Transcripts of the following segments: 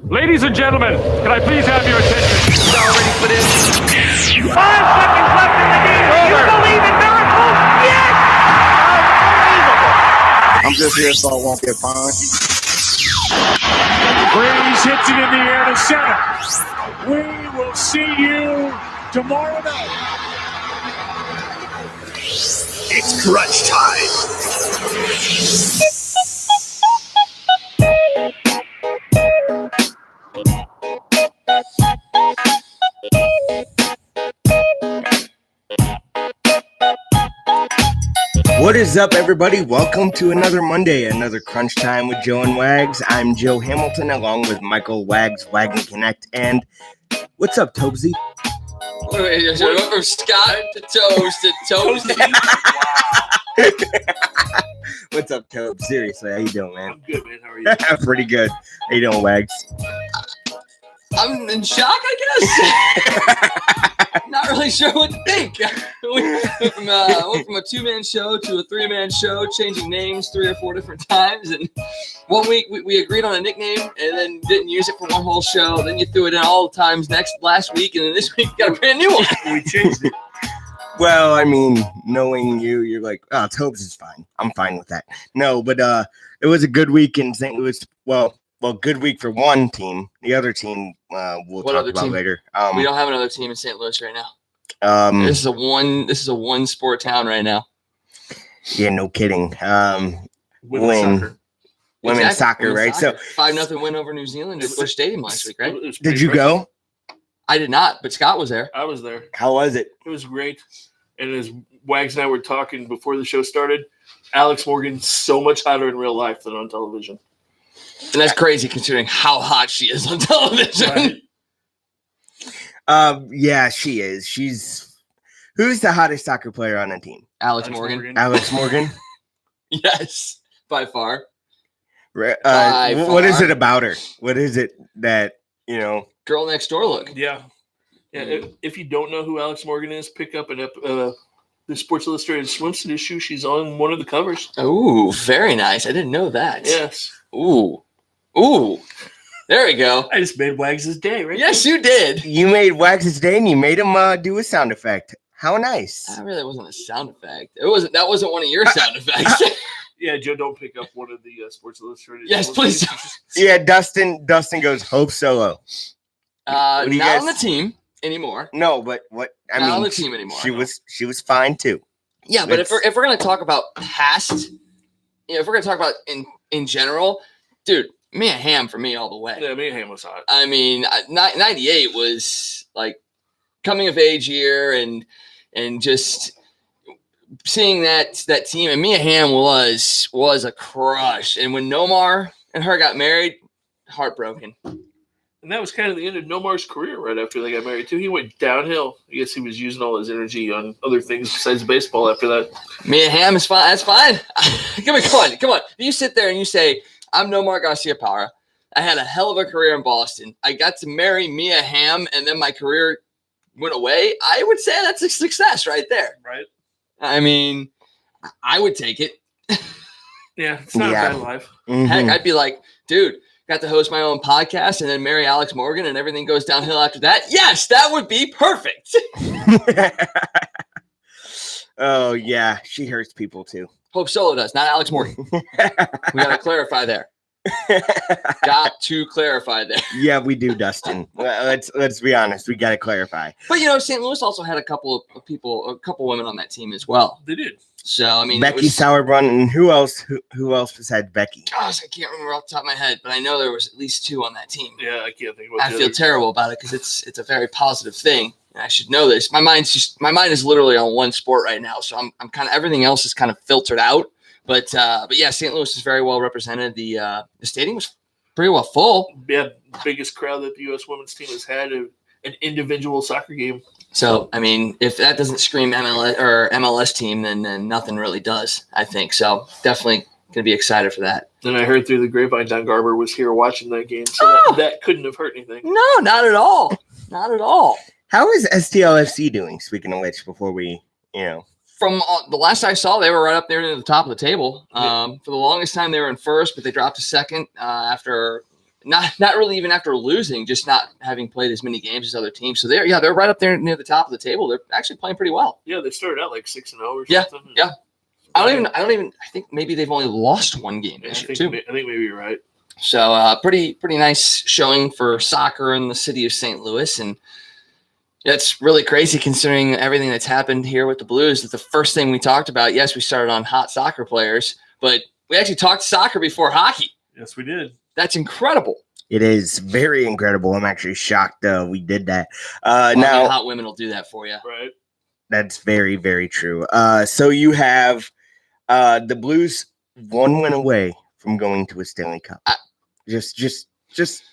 Ladies and gentlemen, can I please have your attention? It's already put in. 5 seconds left in the game. You believe in miracles? Yes! Unbelievable. I'm just here so I won't get fined. Breeze hits it in the air to center. We will see you tomorrow night. It's crunch time. What is up, everybody? Welcome to another Monday, another Crunch Time with Joe and Wags. I'm Joe Hamilton, along with Michael Wags, Wag and Connect. And what's up, Tobesy? Wait, so we went from Scott to Toast to Toasty. What's up, Tobe? Seriously, how you doing, man? I'm good, man. How are you? Pretty good. How you doing, Wags? I'm in shock, I guess. Not really sure what to think. We went from a two-man show to a three-man show, changing names 3 or 4 different times. And 1 week we agreed on a nickname and then didn't use it for one whole show. Then you threw it in all the times last week, and then this week you got a brand new one. We changed it. Well, I mean, knowing you, you're like, oh, Tobes is fine. I'm fine with that. No, but it was a good week in St. Louis. Well, good week for one team. The other team we'll talk about later. We don't have another team in St. Louis right now. This is a one sport town right now. Yeah, no kidding. Women's soccer, right? Soccer. 5-0 win over New Zealand at Busch Stadium last week, right? Did you go? I did not, but Scott was there. I was there. How was it? It was great. And as Wags and I were talking before the show started, Alex Morgan's so much hotter in real life than on television. And that's crazy considering how hot she is on television. Right. Yeah, she is. Who's the hottest soccer player on the team? Alex Morgan. Alex Morgan? Yes, by far. What is it about her? What is it that, Girl next door look. Yeah. If you don't know who Alex Morgan is, pick up the Sports Illustrated swimsuit issue. She's on one of the covers. Ooh, very nice. I didn't know that. Yes. Ooh. There we go. I just made Wags' day, right? Yes, you did. You made Wags' day and you made him do a sound effect. How nice. That really wasn't a sound effect. That wasn't one of your sound effects. Yeah, Joe, don't pick up one of the Sports Illustrated. Yes, please. Yeah, Dustin goes Hope Solo. Not on the team anymore. No, but what I not mean, on the team anymore. She was fine too. Yeah, but if we're gonna talk about past, if we're gonna talk about in general, dude, Mia Hamm for me all the way. Yeah, Mia Hamm was hot. I mean, 98 was like coming of age year and just seeing that team, and Mia Hamm was a crush. And when Nomar and her got married, heartbroken. And that was kind of the end of Nomar's career right after they got married, too. He went downhill. I guess he was using all his energy on other things besides baseball after that. Mia Hamm is fine. That's fine. Come on. You sit there and you say, I'm Nomar Garciaparra. I had a hell of a career in Boston. I got to marry Mia Hamm, and then my career went away. I would say that's a success right there. Right. I mean, I would take it. Yeah, it's not a bad life. Mm-hmm. Heck, I'd be like, dude, got to host my own podcast and then marry Alex Morgan and everything goes downhill after that. Yes, that would be perfect. Oh, yeah. She hurts people, too. Hope Solo does, not Alex Morgan. We got to clarify there. Yeah, we do, Dustin. Let's be honest. We got to clarify. But, St. Louis also had a couple women on that team as well. They did. So, I mean, Becky Sauerbrunn, and who else besides Becky? Gosh, I can't remember off the top of my head, but I know there was at least 2 on that team. Yeah, I can't think of what I feel terrible about it because it's a very positive thing. And I should know this. My mind is literally on one sport right now, so I'm kind of everything else is kind of filtered out. But yeah, St. Louis is very well represented. The stadium was pretty well full. Yeah, biggest crowd that the U.S. women's team has had an individual soccer game. So, I mean, if that doesn't scream MLS team, then nothing really does, I think. So, definitely going to be excited for that. And I heard through the grapevine Don Garber was here watching that game, so that couldn't have hurt anything. No, not at all. Not at all. How is STLFC doing, speaking of which, before we, From the last I saw, they were right up there near the top of the table. For the longest time, they were in first, but they dropped to second after Not really even after losing, just not having played as many games as other teams. So they're right up there near the top of the table. They're actually playing pretty well. Yeah, they started out like 6-0 or Yeah, something. yeah. I don't even. I think maybe they've only lost one game this year too. I think maybe you're right. So pretty nice showing for soccer in the city of St. Louis, and it's really crazy considering everything that's happened here with the Blues. That the first thing we talked about, yes, we started on hot soccer players, but we actually talked soccer before hockey. Yes, we did. That's incredible. It is very incredible. I'm actually shocked we did that. Now, hot women will do that for you. Right. That's very, very true. So you have the Blues 1 win away from going to a Stanley Cup. Just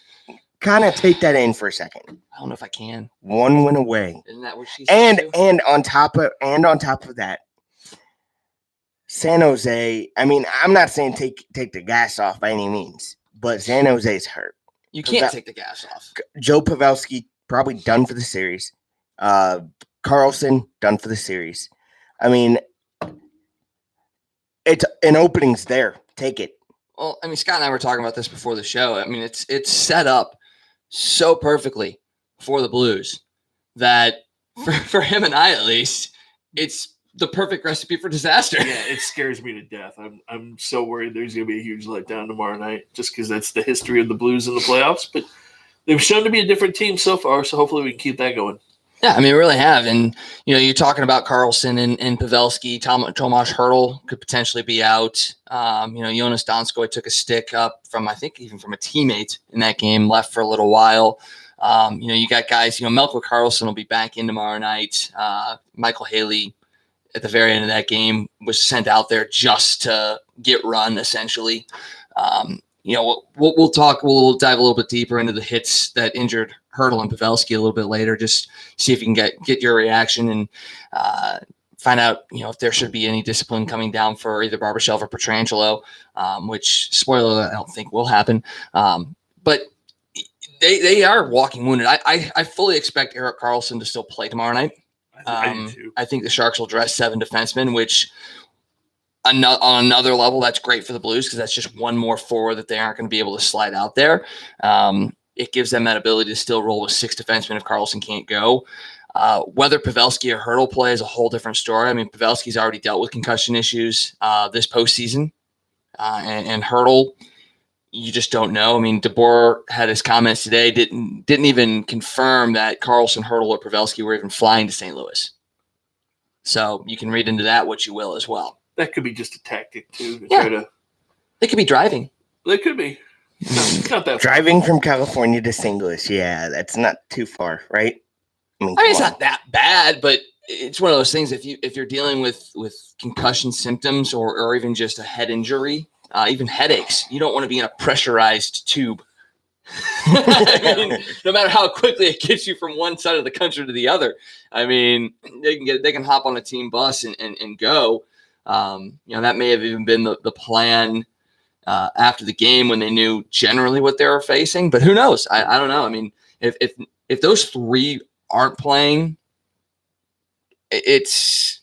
kind of take that in for a second. I don't know if I can. 1 win away. Isn't that what she said? And on top of that, San Jose. I mean, I'm not saying take the gas off by any means, but San Jose's hurt. You can't take the gas off. Joe Pavelski probably done for the series. Carlson done for the series. I mean, it's an opening's there. Take it. Well, I mean, Scott and I were talking about this before the show. I mean, it's set up so perfectly for the Blues that for him and I, at least, it's the perfect recipe for disaster. Yeah, it scares me to death. I'm so worried there's going to be a huge letdown tomorrow night just because that's the history of the Blues in the playoffs. But they've shown to be a different team so far, so hopefully we can keep that going. Yeah, I mean, we really have. And, you're talking about Carlson and Pavelski. Tomas Hertl could potentially be out. Jonas Donskoy took a stick up from, I think, even from a teammate in that game, left for a little while. You got guys, Melker Karlsson will be back in tomorrow night. Michael Haley, at the very end of that game, was sent out there just to get run, essentially. We'll talk. We'll dive a little bit deeper into the hits that injured Hertl and Pavelski a little bit later. Just see if you can get your reaction and find out, if there should be any discipline coming down for either Barbashev or Pietrangelo, which, spoiler, I don't think will happen. But they are walking wounded. I fully expect Erik Karlsson to still play tomorrow night. I do too. I think the Sharks will dress 7 defensemen, which on another level, that's great for the Blues because that's just one more forward that they aren't going to be able to slide out there. It gives them that ability to still roll with 6 defensemen if Karlsson can't go. Whether Pavelski or Hertl play is a whole different story. I mean, Pavelski's already dealt with concussion issues this postseason, and Hertl, you just don't know. I mean, DeBoer had his comments today, didn't even confirm that Karlsson, Hertl, or Pavelski were even flying to St. Louis. So you can read into that what you will as well. That could be just a tactic too. They could be driving. They could be. Not that Driving from California to St. Louis. Yeah, that's not too far, right? I mean, it's not that bad, but it's one of those things. If you're dealing with concussion symptoms or even just a head injury, even headaches, you don't want to be in a pressurized tube. I mean, no matter how quickly it gets you from one side of the country to the other. I mean, they can hop on a team bus and go. That may have even been the plan after the game when they knew generally what they were facing. But who knows? I don't know. I mean, if those 3 aren't playing, it's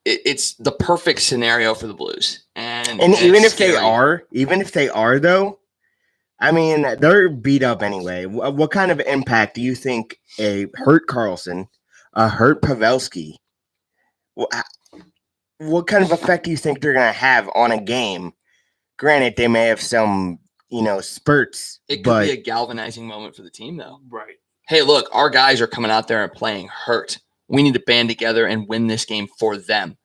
the perfect scenario for the Blues. And even if they are though, I mean, they're beat up anyway. What kind of impact do you think a hurt Karlsson, a hurt Pavelski, what kind of effect do you think they're going to have on a game? Granted, they may have some, spurts. It could be a galvanizing moment for the team, though. Right. Hey, look, our guys are coming out there and playing hurt. We need to band together and win this game for them.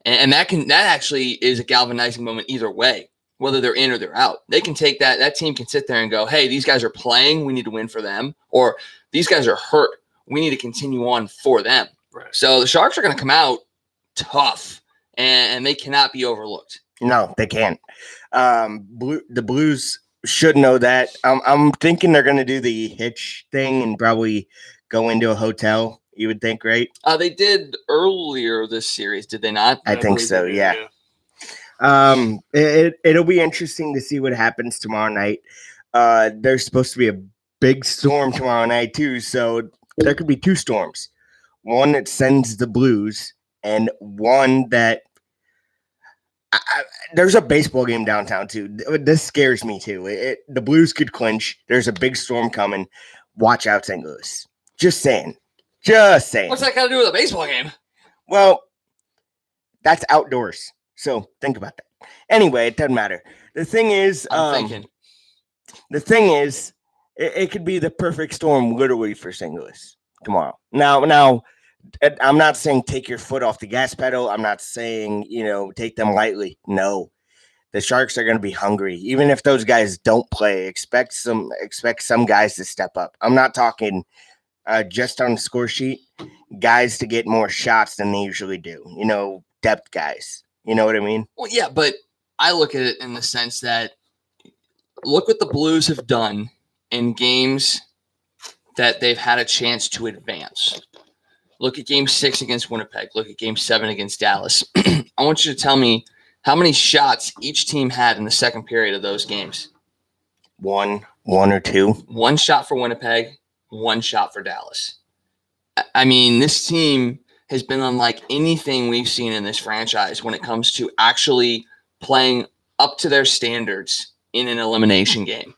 And that actually is a galvanizing moment either way, whether they're in or they're out. They can take that team can sit there and go, hey, these guys are playing. We need to win for them. Or these guys are hurt. We need to continue on for them. Right. So the Sharks are going to come out tough, and they cannot be overlooked. No, they can't. The Blues should know that. I'm thinking they're going to do the hitch thing and probably go into a hotel. You would think, right? They did earlier this series, did they not? I think so, yeah. It'll be interesting to see what happens tomorrow night. There's supposed to be a big storm tomorrow night, too, so there could be 2 storms. One that sends the Blues and one that There's a baseball game downtown too. This scares me too. The Blues could clinch. There's a big storm coming. Watch out, St. Louis. Just saying. Just saying. What's that got to do with a baseball game? Well, that's outdoors. So think about that. Anyway, it doesn't matter. The thing is, it could be the perfect storm literally for St. Louis tomorrow. Now, I'm not saying take your foot off the gas pedal. I'm not saying, take them lightly. No, the Sharks are going to be hungry. Even if those guys don't play, expect some guys to step up. I'm not talking just on the score sheet, guys to get more shots than they usually do. Depth guys. You know what I mean? Well, yeah, but I look at it in the sense that look what the Blues have done in games that they've had a chance to advance. Look at Game 6 against Winnipeg. Look at Game 7 against Dallas. I want you to tell me how many shots each team had in the second period of those games. One or two. One shot for Winnipeg, one shot for Dallas. I mean, this team has been unlike anything we've seen in this franchise when it comes to actually playing up to their standards in an elimination game.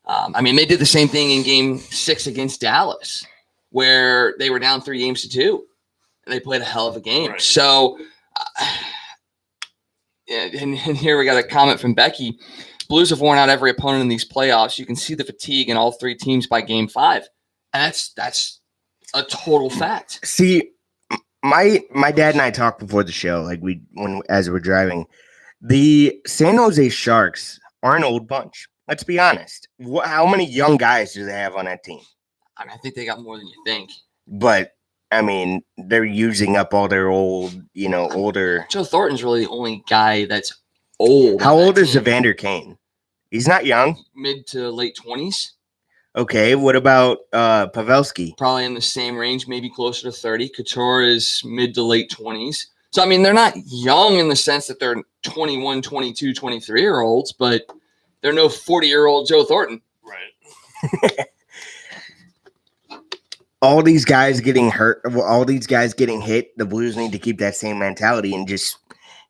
They did the same thing in Game 6 against Dallas, where they were down 3-2. And they played a hell of a game. Right. So, and here we got a comment from Becky. Blues have worn out every opponent in these playoffs. You can see the fatigue in all three teams by Game 5. And that's a total fact. See, my dad and I talked before the show, as we're driving. The San Jose Sharks are an old bunch. Let's be honest. How many young guys do they have on that team? I think they got more than you think. But they're using up all their old, older. Joe Thornton's really the only guy that's old. How old is Evander Kane? He's not young. Mid to late 20s. Okay, what about Pavelski? Probably in the same range, maybe closer to 30. Couture is mid to late 20s. So, they're not young in the sense that they're 21, 22, 23-year-olds, but they're no 40-year-old Joe Thornton. Right. All these guys getting hurt, all these guys getting hit, the Blues need to keep that same mentality and just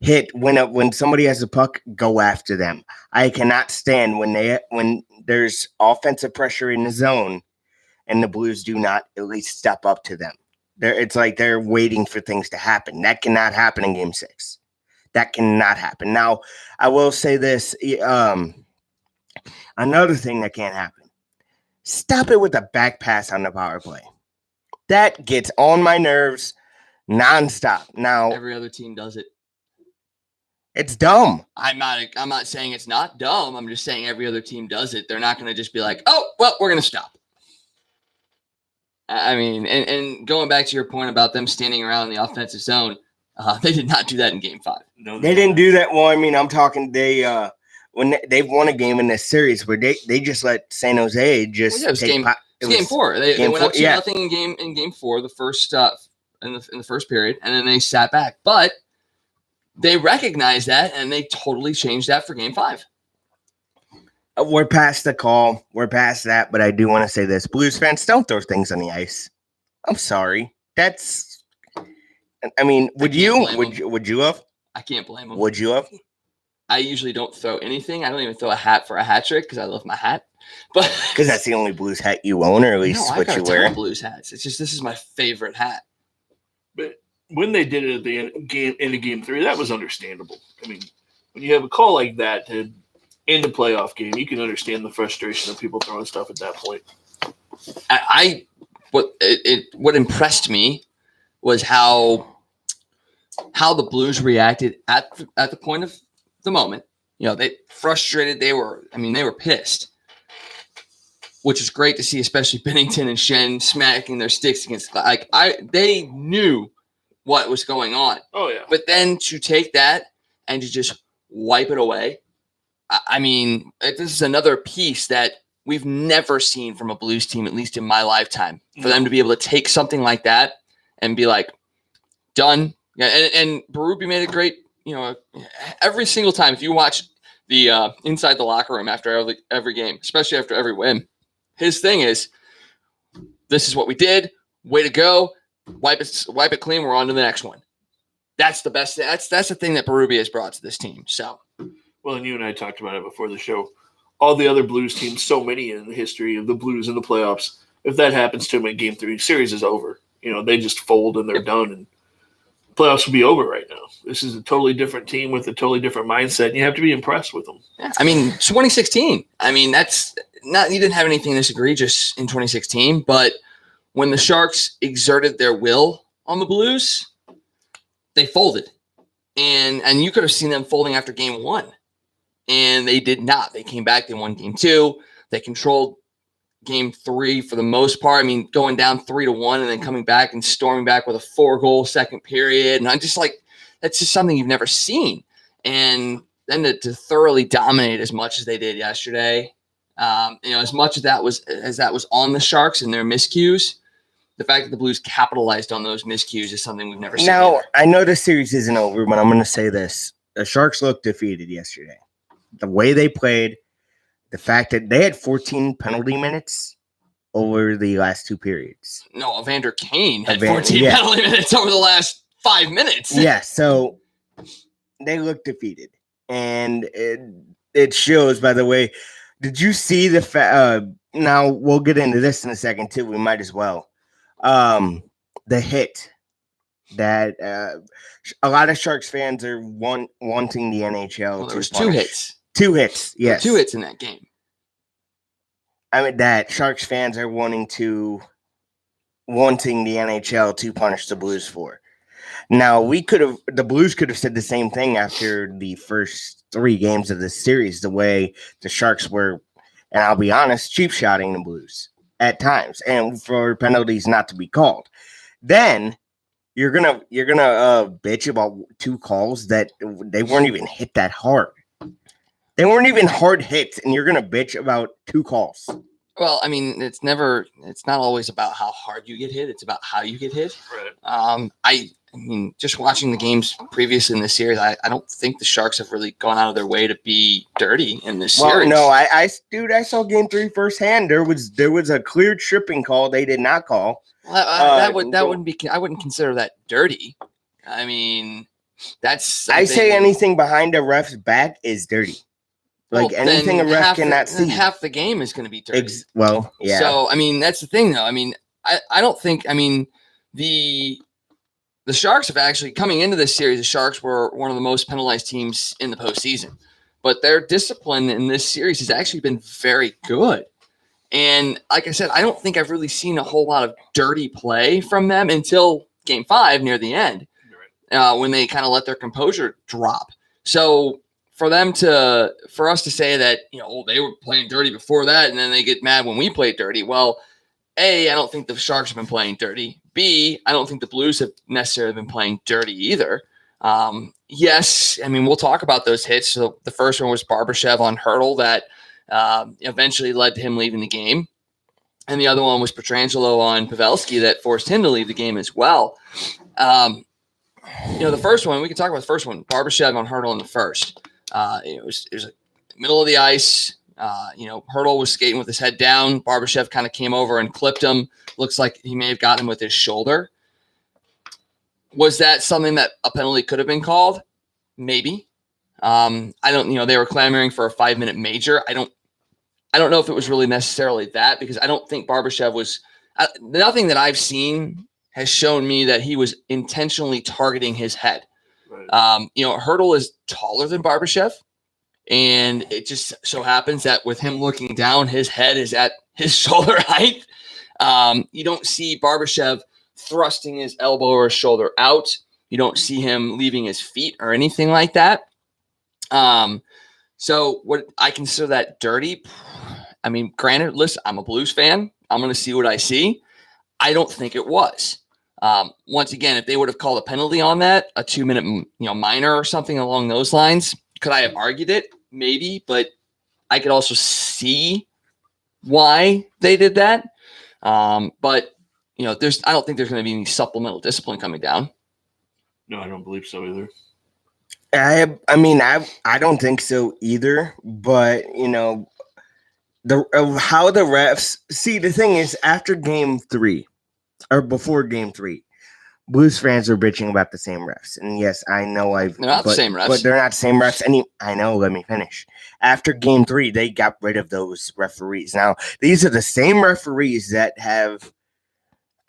hit when somebody has a puck, go after them. I cannot stand when there's offensive pressure in the zone and the Blues do not at least step up to them. It's like they're waiting for things to happen. That cannot happen in Game 6. That cannot happen. Now, I will say this. Another thing that can't happen. Stop it with a back pass on the power play. That gets on my nerves nonstop. Now, every other team does it. It's dumb. I'm not saying it's not dumb. I'm just saying every other team does it. They're not going to just be like, oh, well, we're going to stop. And going back to your point about them standing around in the offensive zone, they did not do that in Game 5. No, they didn't do that. Well, I'm talking when they've won a game in this series where they just let San Jose just it was Game 4. They went up 2-0 in Game 4, the first in the first period, and then they sat back. But they recognized that, and they totally changed that for Game 5. We're past the call. We're past that, but I do want to say this. Blues fans, don't throw things on the ice. I'm sorry. Would you have? I can't blame them. Would you have? I usually don't throw anything. I don't even throw a hat for a hat trick because I love my hat. But because that's the only Blues hat you own, or at least what you wear. Blues hats. It's just this is my favorite hat. But when they did it at the end of Game 3, that was understandable. When you have a call like that to end a playoff game, you can understand the frustration of people throwing stuff at that point. What impressed me was how the Blues reacted at the point of the moment. They frustrated. They were pissed, which is great to see, especially Bennington and Shen smacking their sticks against. They knew what was going on. Oh yeah. But then to take that and to just wipe it away. This is another piece that we've never seen from a Blues team, at least in my lifetime, for them to be able to take something like that and be like, done. Yeah, and Berube made a great, every single time. If you watch the inside the locker room after every game, especially after every win, his thing is, this is what we did. Way to go. Wipe it clean. We're on to the next one. That's the best thing. That's the thing that Berube has brought to this team. So Well, and you and I talked about it before the show. All the other Blues teams, so many in the history of the Blues in the playoffs, if that happens to them in Game 3, series is over. They just fold and they're done, and playoffs will be over right now. This is a totally different team with a totally different mindset, and you have to be impressed with them. Yeah, 2016. That's not, you didn't have anything this egregious in 2016, but when the Sharks exerted their will on the Blues, they folded. And you could have seen them folding after Game 1. And they did not. They came back. They won Game 2. They controlled Game 3 for the most part. Going down 3-1 and then coming back and storming back with a 4-goal second period. And I'm just like, that's just something you've never seen. And then to thoroughly dominate as much as they did yesterday, as much as that was on the Sharks and their miscues, the fact that the Blues capitalized on those miscues is something we've never seen. Now, either. I know the series isn't over, but I'm going to say this. The Sharks looked defeated yesterday. The way they played, the fact that they had 14 penalty minutes over the last 2 periods. No, Evander Kane had 14 penalty minutes over the last 5 minutes. Yeah, so they look defeated. And it shows, by the way. Did you see now, we'll get into this in a second, too. We might as well. The hit that a lot of Sharks fans are wanting the NHL Well, to there was punish. 2 hits. 2 hits, yes. 2 hits in that game. That Sharks fans are wanting the NHL to punish the Blues for. Now, the Blues could have said the same thing after the first 3 games of this series, the way the Sharks were, and I'll be honest, cheap-shotting the Blues at times, and for penalties not to be called. Then you're gonna bitch about 2 calls that they weren't even hit that hard. They weren't even hard hits, and you're gonna bitch about 2 calls. Well, it's not always about how hard you get hit. It's about how you get hit. Right. Just watching the games previously in this series, I don't think the Sharks have really gone out of their way to be dirty in this series. Well, no, I saw Game 3 firsthand. There was a clear tripping call they did not call. That wouldn't be. I wouldn't consider that dirty. That's something. I say anything behind a ref's back is dirty. Like anything a ref cannot see. Half the game is going to be dirty. Yeah. So that's the thing, though. I don't think. The Sharks have actually, coming into this series, the Sharks were one of the most penalized teams in the postseason. But their discipline in this series has actually been very good. And like I said, I don't think I've really seen a whole lot of dirty play from them until Game 5 near the end, when they kind of let their composure drop. So for us to say that, they were playing dirty before that and then they get mad when we played dirty. Well, A, I don't think the Sharks have been playing dirty. B, I don't think the Blues have necessarily been playing dirty either. Yes, we'll talk about those hits. So the first one was Barbashev on Hurdle that eventually led to him leaving the game. And the other one was Pietrangelo on Pavelski that forced him to leave the game as well. The first one, we can talk about the first one, Barbashev on Hurdle in the first. It was middle of the ice. Hurdle was skating with his head down. Barbashev kind of came over and clipped him. Looks like he may have gotten him with his shoulder. Was that something that a penalty could have been called? Maybe. I don't, they were clamoring for a 5-minute major. I don't know if it was really necessarily that, because I don't think Barbashev was, nothing that I've seen has shown me that he was intentionally targeting his head. Right. Hurdle is taller than Barbashev. And it just so happens that with him looking down, his head is at his shoulder height. You don't see Barbashev thrusting his elbow or his shoulder out. You don't see him leaving his feet or anything like that. So what I consider that dirty. Granted, listen, I'm a Blues fan. I'm going to see what I see. I don't think it was. Once again, if they would have called a penalty on that, a 2-minute, minor or something along those lines, could I have argued it? Maybe, but I could also see why they did that. But I don't think there's going to be any supplemental discipline coming down. No, I don't believe so either. I don't think so either. But how the refs see, the thing is, after Game 3 or before Game 3, Blues fans are bitching about the same refs. And yes, I know They're not the same refs. But they're not the same refs. I know, let me finish. After game 3, they got rid of those referees. Now, these are the same referees that have,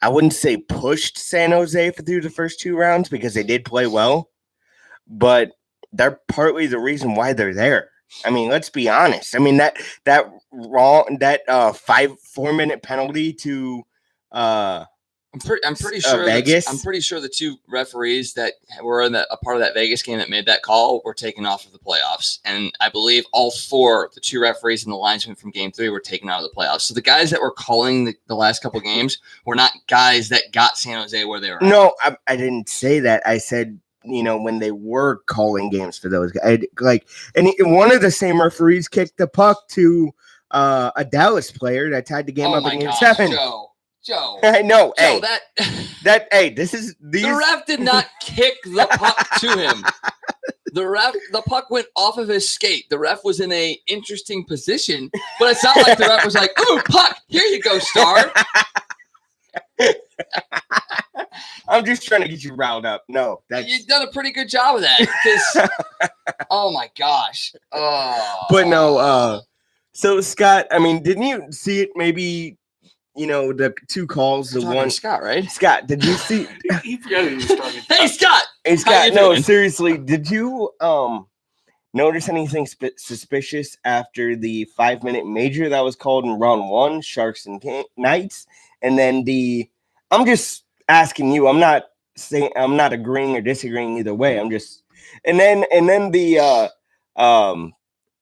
I wouldn't say pushed San Jose through the first 2 rounds because they did play well, but they're partly the reason why they're there. I mean, let's be honest. I mean, that 4-minute penalty to I'm pretty sure Vegas. I'm pretty sure the 2 referees that were in a part of that Vegas game that made that call were taken off of the playoffs, and I believe all 4, the 2 referees and the linesman from Game 3, were taken out of the playoffs. So the guys that were calling the last couple games were not guys that got San Jose where they were. No, I didn't say that. I said, when they were calling games for those guys, and one of the same referees kicked the puck to a Dallas player that tied the game up in Game 7. Joe. I know. Joe, This is these. The ref did not kick the puck to him. The puck went off of his skate. The ref was in a interesting position, but it's not like the ref was like, "Ooh, puck, here you go, star." I'm just trying to get you riled up. No, you've done a pretty good job of that. Because, oh my gosh. Oh. But no. So Scott, I mean, didn't you see it? Maybe. The 2 calls, the one Scott, right? Scott, did you see? He forgot who he was talking to. Hey, Scott. Hey, Scott. No, seriously, did you notice anything suspicious after the 5-minute major that was called in round 1, Sharks and Knights, and then I'm just asking you. I'm not saying I'm not agreeing or disagreeing either way. I'm just and then the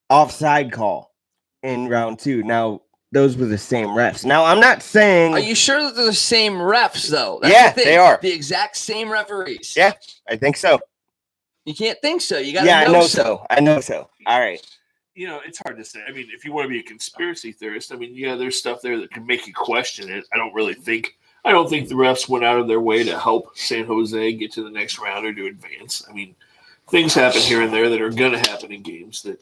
offside call in round 2. Now. Those were the same refs. Now, I'm not saying... Are you sure that they're the same refs, though? That's the thing. They are. The exact same referees. Yeah, I think so. You can't think so. You got to know so. I know so. All right. It's hard to say. I mean, if you want to be a conspiracy theorist, I mean, yeah, there's stuff there that can make you question it. I don't think the refs went out of their way to help San Jose get to the next round or to advance. I mean, things happen here and there that are going to happen in games that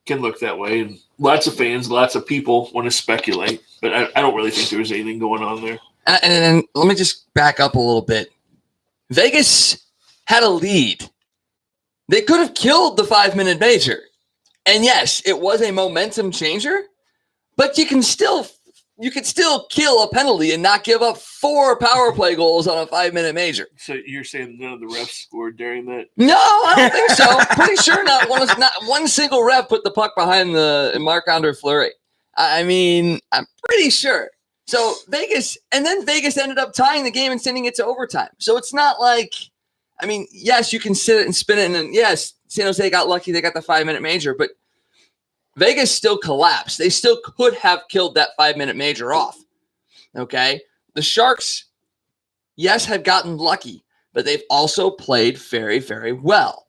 can look that way, and lots of fans, lots of people want to speculate, but I don't really think there's anything going on there. And let me just back up a little bit. Vegas had a lead. They could have killed the 5-minute major, and yes, it was a momentum changer. But you could still kill a penalty and not give up 4 power play goals on a 5-minute major. So you're saying none of the refs scored during that? No, I don't think so. Pretty sure not one single ref put the puck behind the Marc-Andre Fleury. I mean, I'm pretty sure. So Vegas ended up tying the game and sending it to overtime. So it's not like, I mean, yes, you can sit it and spin it, and yes, San Jose got lucky; they got the 5-minute major, but Vegas still collapsed. They still could have killed that 5-minute major off. Okay? The Sharks, yes, have gotten lucky, but they've also played very, very well.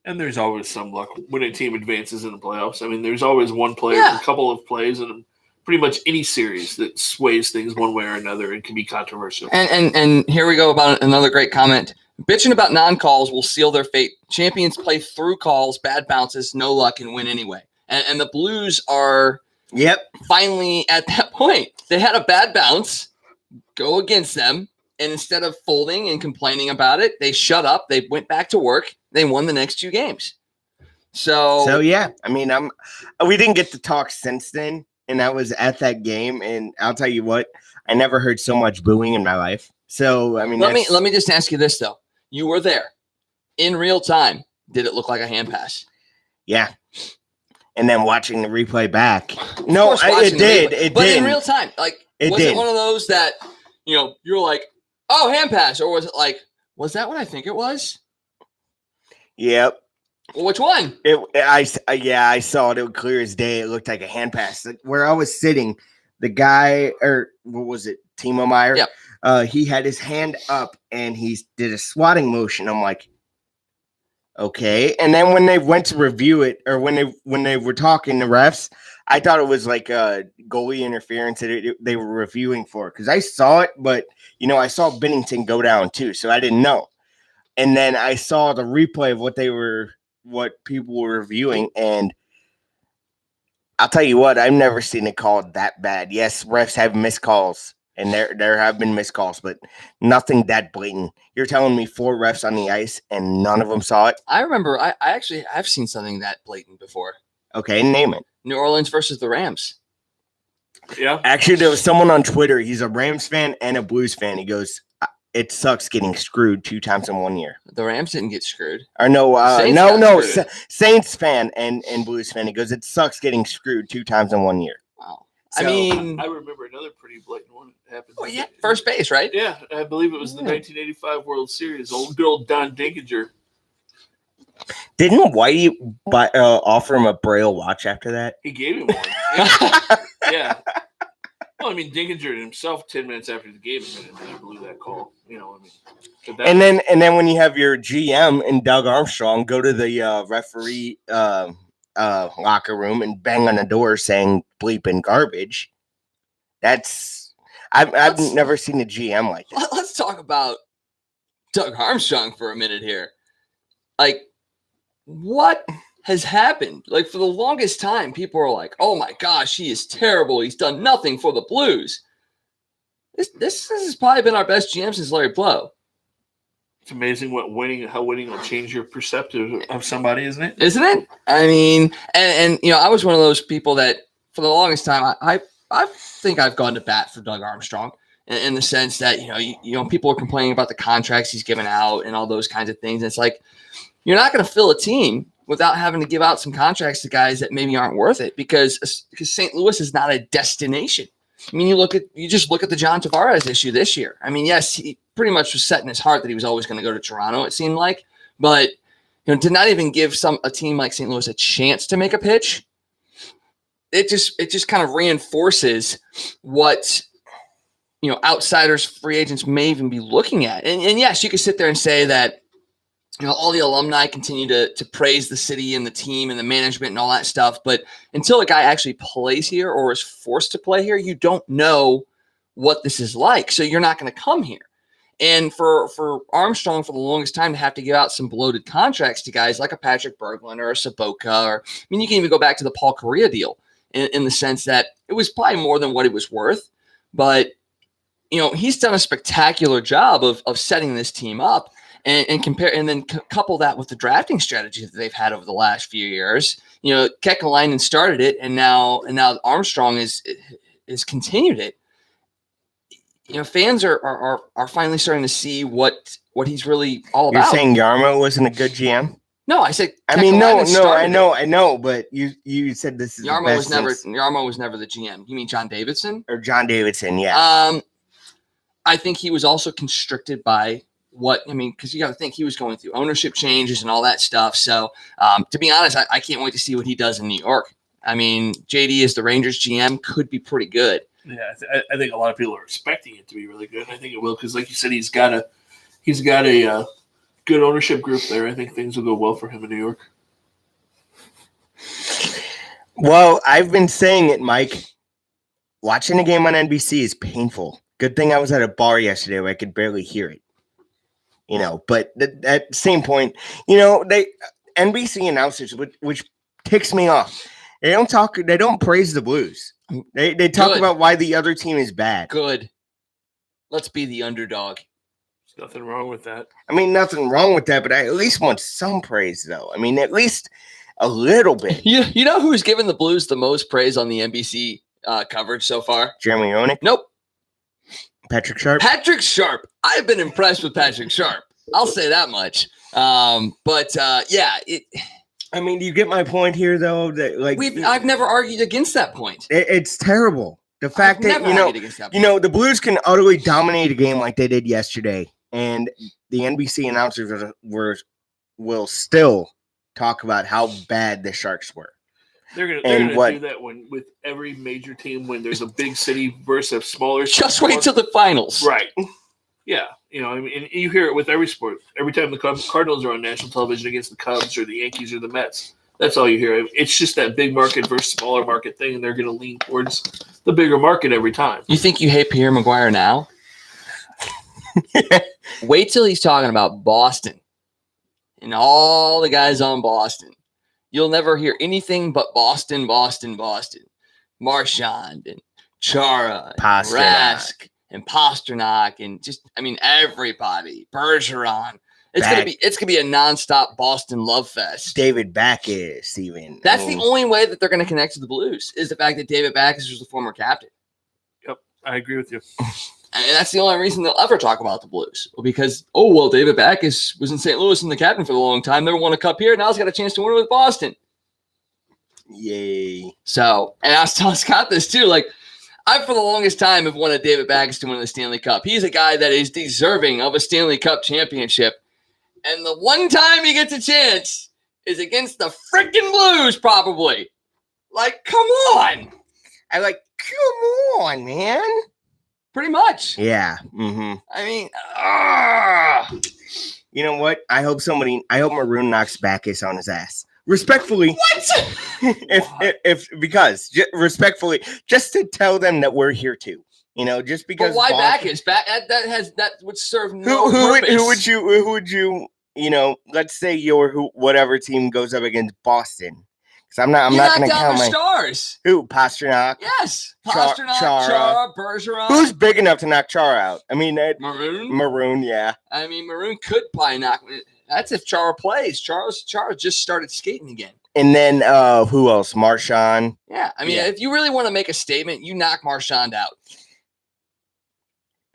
And there's always some luck when a team advances in the playoffs. I mean, there's always one player, a couple of plays, and pretty much any series that sways things one way or another and can be controversial. And here we go about another great comment. Bitching about non-calls will seal their fate. Champions play through calls, bad bounces, no luck, and win anyway. And the Blues are finally at that point. They had a bad bounce go against them, and instead of folding and complaining about it, they shut up. They went back to work. They won the next 2 games. So yeah, I mean, we didn't get to talk since then, and I was at that game, and I'll tell you what, I never heard so much booing in my life. So I mean, let me just ask you this though. You were there in real time. Did it look like a hand pass? Yeah. And then watching the replay back. No, it did. But in real time, like, was it one of those that, you're like, oh, hand pass? Or was it like, was that what I think it was? Yep. Well, which one? I saw it. It was clear as day. It looked like a hand pass. Where I was sitting, the guy, or what was it, Timo Meyer? Yep. He had his hand up and he did a swatting motion. I'm like, okay. And then when they went to review it, or when they were talking to refs, I thought it was like a goalie interference that they were reviewing for, because I saw it, but I saw Bennington go down too, so I didn't know. And then I saw the replay of what people were reviewing, and I'll tell you what, I've never seen it called that bad. Yes, refs have missed calls, And there have been missed calls, but nothing that blatant. You're telling me 4 refs on the ice and none of them saw it? I remember I actually have seen something that blatant before. Okay, name it. New Orleans versus the Rams. Yeah. Actually, there was someone on Twitter. He's a Rams fan and a Blues fan. He goes, "It sucks getting screwed 2 times in 1 year." The Rams didn't get screwed. Or no, Saints got screwed. Saints fan and Blues fan. He goes, "It sucks getting screwed 2 times in 1 year." Wow. So, I mean, I remember another pretty blatant one that happened. oh yeah, first base, right? Yeah, I believe it was the 1985 World Series. Old good old Don Dinkinger. Didn't Whitey offer him a Braille watch after that? He gave him one. Yeah. Well, I mean, Dinkinger himself, 10 minutes after the game, I blew that call. You know, I mean, And then when you have your GM and Doug Armstrong go to the referee locker room and bang on the door saying bleep and garbage, I've never seen a GM like that. Let's talk about Doug Armstrong for a minute here. Like, what has happened? Like, for the longest time, people are like, "Oh my gosh, he is terrible. He's done nothing for the Blues." This has probably been our best GM since Larry Blow. it's amazing how winning will change your perspective of somebody, isn't it? Isn't it? I mean, and you know, I was one of those people that for the longest time, I think I've gone to bat for Doug Armstrong in the sense that, you know, people are complaining about the contracts he's given out and all those kinds of things. And it's like, you're not going to fill a team without having to give out some contracts to guys that maybe aren't worth it because St. Louis is not a destination. I mean, you just look at the John Tavares issue this year. I mean, yes, he pretty much was set in his heart that he was always going to go to Toronto, it seemed like, but you know, to not even give a team like St. Louis a chance to make a pitch, it just kind of reinforces what, you know, outsiders, free agents may even be looking at. And yes, you could sit there and say that, you know, all the alumni continue to praise the city and the team and the management and all that stuff. But until a guy actually plays here or is forced to play here, you don't know what this is like. So you're not going to come here. And for Armstrong, for the longest time, to have to give out some bloated contracts to guys like a Patrick Berglund or a Saboka, or I mean, you can even go back to the Paul Correa deal in the sense that it was probably more than what it was worth. But, you know, he's done a spectacular job of setting this team up. And then couple that with the drafting strategy that they've had over the last few years. You know, Kekalainen started it, and now Armstrong is continued it. You know, fans are finally starting to see what he's really all about. You're saying Yarmo wasn't a good GM? No, I said. I mean, no, I it. know, but you said this is Yarmo was never the GM. You mean John Davidson? Or John Davidson? Yeah. I think he was also constricted by. Because you got to think he was going through ownership changes and all that stuff. So, to be honest, I can't wait to see what he does in New York. I mean, JD as the Rangers GM could be pretty good. Yeah, I think a lot of people are expecting it to be really good. And I think it will because, like you said, he's got a good ownership group there. I think things will go well for him in New York. Well, I've been saying it, Mike. Watching a game on NBC is painful. Good thing I was at a bar yesterday where I could barely hear it. You know, but at the same point, you know, NBC announcers, which ticks me off. They don't praise the Blues. They talk about why the other team is bad. Good. Let's be the underdog. There's nothing wrong with that. I mean, nothing wrong with that, but I at least want some praise, though. I mean, at least a little bit. You know who's given the Blues the most praise on the NBC coverage so far? Jeremy Roenick? Nope. Patrick Sharp? Patrick Sharp. I've been impressed with Patrick Sharp. I'll say that much. Yeah. I mean, do you get my point here, though? That I've never argued against that point. It's terrible. The fact that the Blues can utterly dominate a game like they did yesterday, and the NBC announcers will still talk about how bad the Sharks were. They're gonna do that with every major team when there's a big city versus a smaller. Just wait till the finals, right? Yeah, you know, I mean, and you hear it with every sport. Every time the Cardinals are on national television against the Cubs or the Yankees or the Mets, that's all you hear. It's just that big market versus smaller market thing, and they're going to lean towards the bigger market every time. You think you hate Pierre Maguire now? Wait till he's talking about Boston and all the guys on Boston. You'll never hear anything but Boston, Boston, Boston. Marchand and Chara, and Rask, and Pasternak and everybody. Bergeron. It's gonna be a nonstop Boston love fest. David Backes, even. That's the only way that they're gonna connect to the Blues is the fact that David Backes was the former captain. Yep, I agree with you. And that's the only reason they'll ever talk about the Blues. Because, David Backes was in St. Louis and the captain for a long time. Never won a cup here. Now he's got a chance to win it with Boston. Yay. So, and I was telling Scott this too. Like, I, for the longest time, have wanted David Backes to win the Stanley Cup. He's a guy that is deserving of a Stanley Cup championship. And the one time he gets a chance is against the freaking Blues, probably. Like, come on. Come on, man. Pretty much. Yeah. Mm-hmm. I mean, you know what? I hope Maroon knocks Backes on his ass. Respectfully. What? Because respectfully, just to tell them that we're here too. Just because. But why Backes? That would serve no purpose. Who would you? Let's say whatever team goes up against Boston. Because I'm not going to count my stars. Who? Pasternak. Yes, Pasternak, Chara, Bergeron. Who's big enough to knock Chara out? I mean, Maroon. Maroon, yeah. I mean, Maroon could probably knock. That's if Chara plays. Chara just started skating again. And then who else? Marchand. Yeah, I mean, if you really want to make a statement, you knock Marchand out.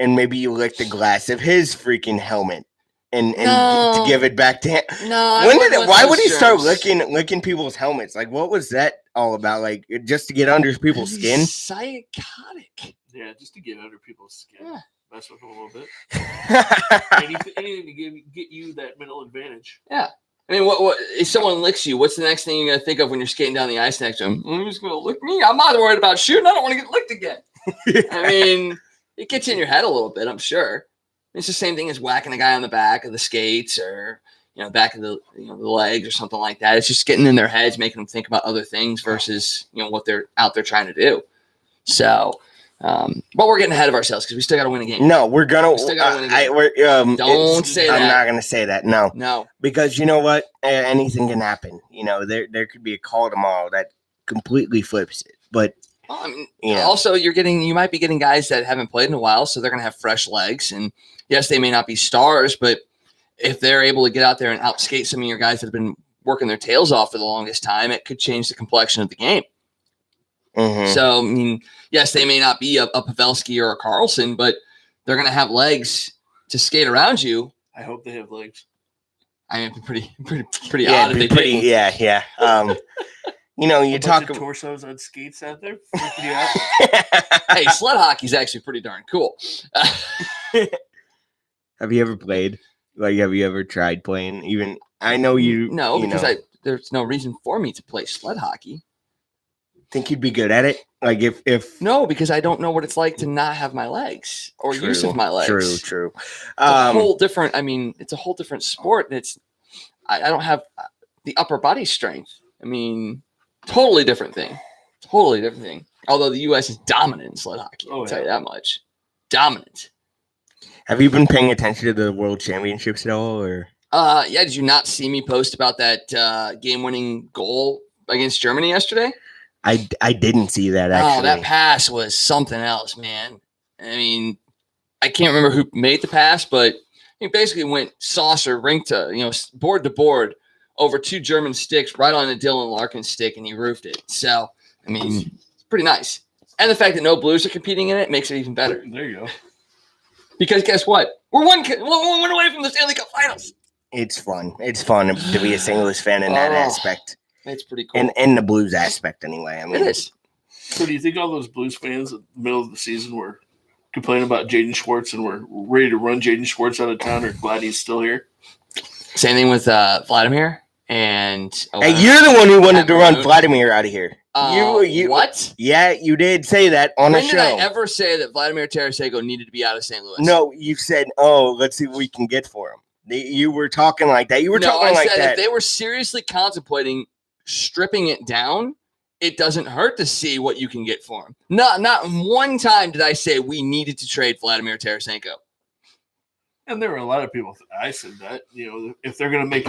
And maybe you lick the glass of his freaking helmet and to give it back to him. No. Why would he start licking people's helmets? Like, what was that all about? Like, just to get under people's skin? He's psychotic. Yeah, just to get under people's skin. Yeah. Mess with them a little bit. Anything to get you that mental advantage. Yeah. I mean, what if someone licks you? What's the next thing you're going to think of when you're skating down the ice next to him? Who's going to lick me? I'm not worried about shooting. I don't want to get licked again. I mean, it gets in your head a little bit, I'm sure. It's the same thing as whacking a guy on the back of the skates or, back of the the legs or something like that. It's just getting in their heads, making them think about other things versus, what they're out there trying to do. So, but we're getting ahead of ourselves because we still got to win a game. No, we're going to. We still got to win a game. Don't say that. I'm not going to say that. No. No. Because you know what? Anything can happen. There could be a call tomorrow that completely flips it. But well, I mean, also you might be getting guys that haven't played in a while, so they're going to have fresh legs. And yes, they may not be stars, but if they're able to get out there and outskate some of your guys that have been working their tails off for the longest time, it could change the complexion of the game. Mm-hmm. So, I mean, yes, they may not be a Pavelski or a Carlson, but they're going to have legs to skate around you. I hope they have legs. I mean, it'd be pretty odd if they didn't. Yeah. You talk about torsos on skates out there. Freaking you out. Hey, sled hockey's actually pretty darn cool. Have you ever played? Like, have you ever tried playing? Even I know you. No, because there's no reason for me to play sled hockey. Think you'd be good at it? Like if no, because I don't know what it's like to not have my legs or use of my legs. True. It's a whole different. I mean, it's a whole different sport, and I don't have the upper body strength. I mean, totally different thing. Although the U.S. is dominant in sled hockey, I'll tell you that much. Dominant. Have you been paying attention to the World Championships at all, or? Yeah. Did you not see me post about that game-winning goal against Germany yesterday? I didn't see that, actually. Oh, that pass was something else, man. I mean, I can't remember who made the pass, but he basically went saucer, rink to, board to board over two German sticks right on the Dylan Larkin stick, and he roofed it. So, I mean, it's pretty nice. And the fact that no Blues are competing in it makes it even better. There you go. Because guess what? We're one away from the Stanley Cup Finals. It's fun. It's fun to be a St. Louis fan in that aspect. It's pretty cool. And the Blues aspect, anyway. I mean, it is. So do you think all those Blues fans in the middle of the season were complaining about Jaden Schwartz and were ready to run Jaden Schwartz out of town or glad he's still here? Same thing with Vladimir. And hey, you're the one who wanted to run Vladimir out of here. You what? Yeah, you did say that on a show. When did I ever say that Vladimir Tarasenko needed to be out of St. Louis? No, you said, let's see what we can get for him. You were talking like that. I said if they were seriously contemplating stripping it down, it doesn't hurt to see what you can get for him. Not one time did I say we needed to trade Vladimir Tarasenko. And there were a lot of people. I said that if they're going to make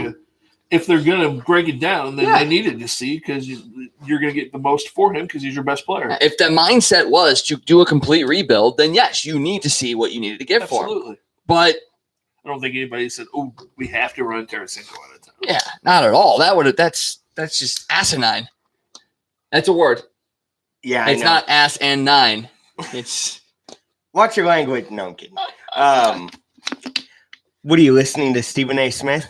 if they're going to break it down, then Yeah. they needed to see because you're going to get the most for him because he's your best player. If the mindset was to do a complete rebuild, then yes, you need to see what you needed to get for him. Absolutely. But I don't think anybody said, "Oh, we have to run Tarasenko out of town." yeah, not at all. That's just asinine. That's a word. Yeah, It's not ass and nine. It's Watch your language. No, I'm kidding. What are you listening to, Stephen A. Smith?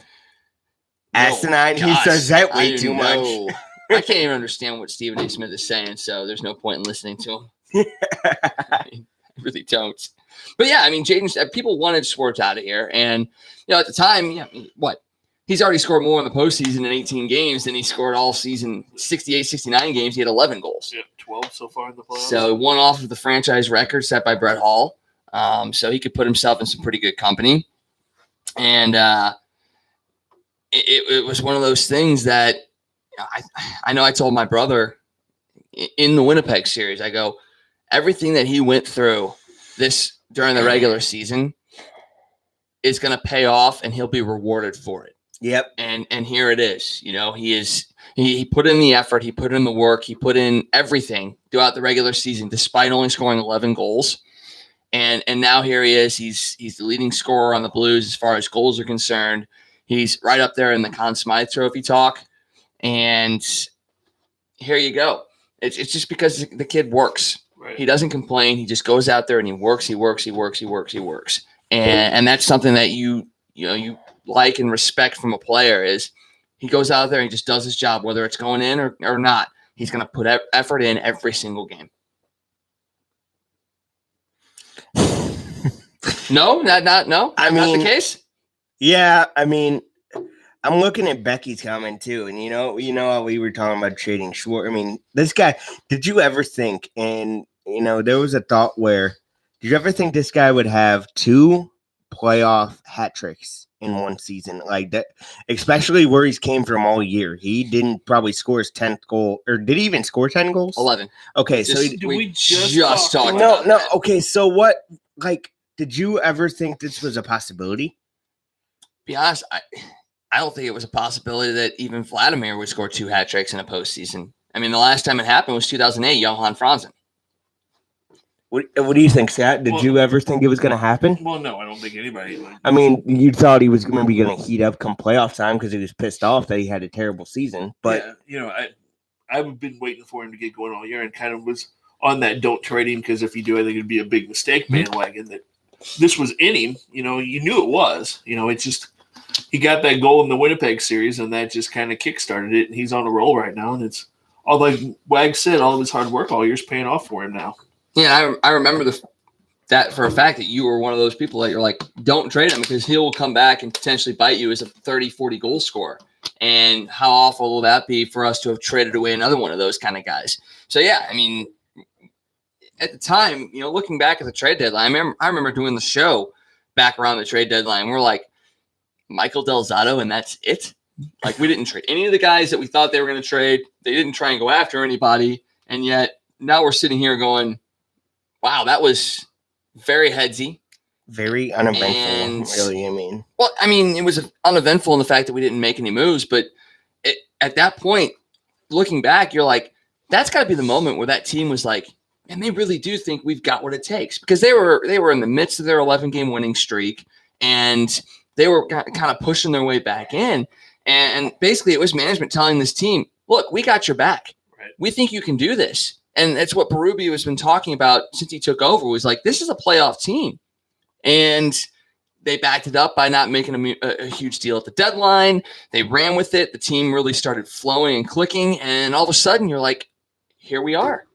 Asinine. He gosh, says that I way don't too know. much. I can't even understand what Stephen A. Smith is saying, so there's no point in listening to him. I really don't. But yeah, I mean, people wanted Schwartz out of here, and at the time, what? He's already scored more in the postseason in 18 games than he scored all season. 68, 69 games, he had 11 goals. Yeah, 12 so far in the playoffs. So one off of the franchise record set by Brett Hall. So he could put himself in some pretty good company. And it was one of those things that I know I told my brother in the Winnipeg series, I go, everything that he went through during the regular season is going to pay off and he'll be rewarded for it. Yep. And here it is. He put in the effort, he put in the work, he put in everything throughout the regular season, despite only scoring 11 goals. And now here he is. He's the leading scorer on the Blues as far as goals are concerned. He's right up there in the Conn Smythe Trophy talk. And here you go. It's just because the kid works. Right. He doesn't complain. He just goes out there and he works. And that's something that you like and respect from a player is he goes out there and he just does his job, whether it's going in or not. He's going to put effort in every single game. No. I mean, not the case. Yeah, I mean, I'm looking at Becky's comment too, and you know how we were talking about trading Schwartz. I mean, this guy. Did you ever think? And there was a thought where, did you ever think this guy would have 2 playoff hat tricks in one season like that? Especially where he's came from all year. He didn't probably score his 10th goal, or did he even score 10 goals? 11. Okay, so we just talked. no. about that. Okay, so what? Like, did you ever think this was a possibility? Be honest, I don't think it was a possibility that even Vladimir would score 2 hat tricks in a postseason. I mean, the last time it happened was 2008, Johan Franzen. What do you think, Scott? Did you ever think it was going to happen? Well, no, I don't think anybody would. I mean, you thought he was maybe going to heat up come playoff time because he was pissed off that he had a terrible season. But I've been waiting for him to get going all year and kind of was on that don't trade him because if you do, I think it'd be a big mistake bandwagon that this was in him. You knew it was. It's just he got that goal in the Winnipeg series and that just kind of kickstarted it. And he's on a roll right now. And it's all like Wag said, all of his hard work all year is paying off for him now. Yeah, I remember that for a fact that you were one of those people that you're like, don't trade him because he will come back and potentially bite you as a 30, 40 goal scorer. And how awful will that be for us to have traded away another one of those kind of guys? So, yeah, I mean, at the time, looking back at the trade deadline, I remember doing the show back around the trade deadline. We're like, Michael Del Zotto, and that's it? Like, we didn't trade any of the guys that we thought they were going to trade. They didn't try and go after anybody. And yet now we're sitting here going, wow, that was very headsy. Very uneventful, really, I mean. Well, I mean, it was uneventful in the fact that we didn't make any moves. But at that point, looking back, you're like, that's got to be the moment where that team was like, and they really do think we've got what it takes. Because they were in the midst of their 11-game winning streak, and they were kind of pushing their way back in. And basically, it was management telling this team, look, we got your back. Right. We think you can do this. And that's what Berube has been talking about since he took over, was like, this is a playoff team. And they backed it up by not making a huge deal at the deadline. They ran with it. The team really started flowing and clicking. And all of a sudden, you're like, here we are.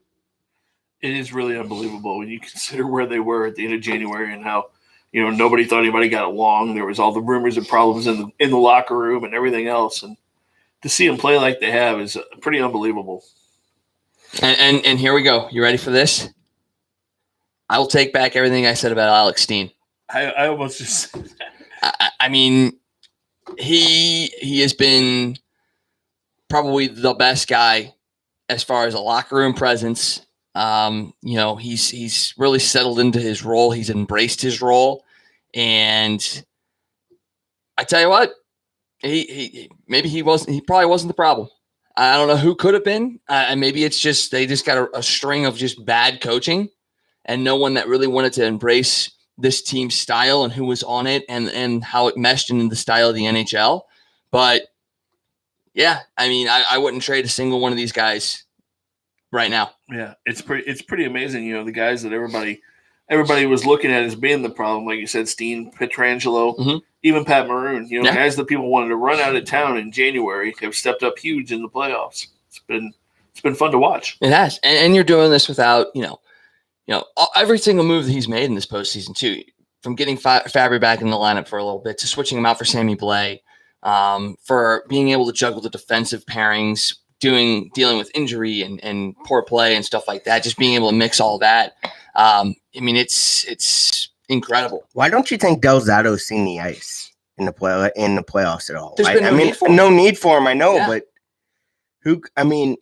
It is really unbelievable when you consider where they were at the end of January and how, nobody thought anybody got along. There was all the rumors and problems in the locker room and everything else. And to see them play like they have is pretty unbelievable. And here we go. You ready for this? I will take back everything I said about Alex Steen. I almost just I mean, he has been probably the best guy as far as a locker room presence. He's really settled into his role. He's embraced his role. And I tell you what, Maybe he wasn't. He probably wasn't the problem. I don't know who could have been. And maybe it's just they just got a string of just bad coaching, and no one that really wanted to embrace this team's style and who was on it and how it meshed into the style of the NHL. But yeah, I mean, I wouldn't trade a single one of these guys right now. Yeah, it's pretty amazing. You know, the guys that everybody was looking at as being the problem, like you said, Steen, Pietrangelo, even Pat Maroon. You know, guys that people wanted to run out of town in January have stepped up huge in the playoffs. It's been fun to watch. It has, and you're doing this without every single move that he's made in this postseason too, from getting Fabry back in the lineup for a little bit to switching him out for Sammy Blais, for being able to juggle the defensive pairings, dealing with injury and poor play and stuff like that, just being able to mix all that. I mean, it's incredible. Why don't you think Del Zatto's seen the ice in the playoffs at all? There's been no need for him. I know, Yeah. but who? I mean,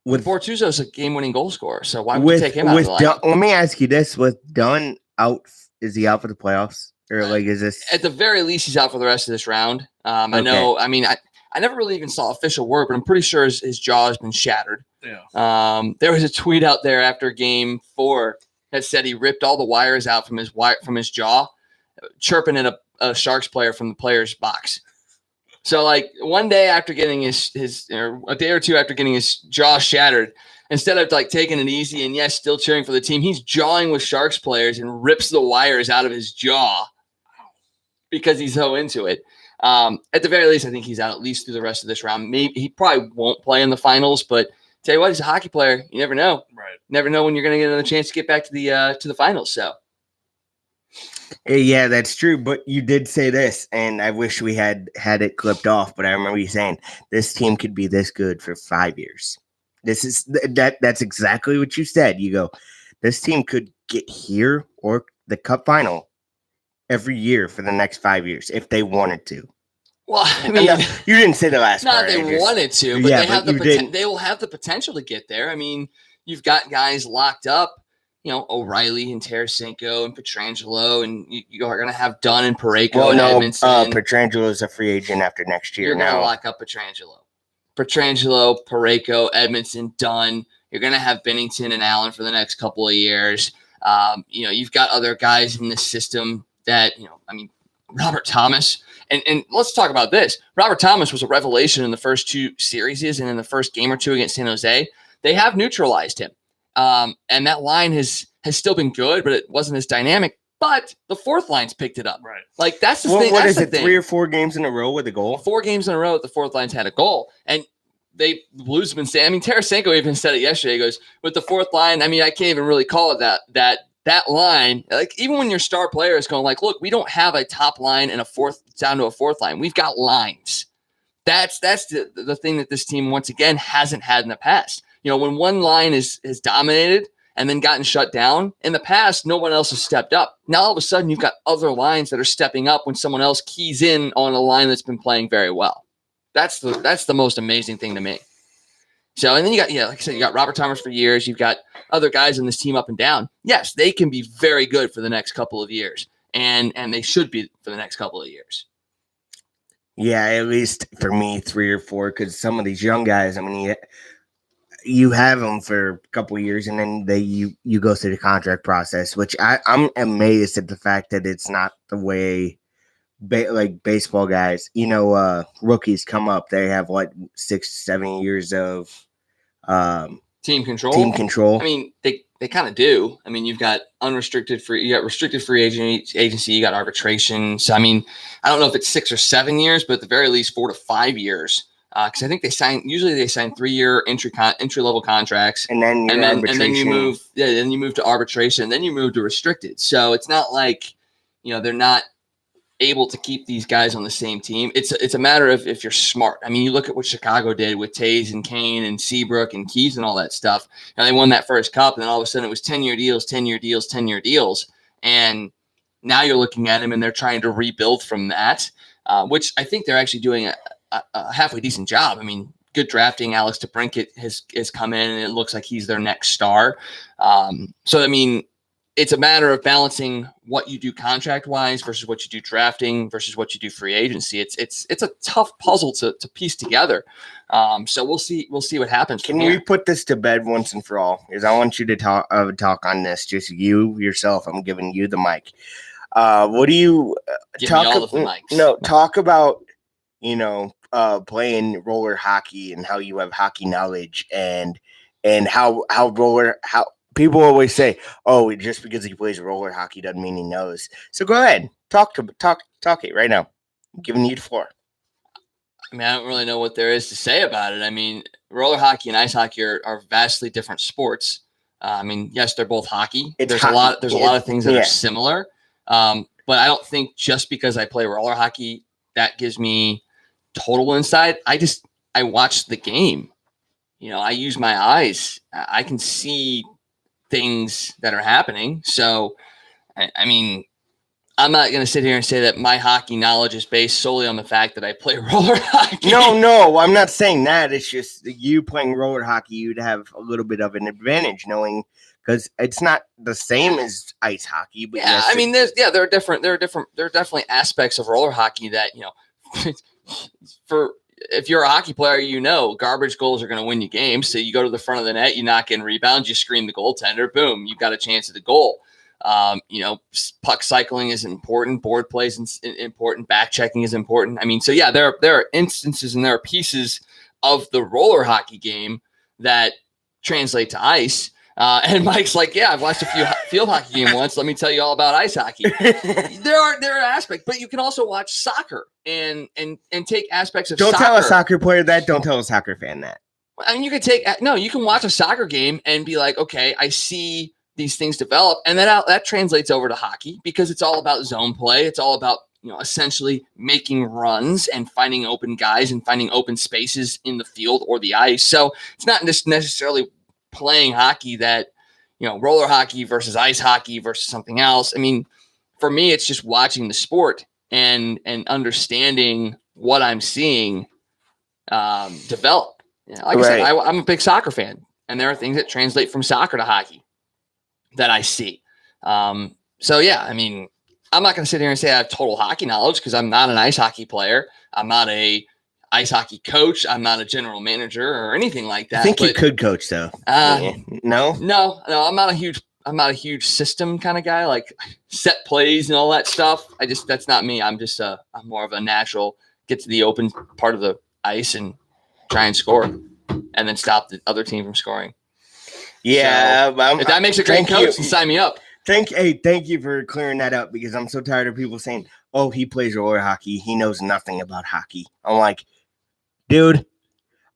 with Bortuzzo's a game-winning goal scorer, so why would you take him out of the lineup? Let me ask you this: with Dunn out, is he out for the playoffs, or is this? At the very least, he's out for the rest of this round. I know. I mean, I never really even saw official word, but I'm pretty sure his jaw has been shattered. Yeah. There was a tweet out there after Game 4 that said he ripped all the wires out from his jaw, chirping at a Sharks player from the player's box. So, like, one day after getting or a day or two after getting his jaw shattered, instead of like taking it easy and still cheering for the team, he's jawing with Sharks players and rips the wires out of his jaw because he's so into it. At the very least, I think he's out at least through the rest of this round. Maybe he probably won't play in the finals, but tell you what, he's a hockey player. You never know. Right. Never know when you're going to get another chance to get back to the finals. So. Yeah, that's true. But you did say this, and I wish we had it clipped off. But I remember you saying this team could be this good for 5 years. That's exactly what you said. You go, this team could get here or the Cup final every year for the next 5 years if they wanted to. Well, I mean, you didn't say the last part. Not they wanted to, but they will have the potential to get there. I mean, you've got guys locked up, O'Reilly and Tarasenko and Pietrangelo, and you are going to have Dunn and Parayko. Well, and no, Edmondson. Pietrangelo is a free agent after next year. You're going to lock up Pietrangelo, Parayko, Edmondson, Dunn. You're going to have Bennington and Allen for the next couple of years. You've got other guys in this system that, Robert Thomas. And let's talk about this. Robert Thomas was a revelation in the first 2 series and in the first game or 2 against San Jose. They have neutralized him. And that line has still been good, but it wasn't as dynamic. But the fourth line's picked it up. Right. Like, that's the thing. What is it, 3 or 4 games in a row with a goal? 4 games in a row that the fourth line's had a goal. And the Blues have been saying, Tarasenko even said it yesterday. He goes, with the fourth line, I can't even really call it that line, like even when your star player is going like, look, we don't have a top line and down to a fourth line. We've got lines. That's the thing that this team once again hasn't had in the past. When one line is dominated and then gotten shut down in the past, no one else has stepped up. Now all of a sudden you've got other lines that are stepping up when someone else keys in on a line that's been playing very well. That's the most amazing thing to me. So, and then you got, like I said, you got Robert Thomas for years. You've got other guys in this team up and down. Yes, they can be very good for the next couple of years, and they should be for the next couple of years. Yeah, at least for me, 3 or 4, because some of these young guys, you have them for a couple of years, and then you go through the contract process, which I'm amazed at the fact that it's not the way like baseball guys, rookies come up. They have 6-7 years of team control. They kind of do. You've got restricted free agency, you got arbitration. So, I don't know if it's 6 or 7 years, but at the very least 4 to 5 years. Because I think they sign 3-year entry level contracts, and then you move to arbitration, and then you move to restricted. So it's not like they're not able to keep these guys on the same team. It's a matter of if you're smart. You look at what Chicago did with Taves and Kane and Seabrook and Keith and all that stuff. They won that first cup, and then all of a sudden it was 10-year deals, 10-year deals, 10-year deals. And now you're looking at them, and they're trying to rebuild from that, which I think they're actually doing a halfway decent job. Good drafting. Alex DeBrincat has come in, and it looks like he's their next star. it's a matter of balancing what you do contract wise versus what you do drafting versus what you do free agency. It's a tough puzzle to piece together. So we'll see what happens. Can we put this to bed once and for all? Because I want you to talk on this. Just you yourself. I'm giving you the mic. What do you talk about? Playing roller hockey and how you have hockey knowledge and how people always say, oh, just because he plays roller hockey doesn't mean he knows. So go ahead, talk it right now. I'm giving you the floor. I mean, I don't really know what there is to say about it. I mean, roller hockey and ice hockey are vastly different sports. I mean, yes, they're both hockey. There's a lot of things that are similar. But I don't think just because I play roller hockey, that gives me total insight. I watch the game. I use my eyes. I can see things that are happening. So, I mean, I'm not going to sit here and say that my hockey knowledge is based solely on the fact that I play roller hockey. No, I'm not saying that. It's just you playing roller hockey, you'd have a little bit of an advantage knowing because it's not the same as ice hockey. But yeah, I mean, there are definitely aspects of roller hockey that, if you're a hockey player, garbage goals are going to win you games. So you go to the front of the net, you knock in rebounds, you screen the goaltender, boom, you've got a chance at the goal. Puck cycling is important. Board play is important. Back checking is important. I mean, so yeah, there are instances and there are pieces of the roller hockey game that translate to ice. And Mike's like, yeah, I've watched a few field hockey game once. Let me tell you all about ice hockey. There are aspects, but you can also watch soccer and take aspects of soccer. Don't tell a soccer player that. Don't tell a soccer fan that. I mean, you can watch a soccer game and be like, okay, I see these things develop, and that translates over to hockey because it's all about zone play. It's all about essentially making runs and finding open guys and finding open spaces in the field or the ice. So it's not just necessarily playing hockey that, roller hockey versus ice hockey versus something else. I mean, for me, it's just watching the sport and understanding what I'm seeing develop. Like I said, I'm a big soccer fan, and there are things that translate from soccer to hockey that I see. So yeah, I mean, I'm not going to sit here and say I have total hockey knowledge because I'm not an ice hockey player. I'm not a ice hockey coach. I'm not a general manager or anything like that. I think you could coach though. No, I'm not a huge system kind of guy, like set plays and all that stuff. That's not me. I'm more of a natural, get to the open part of the ice and try and score and then stop the other team from scoring. Yeah. So, if that makes a great coach, then sign me up. Thank you for clearing that up because I'm so tired of people saying, oh, he plays roller hockey. He knows nothing about hockey. I'm like, dude,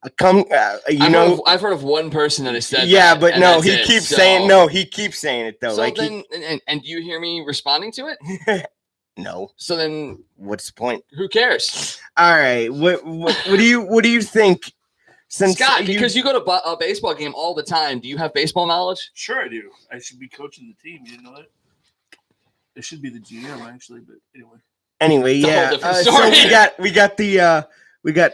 I've heard of one person that has said yeah, that, but no, he keeps saying it though. So and do you hear me responding to it? No. So then what's the point? Who cares? All right. What do you think? Scott, because you go to a baseball game all the time, do you have baseball knowledge? Sure I do. I should be coaching the team. You didn't know that? It should be the GM actually, but anyway. Anyway, yeah. So we got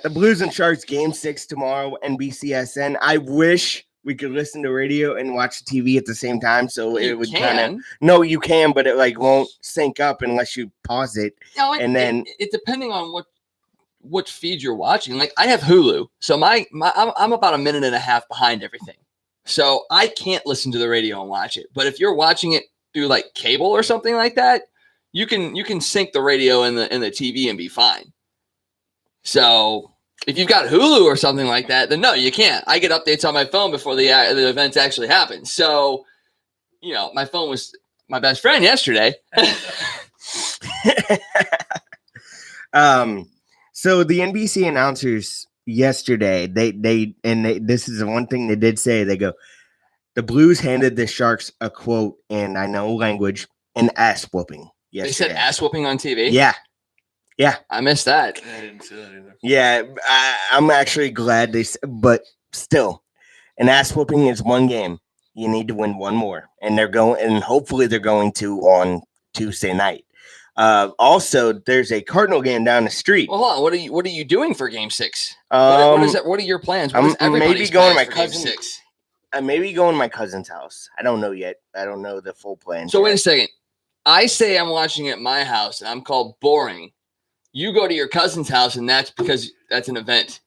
the Blues and Sharks game 6 tomorrow, NBCSN. I wish we could listen to radio and watch TV at the same time. So it would kind of no, you can, but it won't sync up unless you pause it. No, it depending on what feed you're watching. Like I have Hulu, so I'm about a minute and a half behind everything, so I can't listen to the radio and watch it. But if you're watching it through like cable or something like that, you can sync the radio and the TV and be fine. So if you've got Hulu or something like that, then no, you can't. I get updates on my phone before the events actually happen. So my phone was my best friend yesterday. So the NBC announcers yesterday, this is the one thing they did say. They go, the Blues handed the Sharks a quote, and I know language, an ass whooping. Yesterday. They said ass whooping on TV? Yeah. I missed that. I didn't see that either. Yeah, I'm actually glad but still, an ass whooping is one game. You need to win one more, and hopefully they're going to on Tuesday night. Also, there's a Cardinal game down the street. Well, hold on. What are you doing for Game 6? What are your plans? I'm maybe going to my cousin. maybe go in my cousin's house. I don't know yet. I don't know the full plan. So wait a second. I say I'm watching it at my house, and I'm called boring. You go to your cousin's house, and that's because that's an event.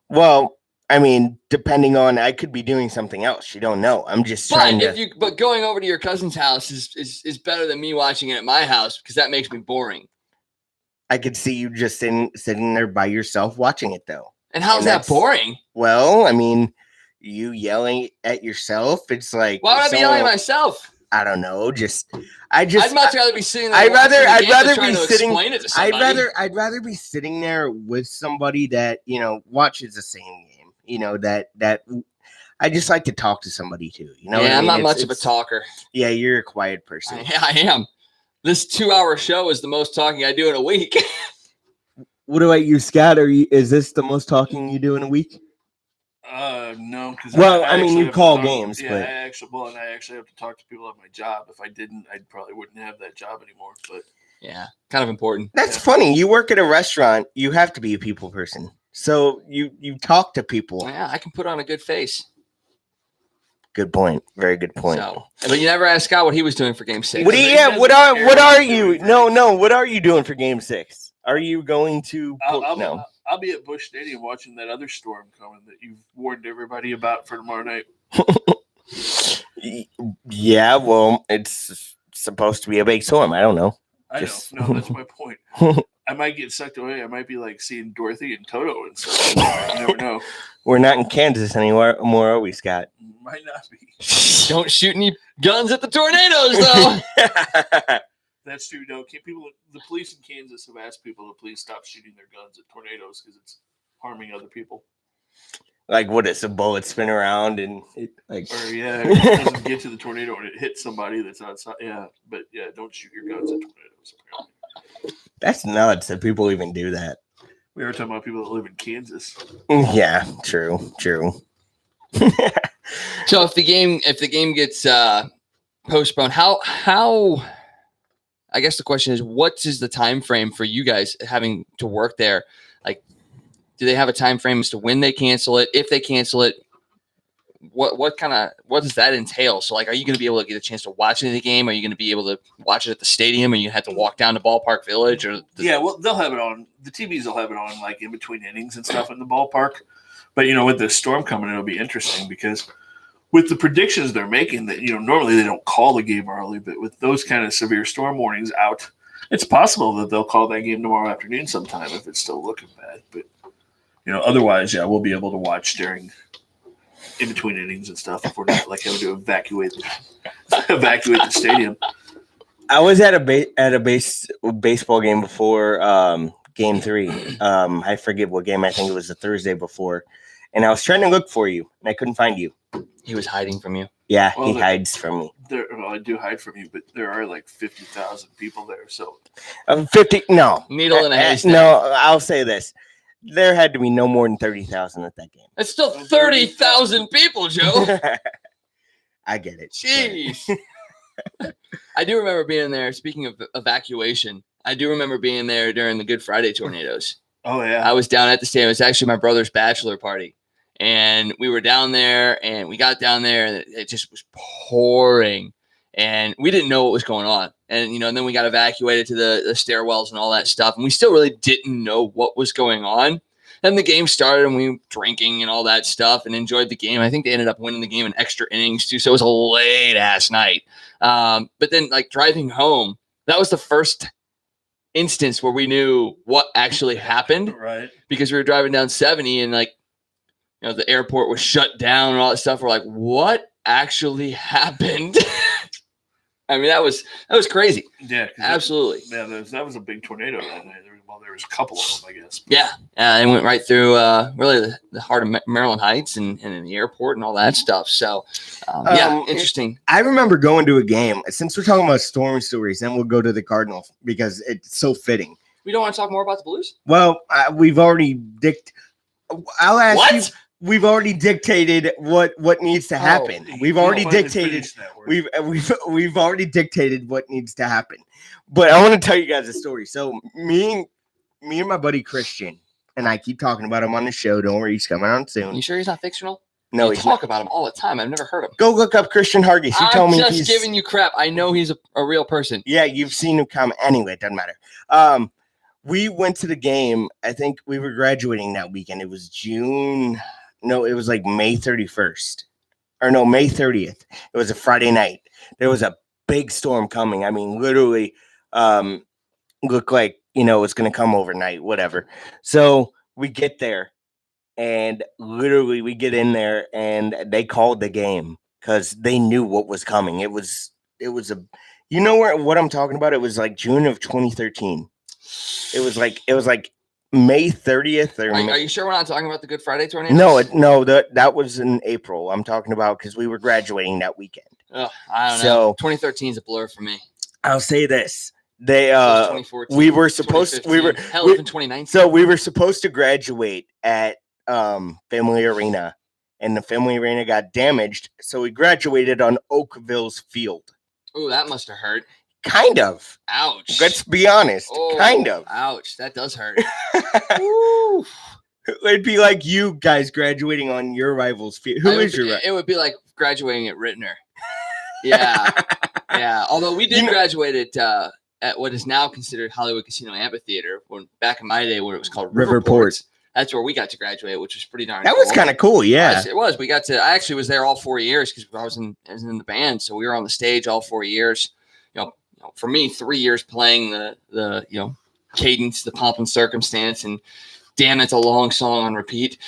Well, I mean, depending on, I could be doing something else. You don't know. I'm just trying to. But going over to your cousin's house is better than me watching it at my house because that makes me boring. I could see you just sitting there by yourself watching it, though. And how's that boring? Well, I mean, you yelling at yourself. It's like, why would I be yelling at myself? I don't know. I'd much rather be sitting there. I'd rather be sitting. I'd rather be sitting there with somebody that watches the same game. That I just like to talk to somebody too. Yeah, I'm not much of a talker. Yeah, you're a quiet person. I am. This 2-hour show is the most talking I do in a week. What about you, Scott? Is this the most talking you do in a week? No, because I mean, you call games, yeah, but I actually have to talk to people at my job. If I didn't, I probably wouldn't have that job anymore. But yeah, kind of important. That's funny. You work at a restaurant. You have to be a people person, so you talk to people. Yeah, I can put on a good face. Good point. Very good point. But you never asked Scott what he was doing for Game 6. What are you? No. What are you doing for Game 6? Are you going to? No. I'll be at Busch Stadium watching that other storm coming that you've warned everybody about for tomorrow night. Yeah, well, it's supposed to be a big storm. I don't know. I know. No, that's my point. I might get sucked away. I might be like seeing Dorothy and Toto and stuff. You never know. We're not in Kansas anymore, are we, Scott? Might not be. Don't shoot any guns at the tornadoes, though. That's true. No, the police in Kansas have asked people to please stop shooting their guns at tornadoes because it's harming other people. Like, what is a bullet spin around and it doesn't get to the tornado and it hits somebody that's outside. Yeah, but yeah, don't shoot your guns at tornadoes. Apparently. That's nuts that people even do that. We were talking about people that live in Kansas. Yeah, true. So if the game gets postponed, how? I guess the question is, what is the time frame for you guys having to work there? Like, do they have a time frame as to when they cancel it? If they cancel it, what does that entail? So, like, are you going to be able to get a chance to watch any of the game? Are you going to be able to watch it at the stadium? Or you have to walk down to Ballpark Village? Well, they'll have it on. The TVs will have it on, like, in between innings and stuff in the ballpark. But, with the storm coming, it'll be interesting because with the predictions they're making that, normally they don't call the game early, but with those kind of severe storm warnings out, it's possible that they'll call that game tomorrow afternoon sometime if it's still looking bad. But, otherwise, yeah, we'll be able to watch during in between innings and stuff if we're not like having to evacuate the stadium. I was at a baseball game before Game 3. I forget what game. I think it was the Thursday before. And I was trying to look for you, and I couldn't find you. He was hiding from you. Yeah, he hides from me. I do hide from you, but there are like 50,000 people there. So 50? No. Needle in a haystack. No, I'll say this. There had to be no more than 30,000 at that game. That's still 30,000 people, Joe. I get it. Jeez. I do remember being there. Speaking of evacuation, I do remember being there during the Good Friday tornadoes. Oh, yeah. I was down at the stadium. It was actually my brother's bachelor party. And we were down there, and we got down there, and it just was pouring. And we didn't know what was going on. And, and then we got evacuated to the stairwells and all that stuff. And we still really didn't know what was going on. Then the game started, and we were drinking and all that stuff and enjoyed the game. I think they ended up winning the game in extra innings, too. So it was a late-ass night. But then, like, driving home, that was the first instance where we knew what actually happened. Right. Because we were driving down 70, and, like, the airport was shut down and all that stuff. We're like, what actually happened? I mean, that was crazy. Yeah, absolutely. That was a big tornado that night. There was a couple of them, I guess. Yeah, it went right through really the heart of Maryland Heights and in the airport and all that stuff. So, interesting. I remember going to a game. Since we're talking about storm stories, then we'll go to the Cardinals because it's so fitting. We don't want to talk more about the Blues? Well, we've already I'll ask what? you. We've already dictated what needs to happen. We've already dictated. We've already dictated what needs to happen. But I want to tell you guys a story. So me and my buddy Christian, and I keep talking about him on the show. Don't worry, he's coming on soon. You sure he's not fictional? No, You he's talk not. about him all the time. I've never heard him. Go look up Christian Hargis. You tell I'm me if just he's giving you crap. I know he's a real person. Yeah, you've seen him come anyway. It doesn't matter. We went to the game. I think we were graduating that weekend. It was June. No, it was like May 31st. Or no, May 30th. It was a Friday night. There was a big storm coming. I mean, literally looked like, it's going to come overnight, whatever. So we get there, and literally we get in there, and they called the game because they knew what was coming. It was what I'm talking about? It was like June of 2013. It was like May 30th. Are you sure we're not talking about the Good Friday tornadoes? No, that was in April. I'm talking about because we were graduating that weekend. Ugh, I don't know. So 2013 is a blur for me. I'll say this: they 2014, we were supposed to, even 2019. So we were supposed to graduate at Family Arena, and the Family Arena got damaged. So we graduated on Oakville's field. Ooh, that must have hurt. Kind of. Ouch. Let's be honest. Oh, kind of. Ouch. That does hurt. It'd be like you guys graduating on your rival's field. Who is your rival? It would be like graduating at Rittner. Yeah. Yeah. Although we did graduate at what is now considered Hollywood Casino Amphitheater, when back in my day when it was called Riverport. That's where we got to graduate, which was pretty darn cool. That was kind of cool, yeah. It was. We got to. I actually was there all 4 years because I was in the band, so we were on the stage all 4 years. For me, 3 years playing the cadence, the pomp and circumstance, and damn, it's a long song on repeat,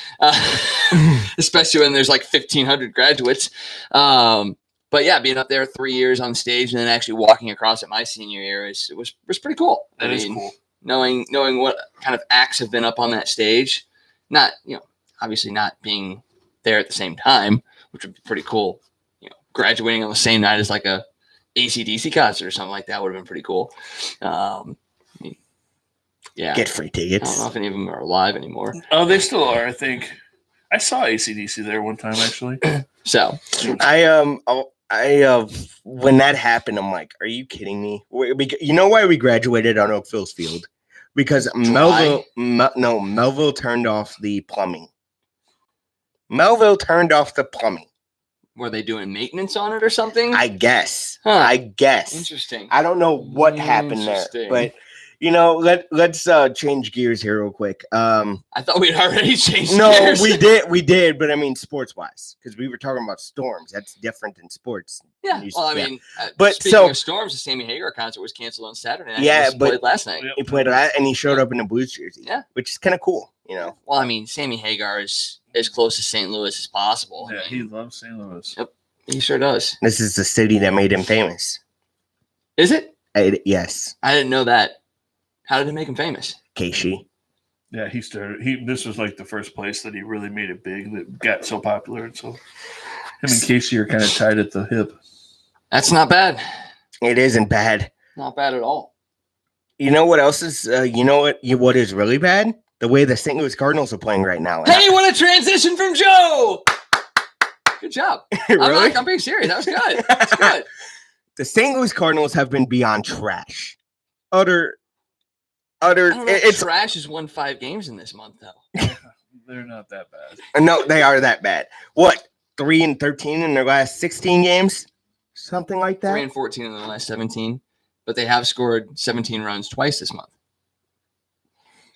especially when there's like 1,500 graduates. But yeah, being up there 3 years on stage and then actually walking across at my senior year was pretty cool. That is cool. Knowing what kind of acts have been up on that stage, not obviously not being there at the same time, which would be pretty cool. Graduating on the same night as like a AC/DC concert or something like that would have been pretty cool. Yeah, get free tickets. I don't know if any of them are alive anymore. Oh, they still are. I think I saw AC/DC there one time actually. So I when that happened, I'm like, are you kidding me? You know why we graduated on Oakville's field? Because Melville turned off the plumbing. Melville turned off the plumbing. Were they doing maintenance on it or something? I guess. Huh. I guess. Interesting. I don't know what happened there, but let's change gears here real quick. I thought we'd already changed gears. No, we did, but I mean sports wise, because we were talking about storms. That's different than sports. Yeah. Well, I mean, but speaking of storms, the Sammy Hagar concert was canceled on Saturday night. Yeah, but played last night. He played and he showed up in a Blues jersey. Yeah, which is kind of cool. Well, I mean, Sammy Hagar is as close to St. Louis as possible. Yeah, he loves St. Louis. Yep, he sure does. This is the city that made him famous. Is it? Yes. I didn't know that. How did it make him famous? Casey. Yeah, he started. This was like the first place that he really made it big, that got so popular, and so him and Casey are kind of tied at the hip. That's not bad. It isn't bad. Not bad at all. You know what else is? What is really bad? The way the St. Louis Cardinals are playing right now. Hey, what a transition from Joe! Good job. Really? I'm being serious. That was good. That's good. The St. Louis Cardinals have been beyond trash. Utter. It's trash has won 5 games in this month, though. They're not that bad. No, they are that bad. What? 3-13 in their last 16 games, something like that. 3-14 in the last 17, but they have scored 17 runs twice this month.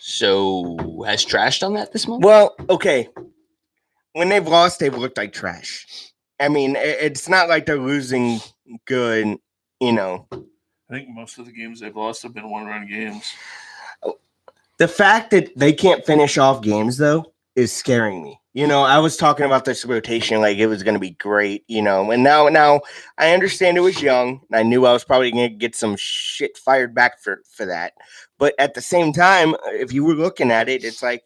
So has trash done that this month? Well, okay. When they've lost, they've looked like trash. I mean, it's not like they're losing good. I think most of the games they've lost have been 1-run games. The fact that they can't finish off games, though, is scaring me. I was talking about this rotation like it was going to be great, and now I understand it was young. And I knew I was probably going to get some shit fired back for that. But at the same time, if you were looking at it, it's like,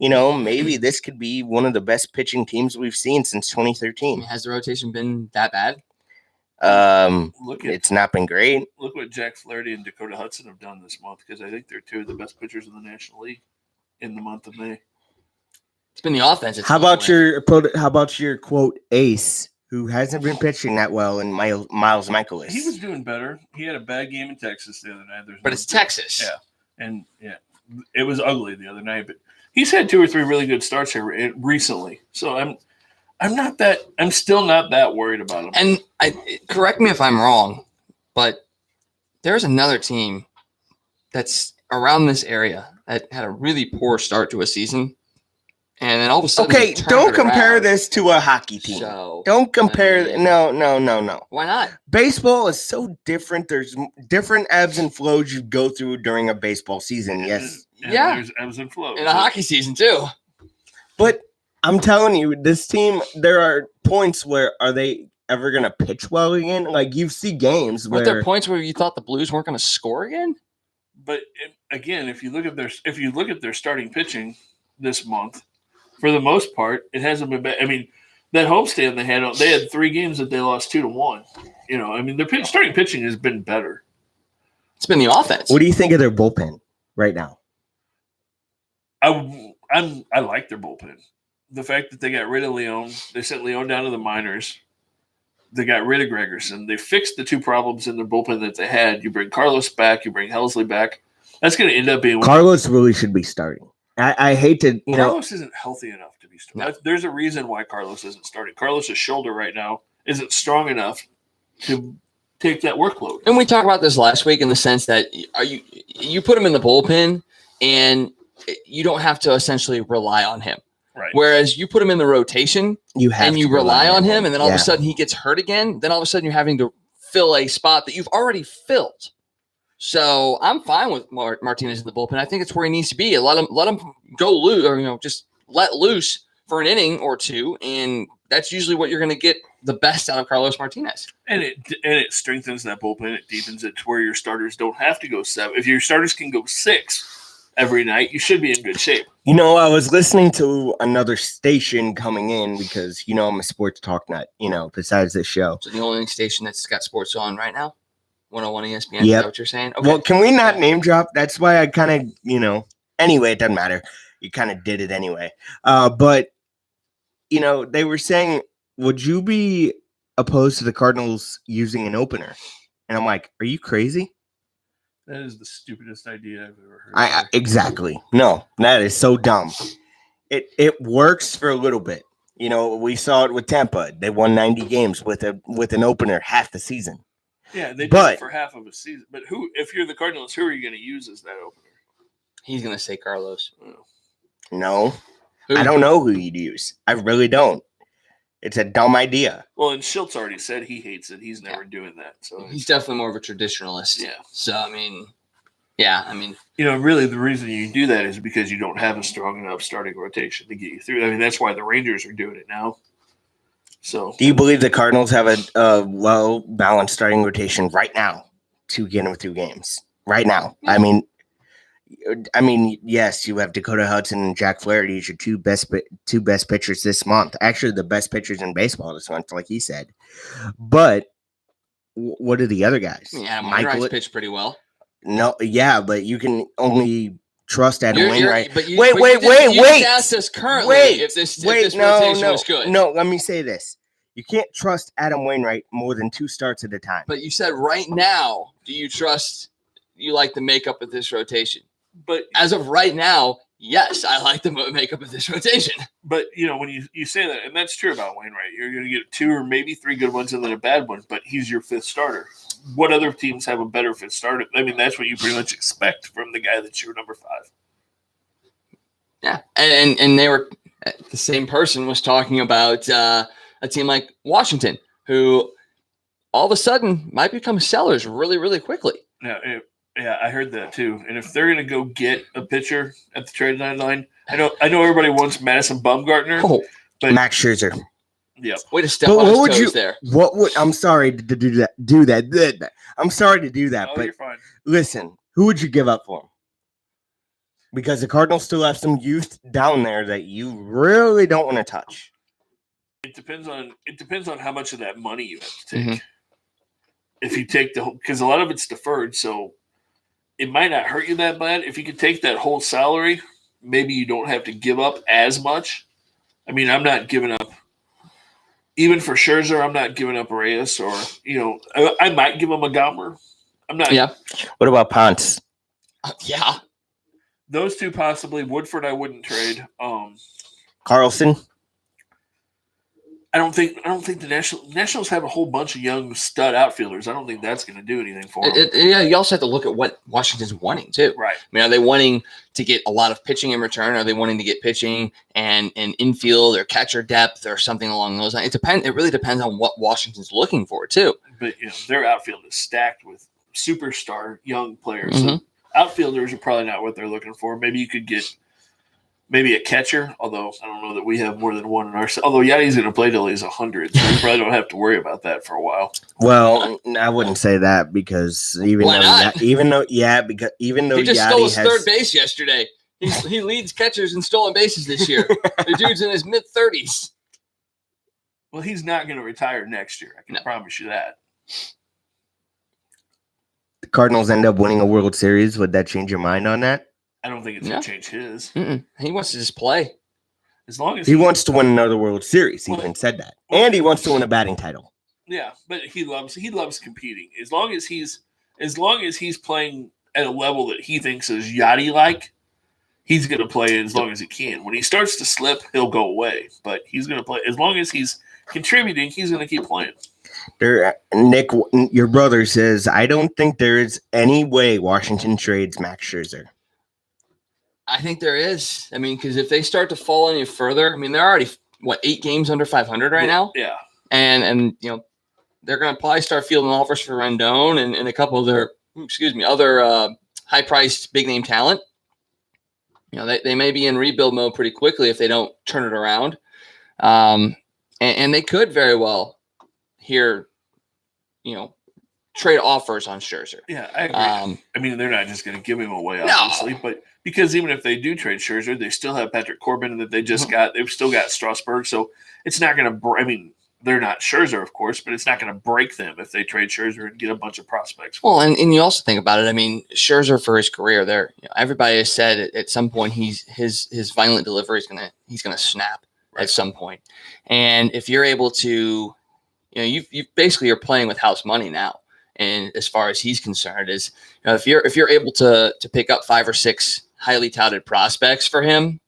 maybe this could be one of the best pitching teams we've seen since 2013. Has the rotation been that bad? It's not been great. Look what Jack Flaherty and Dakota Hudson have done this month, because I think they're 2 of the best pitchers in the National League in the month of May. It's been the offense. How about your quote ace who hasn't been pitching that well, and Miles Michaelis? He was doing better. He had a bad game in Texas the other night. But it's Texas. Yeah, and it was ugly the other night. But he's had 2 or 3 really good starts here recently. So I'm still not that worried about him. And correct me if I'm wrong, but there's another team that's around this area that had a really poor start to a season, and then all of a sudden, Okay, don't compare this to a hockey team. So, don't compare. I mean, no. Why not? Baseball is so different. There's different ebbs and flows you go through during a baseball season. Yes. And Yeah. There's ebbs and flows. In a hockey season, too. But I'm telling you, this team, there are points where are they ever going to pitch well again? Like, you see games where Weren't there points where you thought the Blues weren't going to score again? But again, if you look at their starting pitching this month, for the most part, it hasn't been bad. I mean, that homestand they had 3 games that they lost 2-1. You know, I mean, their starting pitching has been better. It's been the offense. What do you think of their bullpen right now? I like their bullpen. The fact that they got rid of Leon, they sent Leon down to the minors. They got rid of Gregerson. They fixed the 2 problems in their bullpen that they had. You bring Carlos back. You bring Helsley back. That's going to end up being Carlos really should be starting. I hate to, Carlos isn't healthy enough to be starting. No. There's a reason why Carlos isn't starting. Carlos's shoulder right now isn't strong enough to take that workload. And we talked about this last week in the sense that you put him in the bullpen and you don't have to essentially rely on him. Right. Whereas you put him in the rotation you rely on him, and then all of a sudden he gets hurt again. Then all of a sudden you're having to fill a spot that you've already filled. So I'm fine with Martinez in the bullpen. I think it's where he needs to be. Let him go loose, or just let loose for an inning or 2, and that's usually what you're going to get the best out of Carlos Martinez. And it strengthens that bullpen. It deepens it to where your starters don't have to go 7. If your starters can go 6 every night, you should be in good shape. I was listening to another station coming in because, I'm a sports talk nut, besides this show. So the only station that's got sports on right now? 101 ESPN, yep. Is that what you're saying? Okay. Well, can we not name drop? That's why I kind of, anyway, it doesn't matter. You kind of did it anyway. But, they were saying, would you be opposed to the Cardinals using an opener? And I'm like, are you crazy? That is the stupidest idea I've ever heard. Exactly. No, that is so dumb. It works for a little bit. We saw it with Tampa. They won 90 games with an opener half the season. Yeah, they did it for half of a season. But if you're the Cardinals, who are you going to use as that opener? He's going to say Carlos. No. I don't know who you'd use. I really don't. It's a dumb idea. Well, and Schultz already said he hates it. He's never doing that. So he's definitely more of a traditionalist. Yeah. So, really the reason you do that is because you don't have a strong enough starting rotation to get you through. I mean, that's why the Rangers are doing it now. So, do you believe the Cardinals have a well-balanced starting rotation right now to get them through games? Right now. Yeah. I mean, yes, you have Dakota Hudson and Jack Flaherty as your two best pitchers this month. Actually, the best pitchers in baseball this month, like he said. But what are the other guys? Yeah, Michael pitched pretty well. No, yeah, but you can only trust Adam Wainwright. Wait. Asked us currently if this rotation was good. No, let me say this. You can't trust Adam Wainwright more than 2 starts at a time. But you said right now, do you like the makeup of this rotation? But as of right now, yes, I like the makeup of this rotation. But, when you say that, and that's true about Wainwright, you're going to get 2 or maybe 3 good ones and then a bad one, but he's your 5th starter. What other teams have a better 5th starter? I mean, that's what you pretty much expect from the guy that's your number 5. Yeah, and they were – the same person was talking about a team like Washington, who all of a sudden might become sellers really, really quickly. Yeah, I heard that too. And if they're going to go get a pitcher at the trade deadline, I know everybody wants Madison Bumgarner, but Max Scherzer. Yeah, way to step on his toes there. I'm sorry to do that. I'm sorry to do that, but you're fine. Listen, who would you give up for him? Because the Cardinals still have some youth down there that you really don't want to touch. It depends on how much of that money you have to take. Mm-hmm. If you take because a lot of it's deferred, so it might not hurt you that bad. If you could take that whole salary, maybe you don't have to give up as much. I mean, I'm not giving up. Even for Scherzer, I'm not giving up Reyes or, I might give him a Gomber. I'm not. Yeah. What about Ponce? Yeah. Those 2 possibly. Woodford, I wouldn't trade. Carlson? I don't think the Nationals have a whole bunch of young stud outfielders. I don't think that's going to do anything for them. Yeah, you also have to look at what Washington's wanting too. Right. I mean, are they wanting to get a lot of pitching in return? Are they wanting to get pitching and infield or catcher depth or something along those lines? It really depends on what Washington's looking for too. But their outfield is stacked with superstar young players. Mm-hmm. So outfielders are probably not what they're looking for. Maybe you could get a catcher, although I don't know that we have more than one in our. Although Yadi's going to play till he's 100, so we probably don't have to worry about that for a while. Well, I wouldn't say that because Why not? even though he just Yadi stole his has third base yesterday. He leads catchers in stolen bases this year. The dude's in his mid-30s. Well, he's not going to retire next year. I can promise you that. the Cardinals end up winning a World Series, would that change your mind on that? I don't think it's going to change his. Mm-mm. He wants to just play. As long as He wants to win another World Series. He even said that, and he wants to win a batting title. Yeah, but he loves competing. As long as he's playing at a level that he thinks is Yachty like, he's going to play as long as he can. When he starts to slip, he'll go away. But he's going to play as long as he's contributing. He's going to keep playing. Nick, your brother says, I don't think there is any way Washington trades Max Scherzer. I think there is. I mean, because if they start to fall any further, I mean, they're already 8 games under 500 right now. Yeah, and they're going to probably start fielding offers for Rendon and a couple of their other high-priced big-name talent. They may be in rebuild mode pretty quickly if they don't turn it around, and they could very well here, trade offers on Scherzer. Yeah, I agree. I mean, they're not just going to give him away, obviously, but because even if they do trade Scherzer, they still have Patrick Corbin that they just got. They've still got Strasburg, so it's not going to. I mean, they're not Scherzer, of course, but it's not going to break them if they trade Scherzer and get a bunch of prospects. Well, and you also think about it. I mean, Scherzer for his career, everybody has said at some point his violent delivery he's gonna snap at some point, and if you're able to, you basically are playing with house money now. And as far as he's concerned, if you're able to pick up 5 or 6 highly touted prospects for him,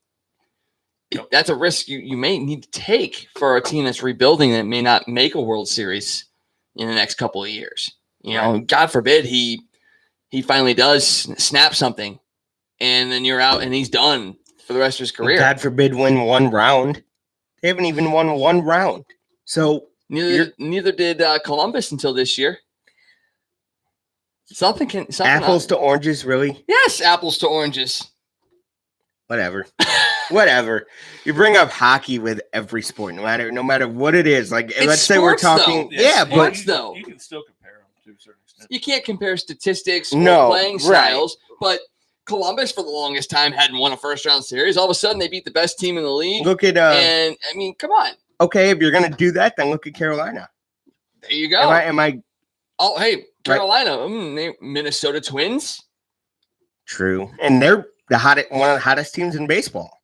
that's a risk you may need to take for a team that's rebuilding that may not make a World Series in the next couple of years. God forbid he finally does snap something, and then you're out and he's done for the rest of his career. God forbid win one round. They haven't even won one round. So neither did Columbus until this year. Something apples to oranges, really? Yes, apples to oranges. Whatever. You bring up hockey with every sport, no matter what it is. Like, let's say we're talking, but you can still compare them to a certain extent. You can't compare statistics or playing styles, but Columbus for the longest time hadn't won a first-round series. All of a sudden, they beat the best team in the league. Look at, and I mean, come on. Okay, if you're gonna do that, then look at Carolina. There you go. Am I? Oh, hey, Carolina, Minnesota Twins. True, and they're one of the hottest teams in baseball.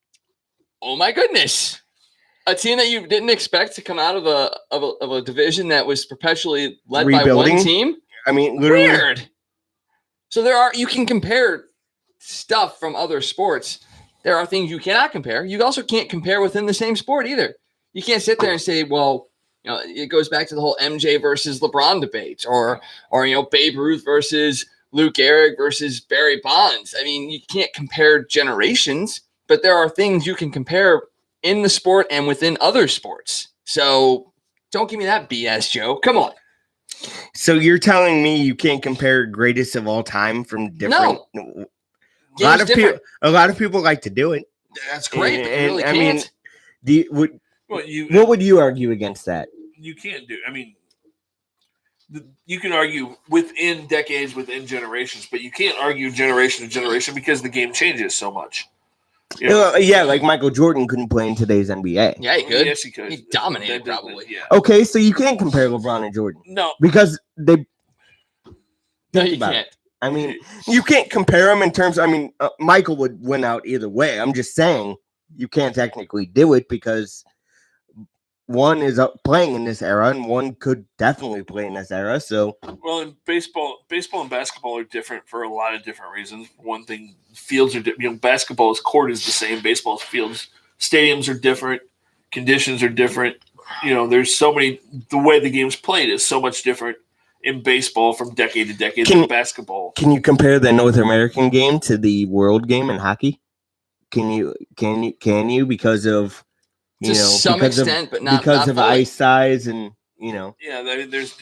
Oh my goodness, a team that you didn't expect to come out of a division that was perpetually led rebuilding by one team. I mean, literally weird. So you can compare stuff from other sports. There are things you cannot compare. You also can't compare within the same sport either. You can't sit there and say, well, it goes back to the whole MJ versus LeBron debate, or Babe Ruth versus Lou Gehrig versus Barry Bonds. I mean, you can't compare generations, but there are things you can compare in the sport and within other sports. So don't give me that BS, Joe. Come on. So you're telling me you can't compare greatest of all time from different? No. A lot of people like to do it. That's great. But you really I can't. mean, what would you argue against that? You can't do. I mean, you can argue within decades, within generations, but you can't argue generation to generation because the game changes so much. Yeah, like Michael Jordan couldn't play in today's NBA. Yeah, he could. Yes, he could. He dominated probably. Yeah. Okay, so you can't compare LeBron and Jordan. No, because they. No, you can't. I mean, you can't compare them in terms. I mean, Michael would win out either way. I'm just saying you can't technically do it because one is playing in this era, and one could definitely play in this era. So, well, in baseball and basketball are different for a lot of different reasons. One thing, fields are different. Basketball's court is the same. Baseball's fields, stadiums are different. Conditions are different. there's so many. The way the game's played is so much different in baseball from decade to decade than basketball. Can you compare the North American game to the world game in hockey? Can you because of to some extent, but not because not of fully. ice size and Yeah, I mean, there's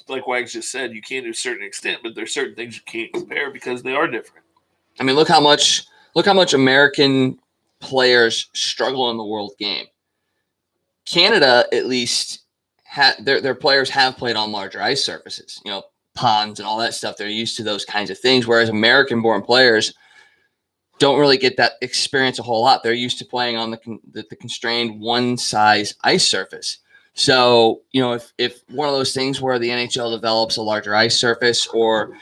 like Wags just said, you can to a certain extent, but there's certain things you can't compare because they are different. I mean, look how much American players struggle in the world game. Canada, at least, their players have played on larger ice surfaces, ponds and all that stuff. They're used to those kinds of things, whereas American-born players don't really get that experience a whole lot. They're used to playing on the constrained one-size ice surface. So, if one of those things where the NHL develops a larger ice surface, or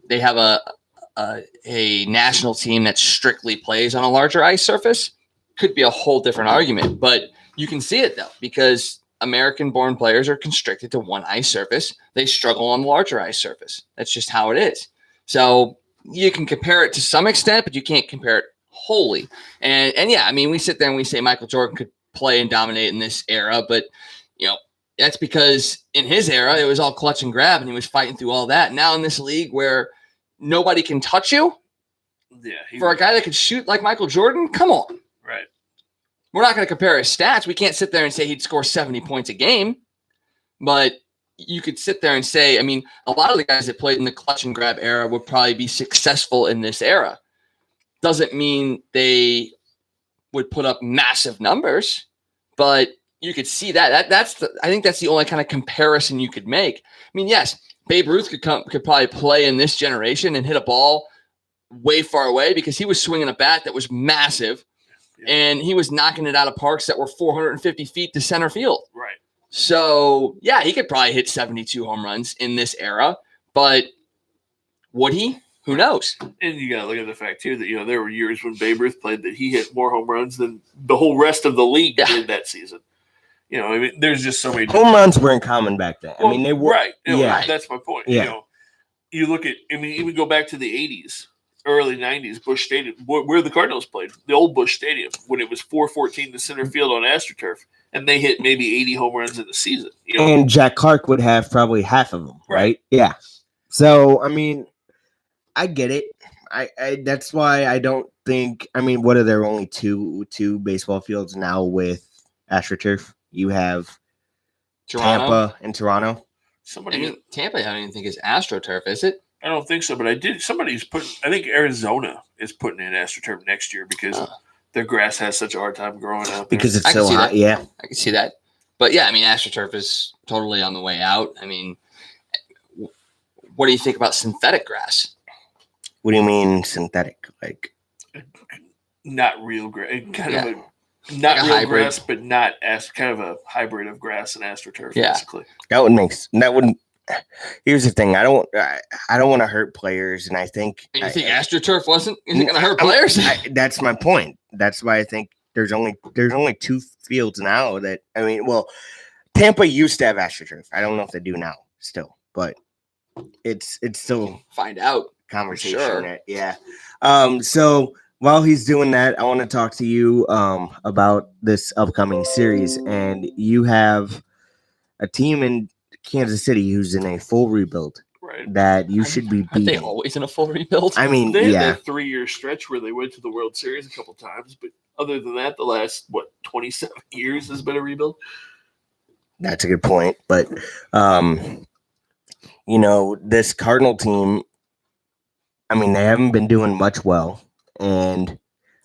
they have a national team that strictly plays on a larger ice surface, could be a whole different argument. But you can see it though, because American-born players are constricted to one ice surface. They struggle on the larger ice surface. That's just how it is. So you can compare it to some extent, but you can't compare it wholly. And yeah, I mean, we sit there and we say Michael Jordan could play and dominate in this era, but that's because in his era, it was all clutch and grab, and he was fighting through all that. Now in this league where nobody can touch you, for a guy that could shoot like Michael Jordan, come on. Right. We're not going to compare his stats. We can't sit there and say he'd score 70 points a game, but you could sit there and say, I mean, a lot of the guys that played in the clutch and grab era would probably be successful in this era. Doesn't mean they would put up massive numbers, but you could see that. I think that's the only kind of comparison you could make. I mean, yes, Babe Ruth could probably play in this generation and hit a ball way far away because he was swinging a bat that was massive, and he was knocking it out of parks that were 450 feet to center field. Right. So, yeah, he could probably hit 72 home runs in this era, but would he? Who knows? And you got to look at the fact, too, that, there were years when Babe Ruth played that he hit more home runs than the whole rest of the league did that season. I mean, there's just so many home runs weren't common back then. I mean, they were right. Yeah, that's my point. Yeah. You look at, I mean, even go back to the 80s, early 90s, Busch Stadium, where the Cardinals played, the old Busch Stadium, when it was 414 to center field on AstroTurf, and they hit maybe 80 home runs in the season. And Jack Clark would have probably half of them, right? Yeah. So, I mean, I get it. I that's why I don't think. I mean, what are there only two baseball fields now with AstroTurf? You have Toronto. Tampa and Toronto. Tampa, I don't even think is AstroTurf, is it? I don't think so, but I think Arizona is putting in AstroTurf next year because their grass has such a hard time growing out there. Because it's so hot. Yeah, I can see that. But yeah, I mean, AstroTurf is totally on the way out. I mean, what do you think about synthetic grass? What do you mean synthetic? Like not real grass, kind of a not real hybrid grass, but not as kind of a hybrid of grass and AstroTurf. Yeah. Basically. Here's the thing. I don't want to hurt players, and I think. And you think AstroTurf isn't going to hurt players? That's my point. That's why I think there's only two fields now that Tampa used to have AstroTurf. I don't know if they do now still, but it's still find out conversation. Sure. Yeah. So while he's doing that, I want to talk to you about this upcoming series, and you have a team in Kansas City who's in a full rebuild. Right. That you should be beating. Are they always in a full rebuild? I mean, they had that 3-year stretch where they went to the World Series a couple times, but other than that, the last 27 years has been a rebuild. That's a good point, but this Cardinal team, I mean, they haven't been doing much well, and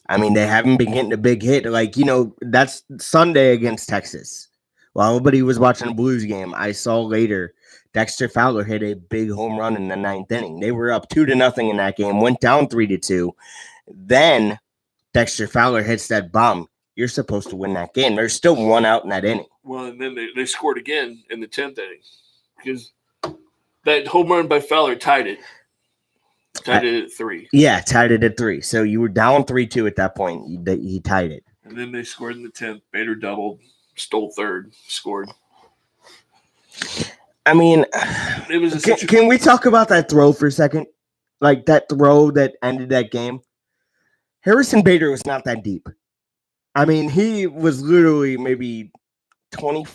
I mean, they haven't been getting a big hit. Like, that's Sunday against Texas. While everybody was watching the Blues game, I saw later Dexter Fowler hit a big home run in the 9th inning. They were up 2-0 in that game, went down 3-2. Then Dexter Fowler hits that bomb. You're supposed to win that game. There's still one out in that inning. Well, and then they scored again in the 10th inning because that home run by Fowler tied it. Tied it at 3. Yeah, tied it at 3. So you were down 3-2 at that point. He tied it. And then they scored in the 10th. Bader doubled, stole third, scored. I mean, it was can we talk about that throw for a second? Like that throw that ended that game? Harrison Bader was not that deep. I mean, he was literally maybe 20,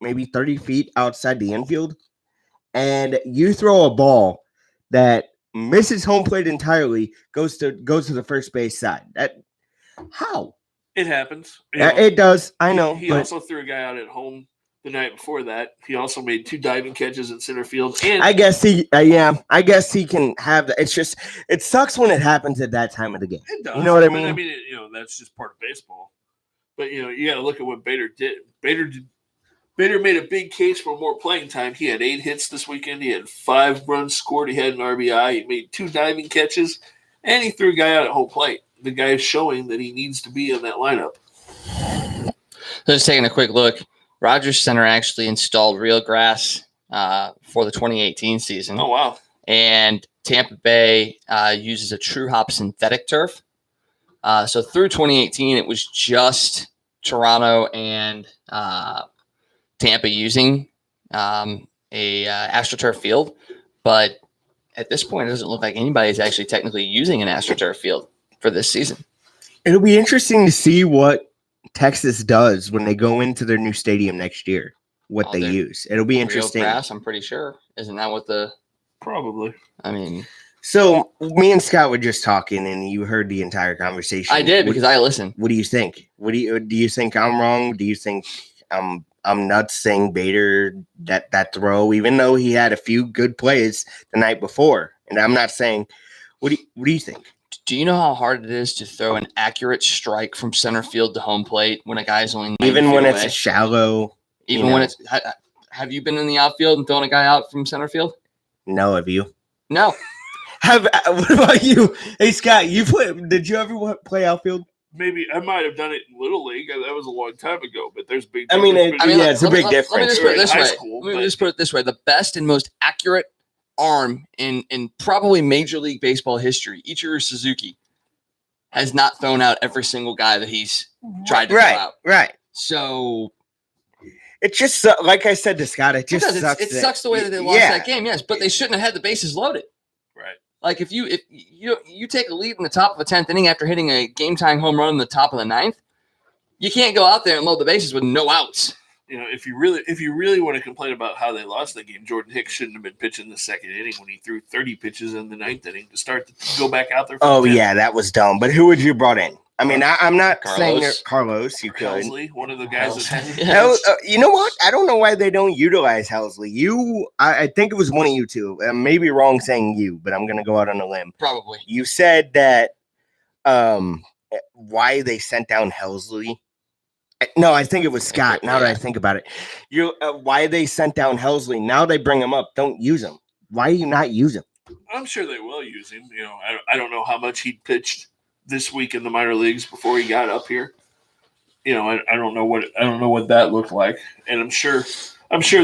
maybe 30 feet outside the infield, and you throw a ball that misses home plate entirely, goes to the first base side. How? It happens. It does. I know. He but also threw a guy out at home the night before that. He also made 2 diving catches in center field. And I guess he can have that. It's just, it sucks when it happens at that time of the game. it does. You know what I But, mean? that's just part of baseball. But you got to look at what Bader did. Bader made a big case for more playing time. He had 8 hits this weekend. He had 5 runs scored. He had an RBI. He made 2 diving catches, and he threw a guy out at home plate. The guy is showing that he needs to be in that lineup. So just taking a quick look, Rogers Center actually installed real grass for the 2018 season. Oh, wow. And Tampa Bay uses a True Hop synthetic turf. So through 2018, it was just Toronto and Tampa using a AstroTurf field. But at this point, it doesn't look like anybody's actually technically using an AstroTurf field for this season. It'll be interesting to see what Texas does when they go into their new stadium next year, what they use. It'll be interesting. Real grass, I'm pretty sure. Isn't that what the... Probably. I mean... So me and Scott were just talking, and you heard the entire conversation. I did, because I listened. What do you think? Do you think I'm wrong? Do you think I'm nuts saying Bader that throw, even though he had a few good plays the night before? And I'm not saying. What do you think? Do you know how hard it is to throw an accurate strike from center field to home plate when a guy's only 9 even feet when away? it's a shallow? Even when it's... Have you been in the outfield and thrown a guy out from center field? No, have you? No. What about you? Hey, Scott, did you ever play outfield? Maybe I might have done it in Little League. That was a long time ago, but there's big. I mean, it's a big difference. Let me just put it this High way. school, Let me just put it this way. The best and most accurate arm in probably Major League Baseball history, Ichiro Suzuki, has not thrown out every single guy that he's tried to throw out. Right. So it just, like I said to Scott, it just sucks. It sucks the way that they lost that game, yes, but they shouldn't have had the bases loaded. Right. Like if you take a lead in the top of the 10th inning after hitting a game-tying home run in the top of the 9th, you can't go out there and load the bases with no outs. If you really want to complain about how they lost the game, Jordan Hicks shouldn't have been pitching the second inning when he threw 30 pitches in the 9th inning to go back out there. Oh, yeah, that was dumb. But who would you brought in? I mean, I'm not saying Carlos. You could. Helsley, one of the guys. You know what? I don't know why they don't utilize Helsley. I think it was one of you two. I may be wrong saying you, but I'm going to go out on a limb. Probably. You said that why they sent down Helsley. No, I think it was Scott. Now that I think about it, why they sent down Helsley. Now they bring him up. Don't use him. Why do you not use him? I'm sure they will use him. I don't know how much he pitched this week in the minor leagues before he got up here. I don't know what that looked like, and I'm sure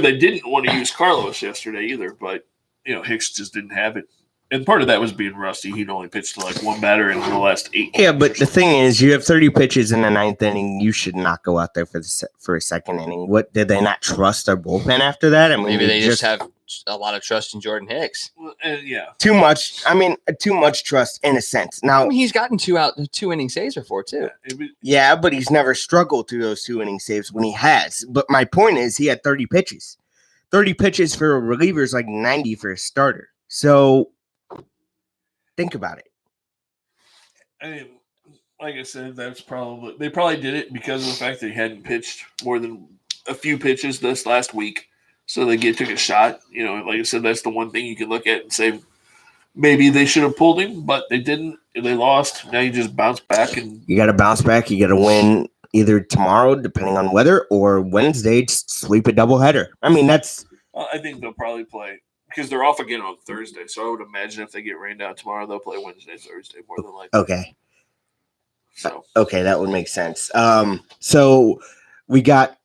they didn't want to use Carlos yesterday either. But Hicks just didn't have it, and part of that was being rusty. He'd only pitched to like one batter in the last 8. Yeah, but the thing is, you have 30 pitches in the 9th inning. You should not go out there for a second inning. What did they not trust their bullpen after that? I mean, maybe they just have a lot of trust in Jordan Hicks. Well, yeah, too much. I mean, too much trust in a sense. Now he's gotten 2 inning saves before too. Yeah, but he's never struggled through those 2 inning saves when he has. But my point is, he had 30 pitches. 30 pitches for a reliever is like 90 for a starter. So think about it. I mean, like I said, they probably did it because of the fact that he hadn't pitched more than a few pitches this last week. So they took a shot. Like I said, that's the one thing you can look at and say maybe they should have pulled him, but they didn't. They lost. Now you just bounce back, and you got to bounce back. You got to win either tomorrow, depending on weather, or Wednesday. Just sweep a doubleheader. I mean, that's. Well, I think they'll probably play because they're off again on Thursday. So I would imagine if they get rained out tomorrow, they'll play Wednesday, Thursday, more than likely. Okay. So that would make sense. So we got.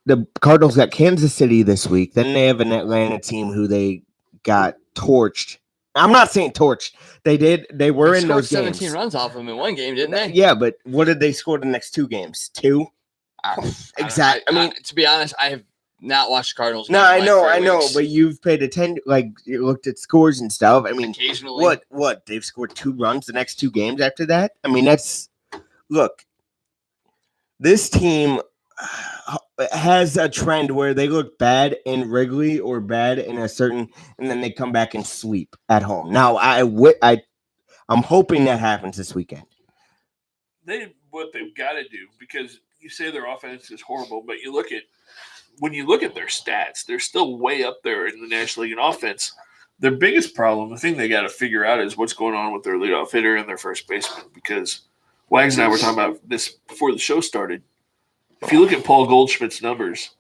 The Cardinals got Kansas City this week. Then they have an Atlanta team who they got torched. I'm not saying torched. They were in those 17 games. runs off them in one game, didn't they? Yeah, but what did they score the next 2 games? 2? Exactly. I mean, to be honest, I have not watched Cardinals. No, I know, but you've paid attention. Like you looked at scores and stuff. I mean, occasionally. What? They've scored 2 runs the next 2 games after that. I mean, look. This team has a trend where they look bad in Wrigley or bad in a certain, and then they come back and sweep at home. Now, I'm hoping that happens this weekend. What they've got to do, because you say their offense is horrible, but when you look at their stats, they're still way up there in the National League in offense. Their biggest problem, the thing they got to figure out, is what's going on with their leadoff hitter and their first baseman. Because Wags and I were talking about this before the show started. If you look at Paul Goldschmidt's numbers,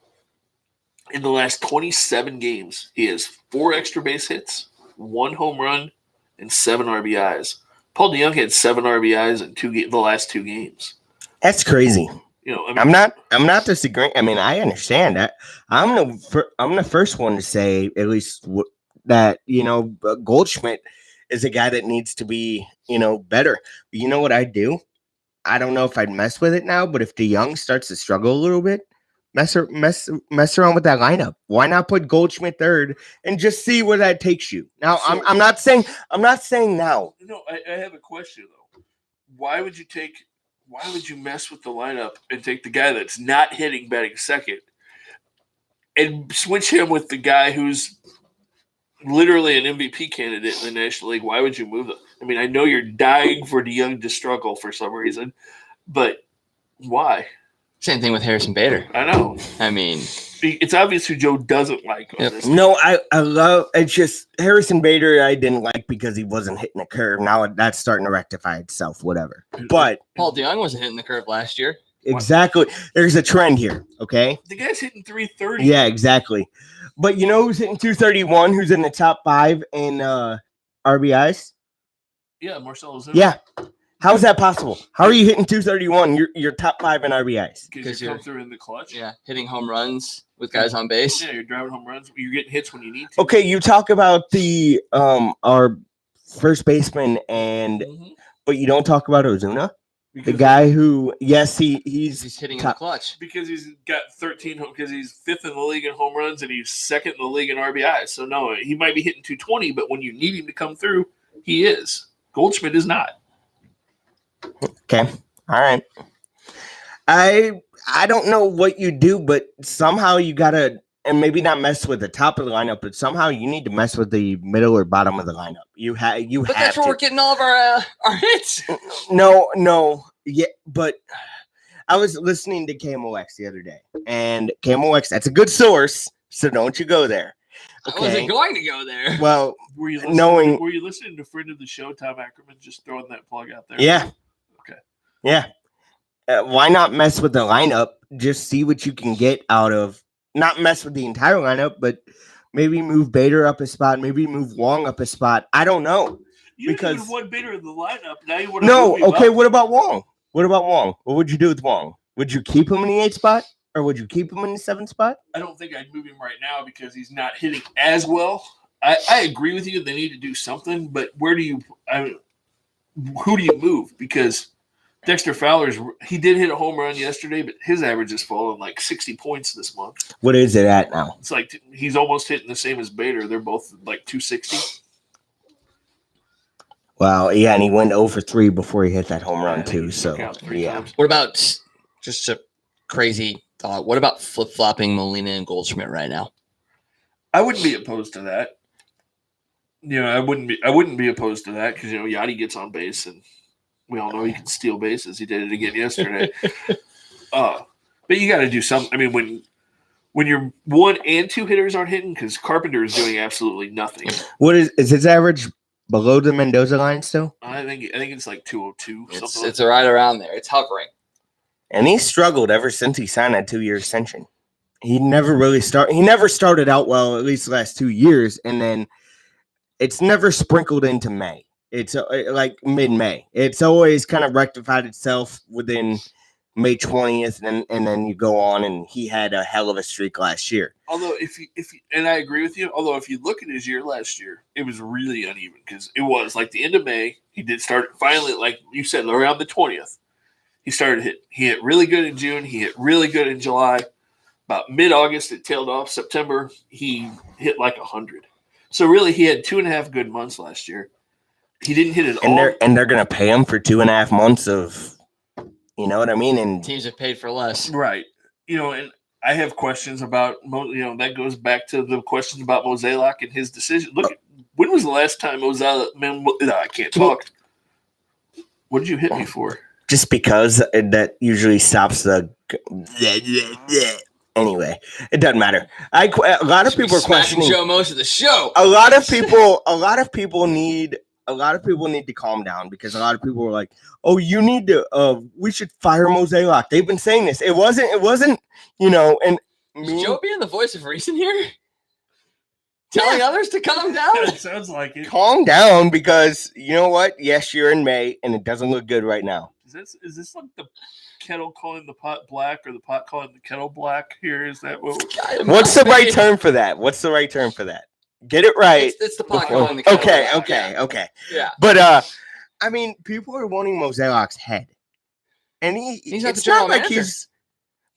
in the last 27 games, he has 4 extra base hits, 1 home run, and 7 RBIs. Paul DeJong had 7 RBIs in the last 2 games. That's crazy. I'm not disagreeing. I mean, I understand that. I'm the first one to say at least that Goldschmidt is a guy that needs to be better. But you know what I do? I don't know if I'd mess with it now, but if DeJong starts to struggle a little bit, mess around with that lineup. Why not put Goldschmidt third and just see where that takes you? Now, I'm not saying now. No, I have a question though. Why would you mess with the lineup and take the guy that's not hitting batting second and switch him with the guy who's literally an MVP candidate in the National League? Why would you move them? I mean, I know you're dying for DeJong to struggle for some reason, but why? Same thing with Harrison Bader. I know. I mean, it's obvious who Joe doesn't like on this. No, I love it's just Harrison Bader I didn't like because he wasn't hitting the curve. Now that's starting to rectify itself, whatever. But Paul DeJong wasn't hitting the curve last year. Exactly. There's a trend here, okay? The guy's hitting 330. Yeah, exactly. But you know who's hitting 231, who's in the top 5 in RBIs? Yeah, Marcell Ozuna. Yeah. How is that possible? How are you hitting 231? You're top 5 in RBIs. Because you come through in the clutch. Yeah, hitting home runs with guys on base. Yeah, you're driving home runs. You're getting hits when you need to. Okay, you talk about the our first baseman but you don't talk about Ozuna? The guy who, yes, he's hitting in the clutch. Because he's got 13, because he's 5th in the league in home runs and he's 2nd in the league in RBIs. So, no, he might be hitting 220, but when you need him to come through, he is. Goldschmidt is not. Okay. All right. I don't know what you do, but somehow you got to, and maybe not mess with the top of the lineup, but somehow you need to mess with the middle or bottom of the lineup. But that's where we're getting all of our hits. No. Yeah, but I was listening to KMOX the other day, and KMOX, that's a good source, so don't you go there. Okay. I wasn't going to go there. Well, were you listening to friend of the show, Tom Ackerman, just throwing that plug out there? Yeah. Okay. Yeah. Why not mess with the lineup? Just see what you can get out of, not mess with the entire lineup, but maybe move Bader up a spot, maybe move Wong up a spot. I don't know. You because even one Bader in the lineup. Now you want to no, okay, up. What about Wong? What would you do with Wong? Would you keep him in the 8th spot? Or would you keep him in the 7th spot? I don't think I'd move him right now because he's not hitting as well. I agree with you. They need to do something, but who do you move? Because Dexter Fowler's, he did hit a home run yesterday, but his average has fallen like 60 points this month. What is it at now? It's like he's almost hitting the same as Bader. They're both like 260. Wow, yeah, and he went 0 for 3 before he hit that home run too. So yeah. Times. What about, just a crazy thought, what about flip-flopping Molina and Goldschmidt right now? I wouldn't be opposed to that. I wouldn't be opposed to that because Yachty gets on base and we all know he can steal bases. He did it again yesterday. But you got to do something. I mean, when your 1 and 2 hitters aren't hitting, because Carpenter is doing absolutely nothing. What is his average below the Mendoza line still? I think it's like 202. It's right around there. It's hovering. And he struggled ever since he signed that 2-year extension. He never started out well, at least the last 2 years, and then it's never sprinkled into May. It's like mid-May. It's always kind of rectified itself within May 20th, and then you go on, and he had a hell of a streak last year. Although if you, and I agree with you, although if you look at his year last year, it was really uneven because it was like the end of May. He did start finally, like you said, around the 20th. He started hit. He hit really good in June. He hit really good in July. About mid-August, it tailed off. September, he hit like 100. So really, he had 2.5 good months last year. He didn't hit it all. And they're gonna pay him for 2.5 months of, you know what I mean? And teams have paid for less. Right. and I have questions about, that goes back to the questions about Mozeliak and his decision. Look, when was the last time I can't talk. What did you hit me for? Just because that usually stops the. Anyway, it doesn't matter. A lot of people are questioning Joe most of the show. A lot of people need to calm down because a lot of people are like, "Oh, you need to. We should fire Mozeliak." They've been saying this. It wasn't. And Is Joe being the voice of reason here? Telling others to calm down? It sounds like it. Calm down because you know what? Yes, you're in May, and it doesn't look good right now. Is this like the kettle calling the pot black or the pot calling the kettle black here? Is that what? What's the right term for that? Get it right. It's the pot calling the kettle black. Okay. Yeah. But people are wanting Mozeliak's head, and he's not the general manager.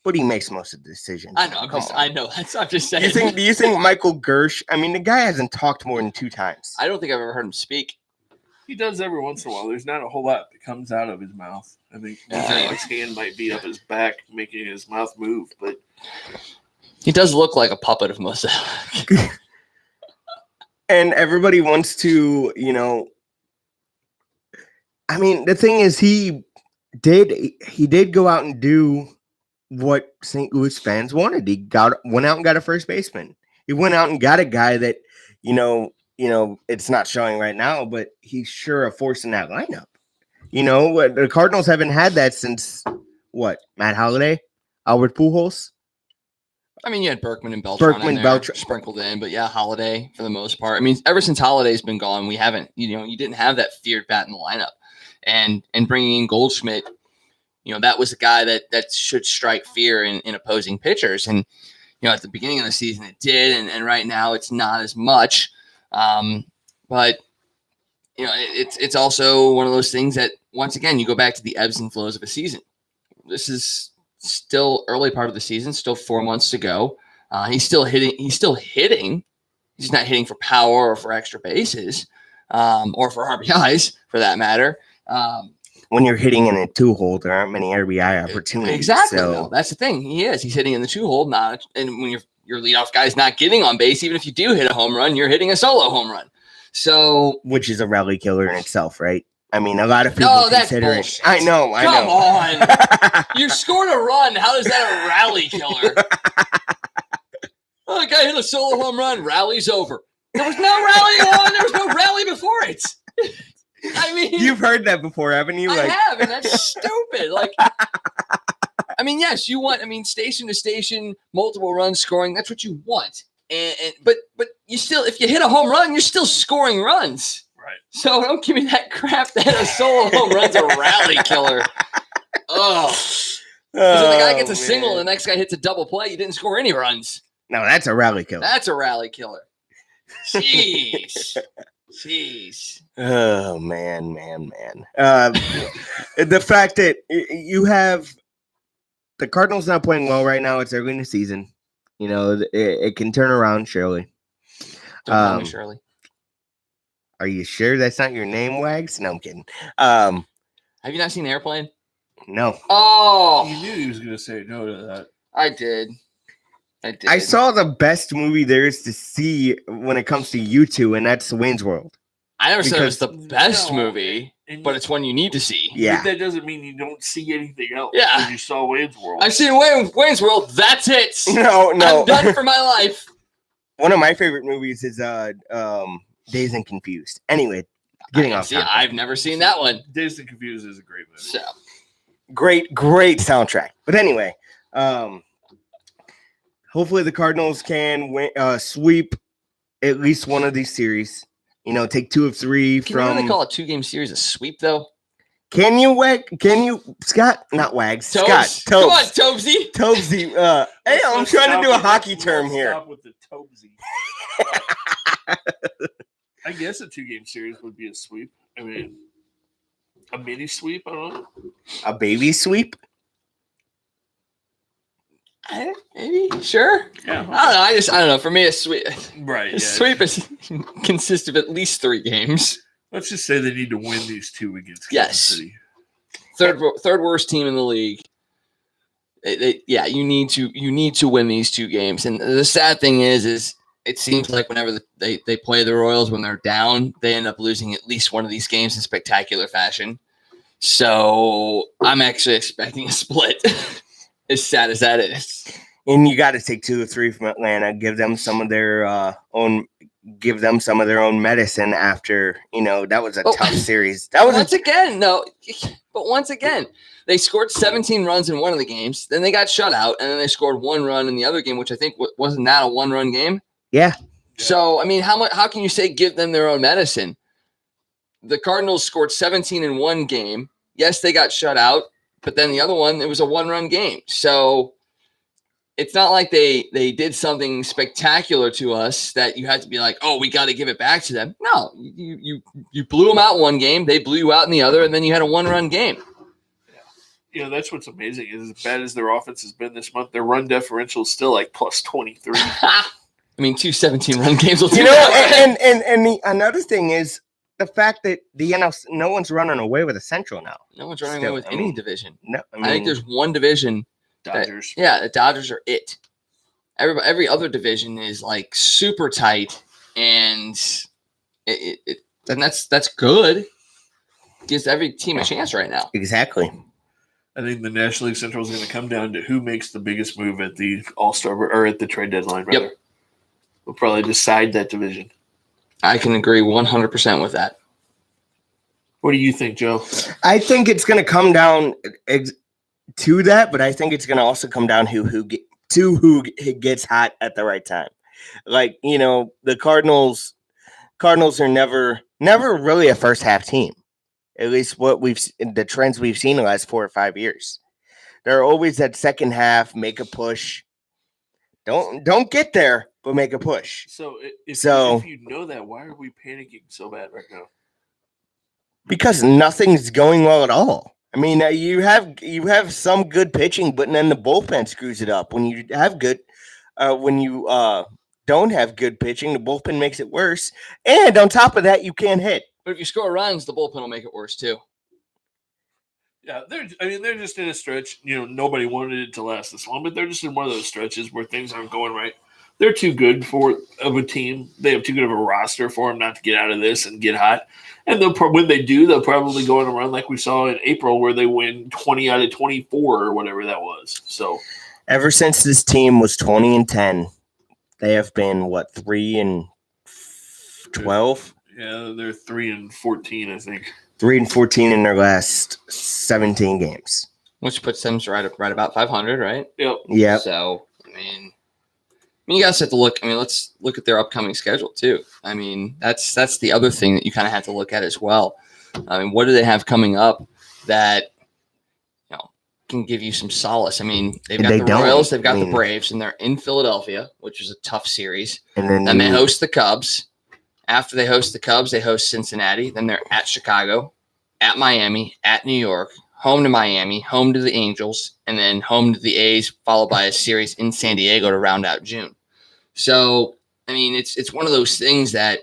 But he makes most of the decisions. I know. I'm just saying. Do you think Michael Gersh? I mean, the guy hasn't talked more than 2 times. I don't think I've ever heard him speak. He does every once in a while. There's not a whole lot that comes out of his mouth. I think his hand might be up his back, making his mouth move, but he does look like a puppet of Mozeliak. And everybody wants to, I mean, the thing is, he did go out and do what St. Louis fans wanted. He went out and got a first baseman. He went out and got a guy that, it's not showing right now, but he's sure a force in that lineup. The Cardinals haven't had that since what? Matt Holliday, Albert Pujols. I mean, you had Berkman and Beltran sprinkled in, but yeah, Holliday for the most part. I mean, ever since Holliday's been gone, we haven't. You didn't have that feared bat in the lineup, and bringing in Goldschmidt. That was a guy that should strike fear in opposing pitchers. And, at the beginning of the season it did. And right now it's not as much. But, it's also one of those things that, once again, you go back to the ebbs and flows of a season. This is still early part of the season, still 4 months to go. He's still hitting. He's not hitting for power or for extra bases or for RBIs, for that matter. When you're hitting in a 2-hole, there aren't many RBI opportunities. Exactly. So. No, that's the thing. He's hitting in the 2-hole, and when your leadoff guy's not getting on base, even if you do hit a home run, you're hitting a solo home run. So, which is a rally killer in itself, right? I mean, a lot of people consider it. I know. Come on, you scored a run. How is that a rally killer? The guy hit a solo home run. Rally's over. There was no rally on. There was no rally before it. I mean, you've heard that before, haven't you? I have, and that's stupid. I mean, yes, you want. I mean, station to station, multiple runs scoring. That's what you want. But you still, if you hit a home run, you're still scoring runs. Right. So don't give me that crap that a solo home run's a rally killer. Because if the guy gets a single and the next guy hits a double play, you didn't score any runs. No, that's a rally killer. That's a rally killer. Jeez. Oh, man. The fact that you have the Cardinals not playing well right now, it's early in the season. It can turn around, Shirley. Don't call me Shirley. Are you sure that's not your name, Wags? No, I'm kidding. Have you not seen Airplane? No. Oh. You knew he was going to say no to that. I did. I saw the best movie there is to see when it comes to you two, and that's Wayne's World. I never said it was the best movie, but it's one you need to see. Yeah. But that doesn't mean you don't see anything else. Yeah. When you saw Wayne's World. I've seen Wayne's World. That's it. No. I'm done for my life. One of my favorite movies is Dazed and Confused. Anyway, getting off topic. I've never seen that one. Dazed and Confused is a great movie. So. Great soundtrack. But anyway, hopefully the Cardinals can sweep at least one of these series. Take 2 of 3 Can you really call a 2-game series a sweep, though? Can you, Scott? Not Wags. Tobes. Scott. Come on, Tobesy. Tobesy. Hey, I'm trying to do a hockey term here. Stop with the Tobesy. I guess a 2-game series would be a sweep. I mean, a mini sweep. I don't know. A baby sweep. Maybe, sure. Yeah. I don't know. For me, a sweep. Right. A sweep consists of at least 3 games. Let's just say they need to win these 2 against Kansas Yes. City. Third worst team in the league. You need to win these 2 games. And the sad thing is it seems like whenever they play the Royals when they're down, they end up losing at least one of these games in spectacular fashion. So I'm actually expecting a split, as sad as that is. And you got to take 2 or 3 from Atlanta. Give them some of their own medicine after, that was a tough series. That was once again, they scored 17 runs in one of the games. Then they got shut out, and then they scored 1 run in the other game, which I think wasn't that a 1-run game. Yeah. So I mean, how can you say give them their own medicine? The Cardinals scored 17 in one game. Yes, they got shut out, but then the other one, it was a 1-run game. So it's not like they did something spectacular to us that you had to be like, oh, we got to give it back to them. No, you blew them out one game, they blew you out in the other, and then you had a 1-run game. That's what's amazing is as bad as their offense has been this month, their run differential is still like plus 23. I mean, 2 17-run games will do that. Another thing is the fact that no one's running away with a Central now. No one's running away with any division. No, I think there's one division. Dodgers. The Dodgers are it. Every other division is like super tight, and that's good. Gives every team a chance right now. Exactly. I think the National League Central is going to come down to who makes the biggest move at the All-Star or at the trade deadline. Rather. Yep. We'll probably decide that division. I can agree 100% with that. What do you think, Joe? I think it's going to come down to that, but I think it's going to also come down to who gets hot at the right time. Like, the Cardinals are never really a first half team. At least the trends we've seen in the last 4 or 5 years. They're always that second half, make a push. Don't get there, but make a push. So if you know that, why are we panicking so bad right now? Because nothing's going well at all. I mean, you have some good pitching, but then the bullpen screws it up. When you have good, don't have good pitching, the bullpen makes it worse. And on top of that, you can't hit. But if you score runs, the bullpen will make it worse too. Yeah, they're just in a stretch. Nobody wanted it to last this long, but they're just in one of those stretches where things aren't going right. They're too good of a team. They have too good of a roster for them not to get out of this and get hot. And when they do, they'll probably go on a run like we saw in April where they win 20 out of 24 or whatever that was. So, ever since this team was 20-10, they have been 3-12. Yeah, they're 3-14, I think. 3-14 in their last 17 games, which puts them right about 500, right? Yep. Yeah. So, I mean, you guys have to look. I mean, let's look at their upcoming schedule too. I mean, that's the other thing that you kind of have to look at as well. I mean, what do they have coming up that can give you some solace? I mean, they've got the Royals, they've got the Braves, and they're in Philadelphia, which is a tough series. And then they host the Cubs. After they host the Cubs, they host Cincinnati. Then they're at Chicago, at Miami, at New York, home to Miami, home to the Angels, and then home to the A's, followed by a series in San Diego to round out June. So, I mean, it's one of those things that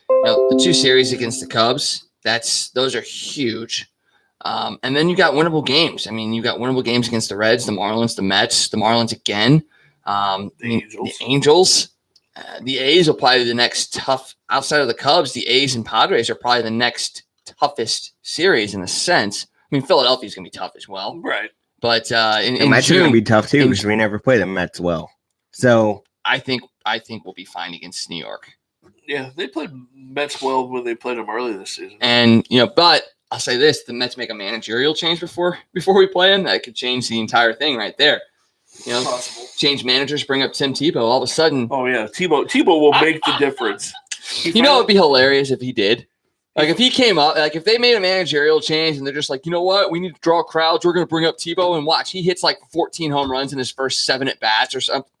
the 2 series against the Cubs, those are huge. And then you got winnable games. I mean, you got winnable games against the Reds, the Marlins, the Mets, the Marlins again, the Angels. The A's will probably be the next tough, outside of the Cubs, the A's and Padres are probably the next toughest series in a sense. I mean, Philadelphia's going to be tough as well. Right. But in Mets June, are going to be tough too because we never play the Mets well. So I think we'll be fine against New York. Yeah, they played Mets well when they played them early this season. And, but I'll say this, the Mets make a managerial change before we play them. That could change the entire thing right there. Possible. Change managers, bring up Tim Tebow. All of a sudden. Oh, yeah. Tebow will make the difference. It would be hilarious if he did. Like, if he came up, like, if they made a managerial change and they're just like, you know what? We need to draw crowds. We're going to bring up Tebow and watch. He hits like 14 home runs in his first 7 at-bats or something.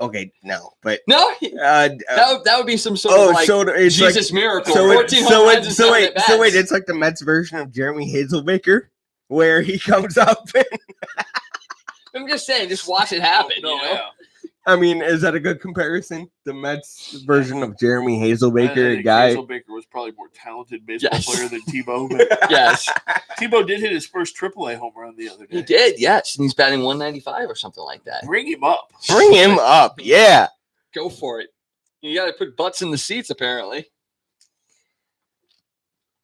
Okay, no. But no, that would be some sort of Jesus miracle. 14 home runs in 7 at-bats. So wait, it's like the Mets version of Jeremy Hazelmaker where he comes up and... I'm just saying, just watch it happen. Yeah. I mean, is that a good comparison? The Mets version of Jeremy I Hazelbaker, a think guy. Hazelbaker was probably more talented baseball Yes. player than Tebow. But Yes, Tebow did hit his first AAA home run the other day. he did. Yes, and he's batting 195 or something like that. Bring him up. Bring him up. Yeah. Go for it. You got to put butts in the seats, apparently.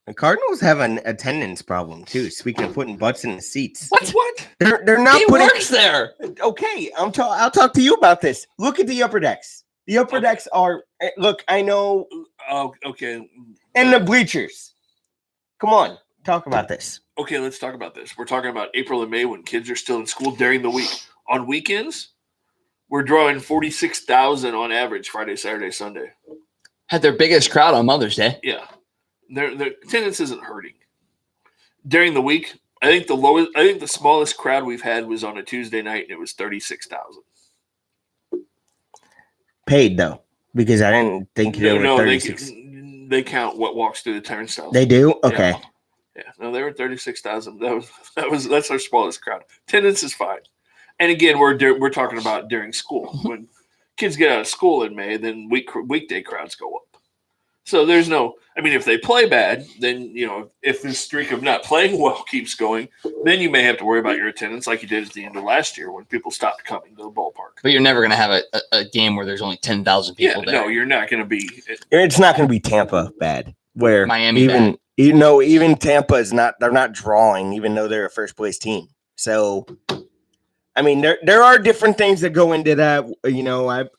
The Cardinals have an attendance problem too. Speaking of putting butts in the seats, What? they're not He putting. works there. Okay, I'll talk to you about this. Look at the upper decks. The upper decks are look. I know, Oh, okay. and the bleachers. Come on, talk about this. Okay, let's talk about this. We're talking about April and May when kids are still in school during the week. On weekends, we're drawing 46,000 on average Friday, Saturday, Sunday. Had their biggest crowd on Mother's Day. Yeah. Their attendance isn't hurting. During the week, I think the smallest crowd we've had was on a Tuesday night, and it was 36,000. Paid though, because I didn't think they were No, 36. they count what walks through the turnstiles. They do. Okay. Yeah, no, they were 36,000. That's our smallest crowd. Attendance is fine. And again, we're talking about during school. When kids get out of school in May, then weekday crowds go up. So there's no. I mean, if they play bad, then if this streak of not playing well keeps going, then you may have to worry about your attendance, like you did at the end of last year when people stopped coming to the ballpark. But you're never going to have a game where there's only 10,000 people there. No, you're not going to be. It's not going to be Tampa bad. Where Miami even even Tampa is not. They're not drawing, even though they're a first place team. So, I mean, there are different things that go into that.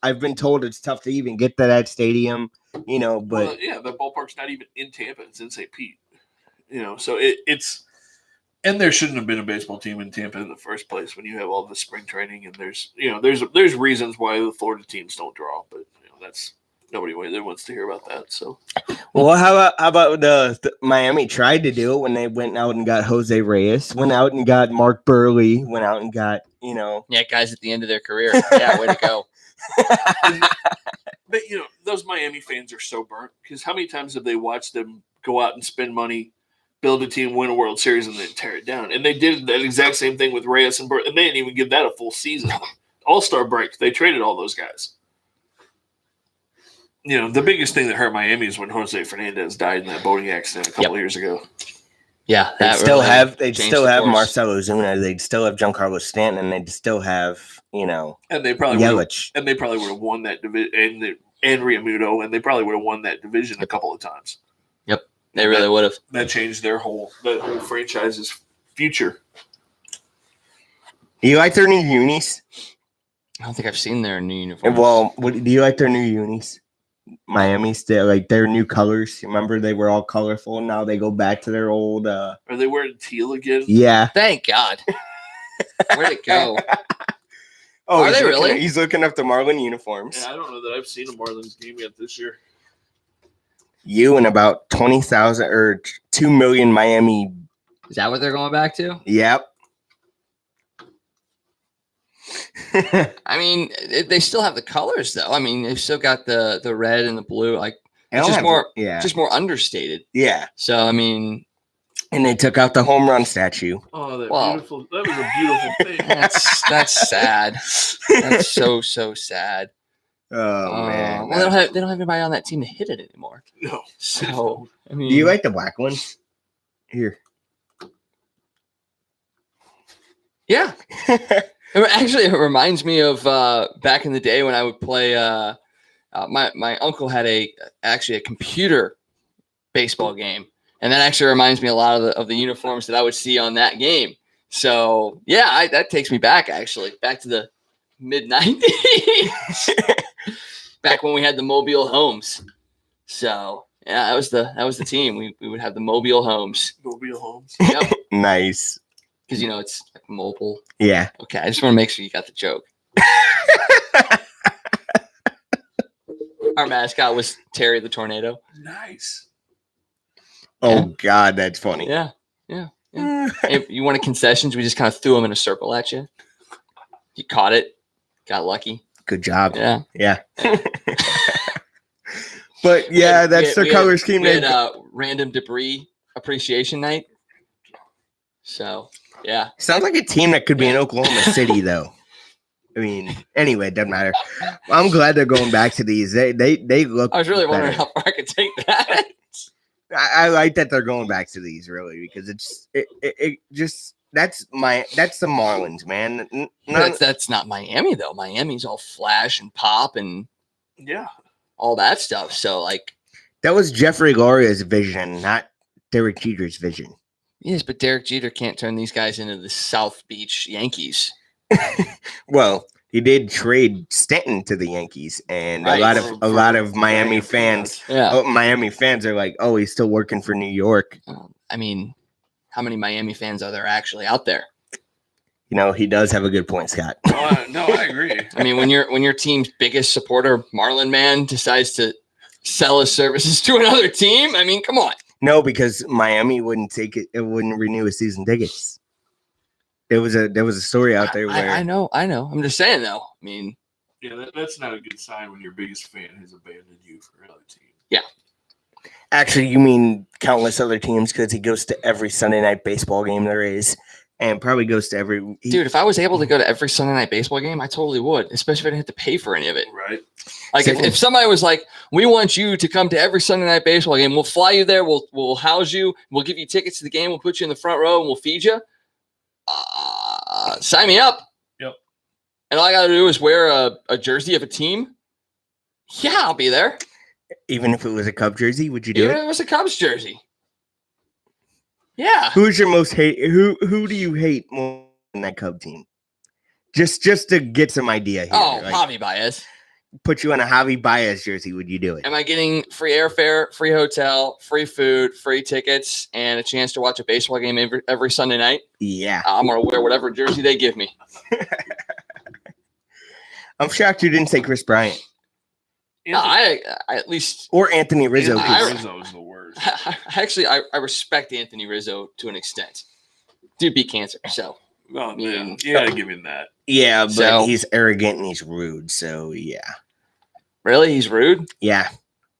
I've been told it's tough to even get to that stadium. But the ballpark's not even in Tampa; it's in St. Pete. So it's. And there shouldn't have been a baseball team in Tampa in the first place when you have all the spring training and there's reasons why the Florida teams don't draw, but that's nobody wants to hear about that. So, well, how about the Miami tried to do it when they went out and got Jose Reyes, went out and got Mark Burley, went out and got Yeah, guys at the end of their career. Yeah, way to go. But those Miami fans are so burnt because how many times have they watched them go out and spend money, build a team, win a World Series, and then tear it down? And they did that exact same thing with Reyes and Burt, and they didn't even give that a full season. All-Star break, they traded all those guys. The biggest thing that hurt Miami is when Jose Fernandez died in that boating accident a couple of years ago. Yeah, they'd still have course. Marcelo Zuna, they'd still have Giancarlo Stanton, and they'd still have and they probably Yelich, and they probably would have won that division, and Realmuto, and they probably would have won that division a couple of times. Yep, they really would have. That changed that whole franchise's future. Do you like their new unis? I don't think I've seen their new uniforms. Well, do you like their new unis? Miami still like their new colors. Remember they were all colorful. Now they go back to their old. Are they wearing teal again? Yeah. Thank God. Where'd it go? Oh, are they really? He's looking up the Marlin uniforms. Yeah, I don't know that I've seen a Marlins game yet this year. You and about 20,000 or 2 million Miami. Is that what they're going back to? Yep. I mean, they still have the colors, though. I mean, they've still got the red and the blue. Like, it's just more understated. Yeah. So, I mean, and they took out the home run statue. Oh, that was a beautiful thing. That's sad. That's so sad. Oh man. Well, they don't have anybody on that team to hit it anymore. No. So, I mean, Do you like the black ones? Here. Yeah. Actually, it reminds me of back in the day when I would play. My uncle had a computer baseball game, and that actually reminds me a lot of the uniforms that I would see on that game. So yeah, that takes me back to the mid-90s, back when we had the mobile homes. So yeah, that was the team. We would have the mobile homes. Mobile homes. Yep. Nice. Because it's like mobile. Yeah. Okay, I just want to make sure you got the joke. Our mascot was Terry the Tornado. Nice. Oh God, that's funny. Yeah. If you wanted concessions, we just kind of threw them in a circle at you. You caught it. Got lucky. Good job. Yeah. But yeah, that's their color scheme. We had random debris appreciation night. So yeah. Sounds like a team that could be in Oklahoma City, though. I mean, anyway, it doesn't matter. I'm glad they're going back to these. They look. I was really wondering better. how far I could take that. I like that they're going back to these really because it just that's the Marlins, man. That's not Miami though. Miami's all flash and pop and Yeah. all that stuff. So like, that was Jeffrey Loria's vision, not Derek Jeter's vision. yes, but Derek Jeter can't turn these guys into the South Beach Yankees. Well, he did trade Stanton to the Yankees, and Right. a lot of Miami fans. Yeah. Miami fans are like, "Oh, he's still working for New York." I mean, how many Miami fans are there actually out there? You know, he does have a good point, Scott. No, I agree. I mean, when your team's biggest supporter, Marlin Man, decides to sell his services to another team, I mean, come on. No, because Miami wouldn't take it. It wouldn't renew his season tickets. There was a story out there where I know. I'm just saying though. I mean, Yeah, that's not a good sign when your biggest fan has abandoned you for another team. actually, you mean countless other teams because he goes to every Sunday night baseball game there is, and probably goes to every. dude, if I was able to go to every Sunday night baseball game, I totally would, especially if I didn't have to pay for any of it. Right. Like if somebody was like, "We want you to come to every Sunday night baseball game. We'll fly you there. We'll house you. We'll give you tickets to the game. We'll put you in the front row and we'll feed you." Sign me up. Yep. And all I got to do is wear a jersey of a team. Yeah, I'll be there. Even if it was a Cub jersey, would you do Even it? if it was a Cubs jersey. Yeah. Who's your most hate? Who do you hate more in that Cub team? Just to get some idea here. Oh, like, Javi Baez. put you in a Javi Baez jersey, would you do it? Am I getting free airfare, free hotel, free food, free tickets, and a chance to watch a baseball game every Sunday night? Yeah. I'm going to wear whatever jersey they give me. I'm shocked you didn't say Chris Bryant No, I at least or Anthony Rizzo. I- 'cause- Rizzo is the worst. I respect Anthony Rizzo to an extent. Dude beat cancer, so Oh, mean, man. You gotta give him that. yeah, but So- he's arrogant and he's rude. So yeah. really he's rude Yeah.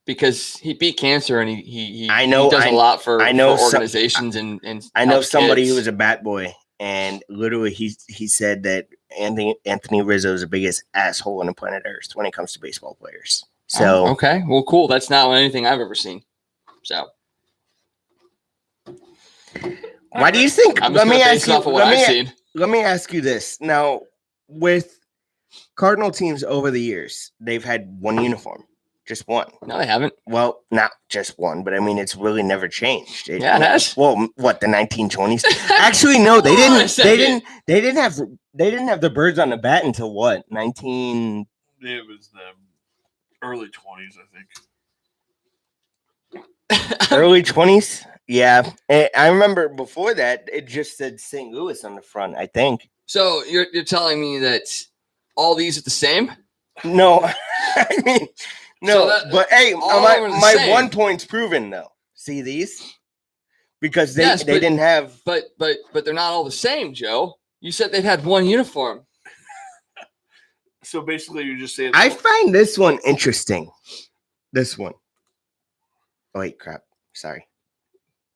because he beat cancer and he I know- he does a lot for I know for some- organizations and I know helps somebody kids. who was a bat boy, and literally he said that Anthony Rizzo is the biggest asshole on the planet Earth when it comes to baseball players. So Oh, okay, well, cool. That's not anything I've ever seen. So why do you think? I'm just Let me gonna base ask it you. off of what I've seen. Let me ask you this now: with Cardinal teams over the years, they've had one uniform, just one. No, they haven't. Well, not just one, but I mean, it's really never changed. Yeah, it has. Well, what, the 1920s? Actually, no, they Hold on a didn't. second. They didn't have the birds on the bat until what? 19. It was the early 20s, I think. Early 20s? Yeah. And I remember before that, it just said St. Louis on the front, I think. So you're telling me that all these are the same? No, I mean, no. So that- but hey, all my, over the my same. 1 point's proven, though. See these? Because they, Yes, they but- didn't have. But they're not all the same, Joe. You said they've had one uniform. So basically, you're just saying. I find this one interesting. This one. Oh, wait, crap. Sorry.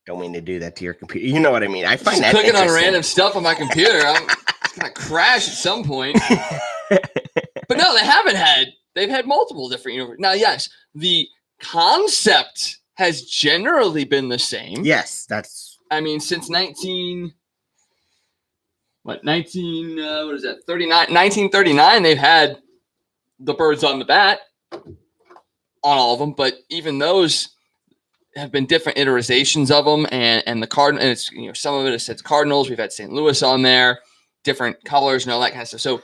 Don't mean to do that to your computer. You know what I mean. I find Just that clicking on interesting. random stuff on my computer. It's gonna crash at some point. But no, they haven't had. They've had multiple different uniforms. Now, yes, the concept has generally been the same. Yes, that's I mean, since 1939, they've had the birds on the bat on all of them, but even those have been different iterations of them, and the Cardinal, and it's, some of it says Cardinals. We've had St. Louis on there, different colors and all that kind of stuff. So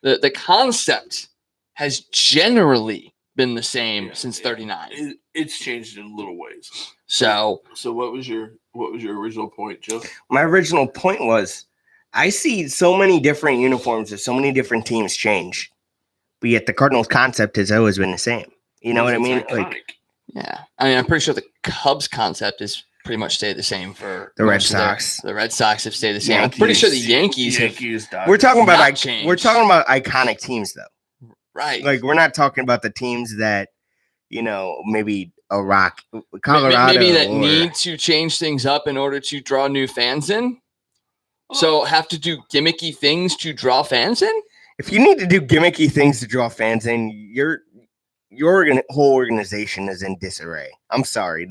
the concept has generally been the same since 39. It's changed in little ways. So So what was your original point, Joe? my original point was I see so many different uniforms of so many different teams change, but yet the Cardinals concept has always been the same. You know what I It's mean? iconic. Like yeah, I mean, I'm pretty sure the Cubs concept is pretty much stayed the same for The Red most of their- Sox. The Red Sox have stayed the same. I'm pretty sure the Yankees have. we're talking about not we're changed. talking about iconic teams though. Right. Like we're not talking about the teams that maybe a rock Colorado Maybe that or- need to change things up in order to draw new fans in. So have to do gimmicky things to draw fans in. if you need to do gimmicky things to draw fans in, your whole organization is in disarray. I'm sorry.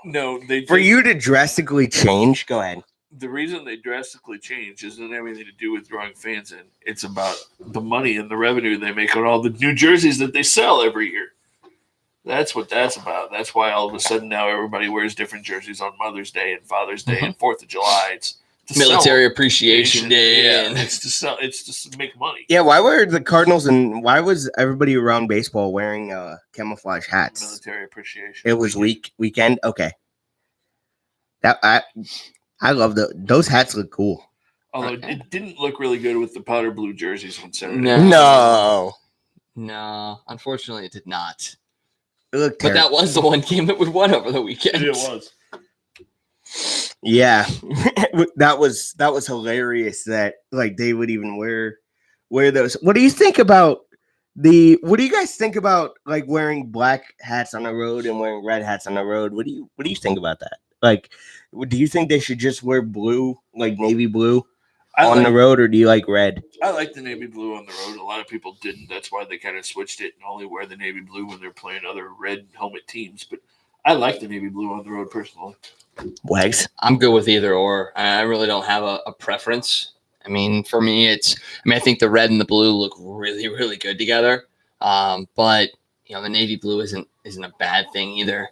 No, they For did- you to drastically change, go ahead. The reason they drastically change isn't everything to do with drawing fans in. It's about the money and the revenue they make on all the new jerseys that they sell every year. That's what that's about. That's why all of a sudden now everybody wears different jerseys on Mother's Day and Father's Day and 4th of July. It's to Military sell. Appreciation Day. Yeah, And it's to sell. It's to make money. Yeah, why were the Cardinals and why was everybody around baseball wearing camouflage hats? Military appreciation. It was weekend. Okay. That I love those hats look cool. Although it didn't look really good with the powder blue jerseys on Saturday. No, unfortunately, it did not. It looked But terrible. that was the one game that we won over the weekend. It was. Yeah, that was hilarious. That like they would even wear those. What do you think about What do you guys think about like wearing black hats on the road and wearing red hats on the road? What do you think about that? Like, do you think they should just wear blue, like navy blue, on the road, or do you like red? I like the navy blue on the road. A lot of people didn't. That's why they kind of switched it and only wear the navy blue when they're playing other red helmet teams. But I like the navy blue on the road personally. Wags. I'm good with either or. I really don't have a preference. I mean, for me, I think the red and the blue look really, really good together. But the navy blue isn't a bad thing either.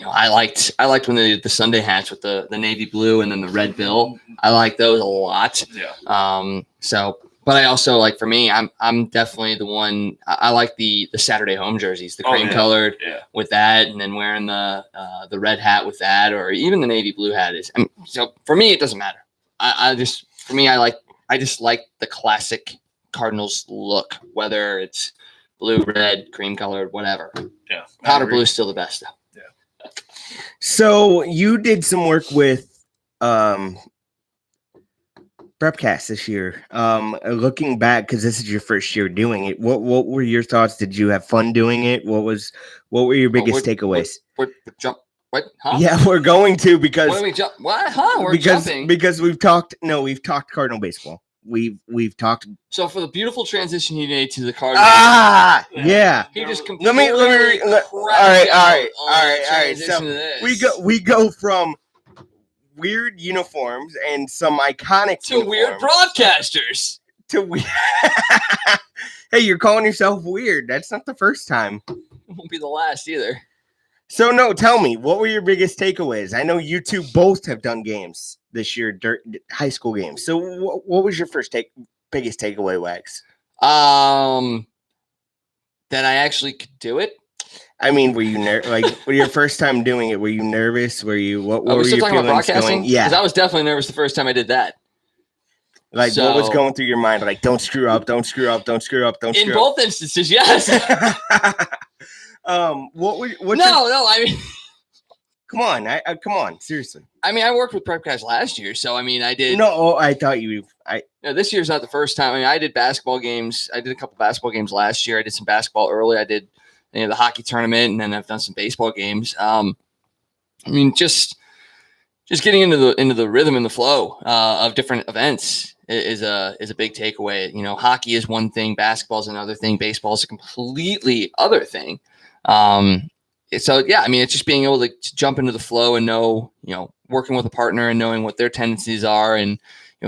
I liked when they did the Sunday hats with the navy blue and then the red bill. I like those a lot. Yeah. But I also like, for me, I'm definitely the one. I like the Saturday home jerseys, the cream colored with that, and then wearing the red hat with that, or even the navy blue hat is. So for me, it doesn't matter. I just like the classic Cardinals look, whether it's blue, red, cream colored, whatever. Yeah. Powder blue is still the best though. So you did some work with Prepcast this year. Looking back, because this is your first year doing it, what were your thoughts? Did you have fun doing it? What were your biggest takeaways? What? Huh? Yeah, we're going to because What do we jump? What? Huh? We're jumping. because we've talked Cardinal baseball. We've talked. So for the beautiful transition he made to the Cardinals, Yeah. he just Let completely me. All right. So we go from weird uniforms and some iconic to weird broadcasters. to weird. Hey, you're calling yourself weird. That's not the first time. It won't be the last either. So no, tell me, what were your biggest takeaways? I know you two both have done games this year, high school games. So what was your biggest takeaway, Wags? That I actually could do it. I mean, were you your first time doing it? Were you nervous? Were you what Are we were still your talking about feelings broadcasting? going? Yeah, because I was definitely nervous the first time I did that. like what was going through your mind? Like, don't screw up, don't screw up, don't screw up, don't In screw both instances, yes. up. No. I mean, come on, seriously. I worked with Prepcast last year, so I did. No, I thought No, this year's not the first time. I did basketball games. I did a couple basketball games last year. I did some basketball early. I did the hockey tournament, and then I've done some baseball games. Just getting into the rhythm and the flow of different events is a big takeaway. Hockey is one thing, basketball is another thing, baseball is a completely other thing. So yeah, it's just being able to jump into the flow and know, working with a partner and knowing what their tendencies are, and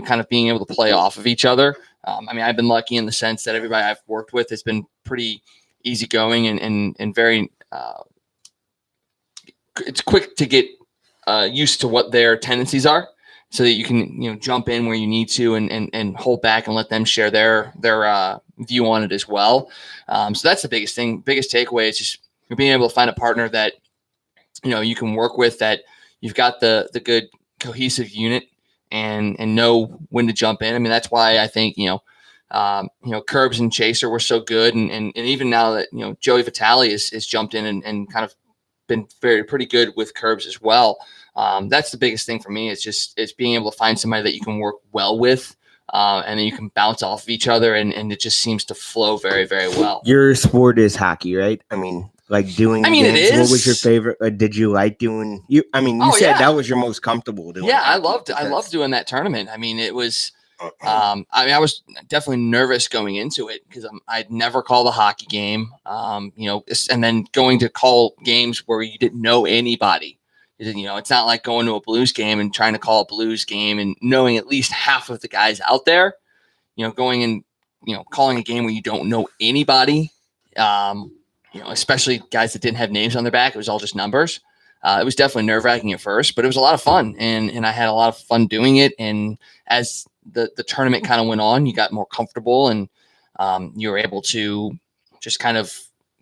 kind of being able to play off of each other. I've been lucky in the sense that everybody I've worked with has been pretty easygoing and very. It's quick to get used to what their tendencies are, so that you can jump in where you need to and hold back and let them share their view on it as well. So that's the biggest thing. Biggest takeaway is just being able to find a partner that you can work with, that you've got the good cohesive unit and know when to jump in. That's why I think Curbs and Chaser were so good, and even now that Joey Vitale has jumped in and kind of been pretty good with Curbs as well. That's the biggest thing for me. It's being able to find somebody that you can work well with, and then you can bounce off of each other, and it just seems to flow very, very well. Your sport is hockey, right? Doing games, it is. What was your favorite? Did you like doing you? You said that was your most comfortable doing. Yeah, I loved doing that tournament. It was I was definitely nervous going into it because I'd never called a hockey game, and then going to call games where you didn't know anybody. It's not like going to a Blues game and trying to call a Blues game and knowing at least half of the guys out there. Going and calling a game where you don't know anybody. Especially guys that didn't have names on their back. It was all just numbers. It was definitely nerve-wracking at first, but it was a lot of fun, and I had a lot of fun doing it. And as the tournament kind of went on, you got more comfortable, and you were able to just kind of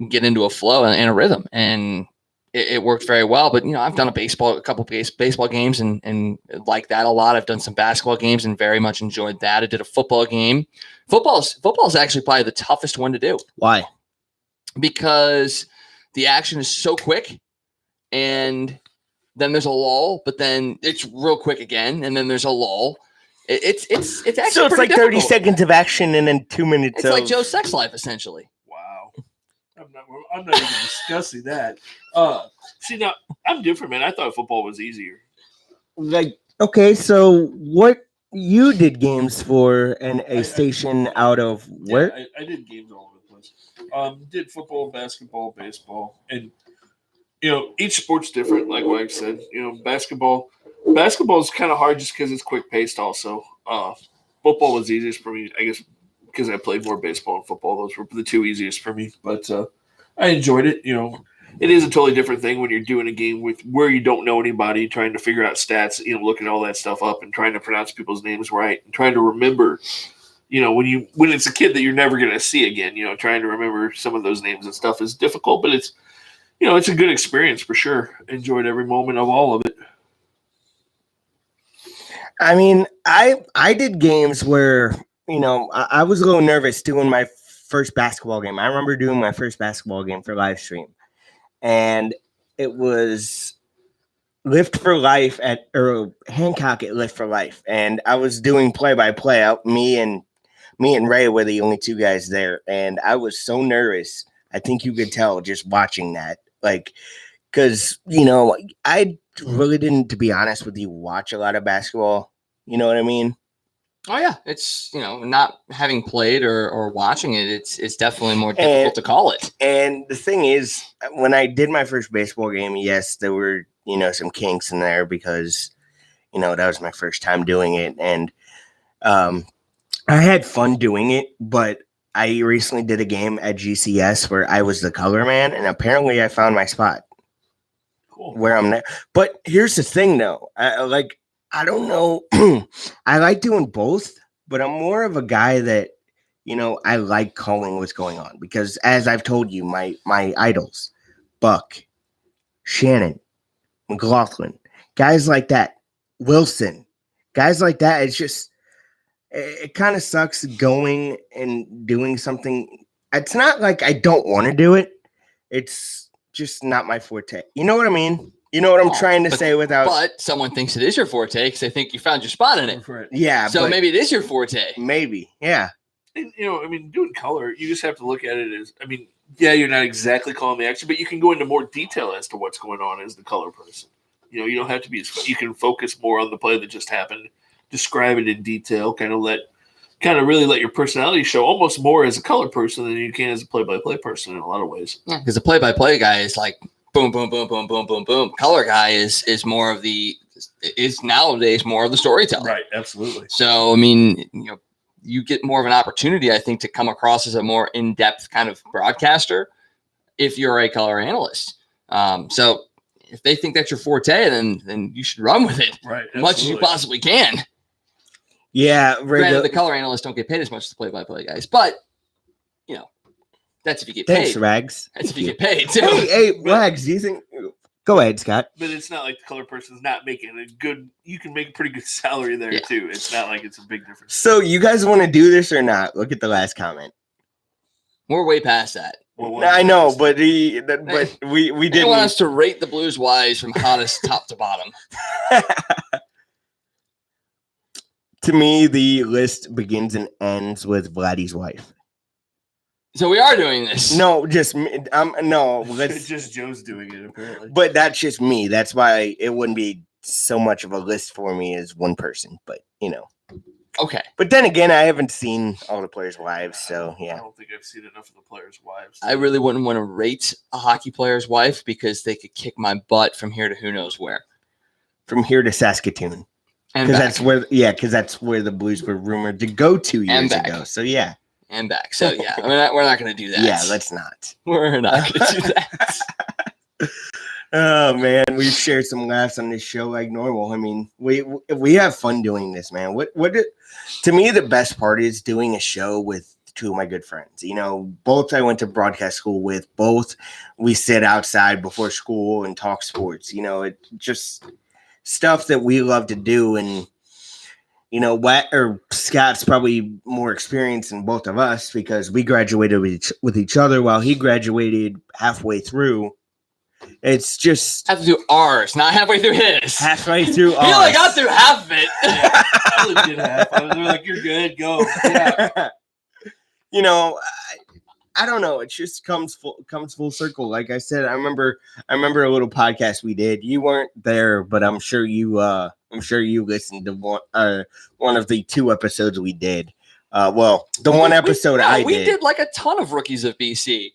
get into a flow and a rhythm, and it worked very well. But I've done a couple baseball games, and like that a lot. I've done some basketball games and very much enjoyed that. I did a football game. Football is actually probably the toughest one to do. Why? Because the action is so quick, and then there's a lull, but then it's real quick again, and then there's a lull. It's actually so it's like difficult. 30 seconds of action and then 2 minutes. It's like Joe's sex life, essentially. Wow, I'm not even discussing that. See, now I'm different, man. I thought football was easier. Like, okay, so what you did games for a station out of where? Yeah, I did games all over the place. Did football, basketball, baseball, and each sport's different. Like what I said, basketball is kind of hard just because it's quick paced. Also, football was easiest for me, I guess, because I played more baseball and football. Those were the two easiest for me. But I enjoyed it. It is a totally different thing when you're doing a game where you don't know anybody, trying to figure out stats, looking all that stuff up and trying to pronounce people's names right and trying to remember. When it's a kid that you're never going to see again, trying to remember some of those names and stuff is difficult, but it's, it's a good experience for sure. Enjoyed every moment of all of it. I mean, I did games where, I was a little nervous doing my first basketball game. I remember doing my first basketball game for live stream, and it was Lift for Life or Hancock at Lift for Life. And I was doing play-by-play out. Me and Ray were the only two guys there. And I was so nervous. I think you could tell just watching that. Like, because, I really didn't, to be honest with you, watch a lot of basketball. You know what I mean? Oh, yeah. It's, not having played or watching it, it's definitely more difficult to call it. And the thing is, when I did my first baseball game, yes, there were, some kinks in there because, that was my first time doing it. And I had fun doing it, but I recently did a game at GCS where I was the color man, and apparently I found my spot. Cool. Where I'm there. But here's the thing, though. I don't know. I like doing both, but I'm more of a guy that, I like calling what's going on because, as I've told you, my idols, Buck, Shannon, McLaughlin, guys like that, Wilson, guys like that. It's just, it kind of sucks going and doing something. It's not like I don't want to do it. It's just not my forte. You know what I mean? You know what I'm trying to say without. But someone thinks it is your forte because they think you found your spot in it. Yeah. So maybe it is your forte. Maybe. Yeah. And, doing color, you just have to look at it as, yeah, you're not exactly calling the action, but you can go into more detail as to what's going on as the color person. You don't have to be, you can focus more on the play that just happened, describe it in detail, kind of really let your personality show almost more as a color person than you can as a play-by-play person in a lot of ways. Yeah, because the play-by-play guy is like boom, boom, boom, boom, boom, boom, boom. Color guy is more of is nowadays more of the storyteller. Right, absolutely. So, you get more of an opportunity, I think, to come across as a more in-depth kind of broadcaster if you're a color analyst. So if they think that's your forte, then you should run with it as much as you possibly can. Yeah. Granted, the color analysts don't get paid as much as the play-by-play guys, but, that's if you get paid. Thanks, Rags. That's if you get paid, too. Hey, Rags, do you think – go ahead, Scott. But it's not like the color person's not making a good – you can make a pretty good salary there, too. It's not like it's a big difference. So you guys want to do this or not? Look at the last comment. We're way past that. I know, but we didn't. They want us to rate the Blues Wise from hottest top to bottom. To me, the list begins and ends with Vladdy's wife. So we are doing this. No, just me. No, it's just Joe's doing it apparently. But that's just me. That's why it wouldn't be so much of a list for me as one person. But Okay. But then again, I haven't seen all the players' wives, so I yeah. don't think I've seen enough of the players' wives. I really wouldn't want to rate a hockey player's wife because they could kick my butt from here to who knows where. From here to Saskatoon. And Because back. that's where the Blues were rumored to go 2 years back. ago. So yeah. And back. So yeah, we're not going to do that. Yeah, let's not. We're not going to do that. Oh man, we've shared some laughs on this show like normal. I mean, we have fun doing this, man. To me, the best part is doing a show with two of my good friends. You know, both I went to broadcast school with. Both we sit outside before school and talk sports. You know, it just stuff that we love to do. And you know, Scott's probably more experienced than both of us because we graduated with each other while he graduated halfway through. It's just Have to do ours, not halfway through his. halfway through He only got through half of it. I only did half. They're like, "You're good, go." Yeah. You know, I don't know. It just comes full circle. Like I said, I remember a little podcast we did. You weren't there, but I'm sure you listened to one of the 2 episodes we did. Well, the one episode we did. did like a ton of Rookies of BC.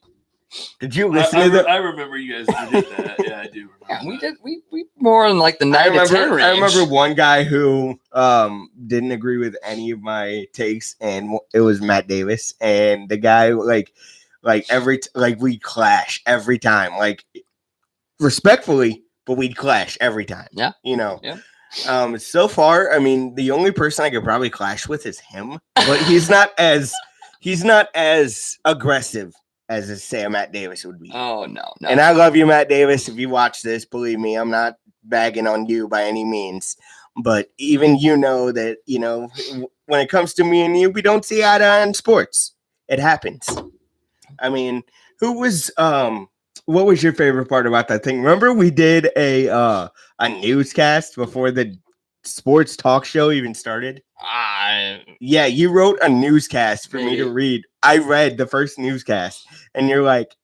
Did you listen to that? I remember you guys did that. Yeah, I do remember. Yeah, we that. did. We more in like the 9 to 10 range. I remember one guy who didn't agree with any of my takes, and it was Matt Davis. And the guy we'd clash every time, like respectfully, but we'd clash every time. Yeah, you know. Yeah. So far, I mean, the only person I could probably clash with is him, but he's not as aggressive as say a Matt Davis would be. Oh no. And I love you, Matt Davis. If you watch this, believe me, I'm not bagging on you by any means. But even you know that, you know, when it comes to me and you, we don't see eye to eye on sports. It happens. I mean, what was your favorite part about that thing? Remember we did a newscast before the sports talk show even started? Yeah, you wrote a newscast for me to read. I read the first newscast, and you're like,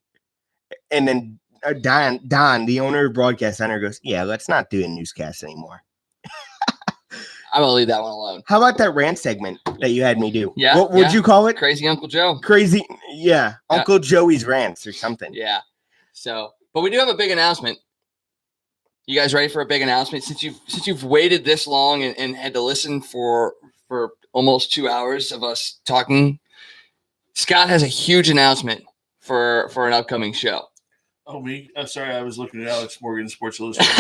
and then Don, the owner of Broadcast Center, goes, "Yeah, let's not do a newscast anymore." I'm gonna leave that one alone. How about that rant segment that you had me do? Yeah, what would you call it? Crazy Uncle Joe. Crazy, yeah, Uncle Joey's rants or something. Yeah. So, but we do have a big announcement. You guys ready for a big announcement? Since you've waited this long and had to listen for almost 2 hours of us talking, Scott has a huge announcement for an upcoming show. Oh, me? Sorry, I was looking at Alex Morgan, Sports Illustrated.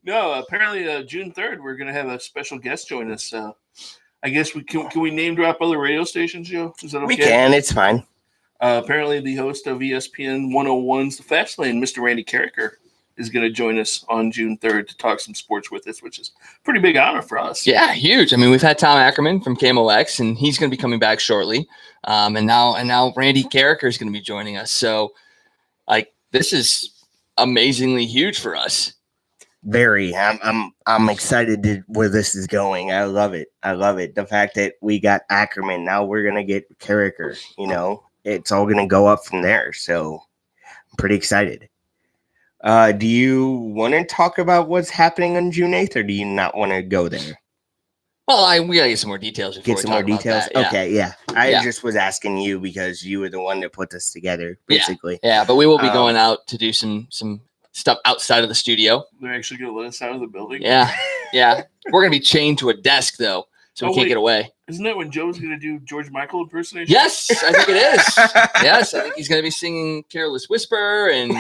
No, apparently June 3rd, we're going to have a special guest join us. I guess can we name drop other radio stations, Joe? Is that okay? We can. It's fine. Apparently, the host of ESPN 101's The Fast Lane, Mr. Randy Carricker, is going to join us on June 3rd to talk some sports with us, which is a pretty big honor for us. Yeah, huge. I mean, we've had Tom Ackerman from KMOX, and he's going to be coming back shortly. And now Randy Carricker is going to be joining us. So, like, this is amazingly huge for us. Very. I'm excited to where this is going. I love it. The fact that we got Ackerman, now we're gonna get Carricker. You know, it's all gonna go up from there. So I'm pretty excited. Do you want to talk about what's happening on June 8th, or do you not want to go there? Well, we gotta get some more details before Get we some more talk about details. that. Yeah. Okay, yeah. I just was asking you because you were the one that put this together, basically. Yeah, but we will be going out to do some stuff outside of the studio. They're actually going to let us out of the building? Yeah. We're going to be chained to a desk, though, so we can't get away. Isn't that when Joe's going to do George Michael impersonation? Yes, I think it is. Yes, I think he's going to be singing Careless Whisper and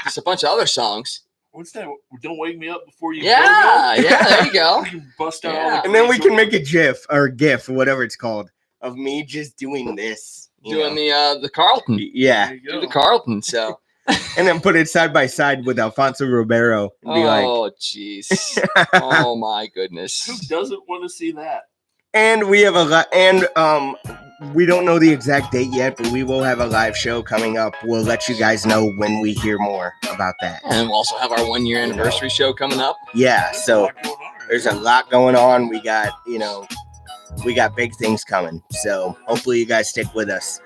just a bunch of other songs. What's that? Don't Wake Me Up Before You Go. Yeah, there you go. We can bust out all the and then we can make a GIF or GIF or whatever it's called of me just doing this. Doing the Carlton. Yeah. Do the Carlton, so. And then put it side by side with Alfonso Ribeiro and be like, oh, jeez. Oh, my goodness. Who doesn't want to see that? And we have a lot, and we don't know the exact date yet, but we will have a live show coming up. We'll let you guys know when we hear more about that. And we'll also have our 1-year anniversary show coming up. Yeah, so there's a lot going on. We got big things coming. So hopefully you guys stick with us.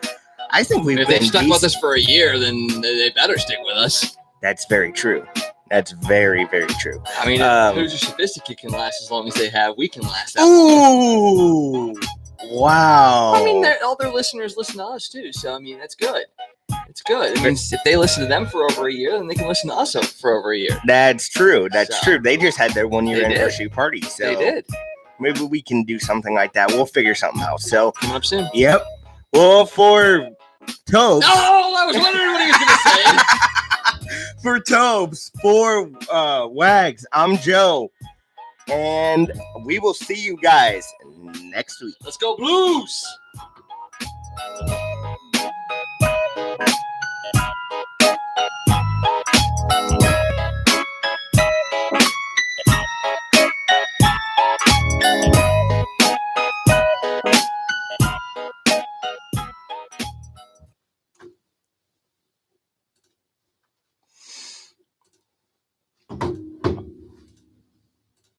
I think we've if they've stuck with us for a year, then they better stick with us. That's very true. That's very, very true. I mean, if Hoosier Sophisticate can last as long as they have, we can last that Ooh, long. wow. I mean, all their listeners listen to us too, so I mean, that's good. It's good. It means if they listen to them for over a year, then they can listen to us for over a year. That's true. That's So, true. They just had their 1 year they did. anniversary party. So They did. maybe we can do something like that. We'll figure something out. So, Coming up soon. yep. Well, for Tobes. Oh, I was wondering what he was going to say. For Tobes, for Wags, I'm Joe. And we will see you guys next week. Let's go Blues.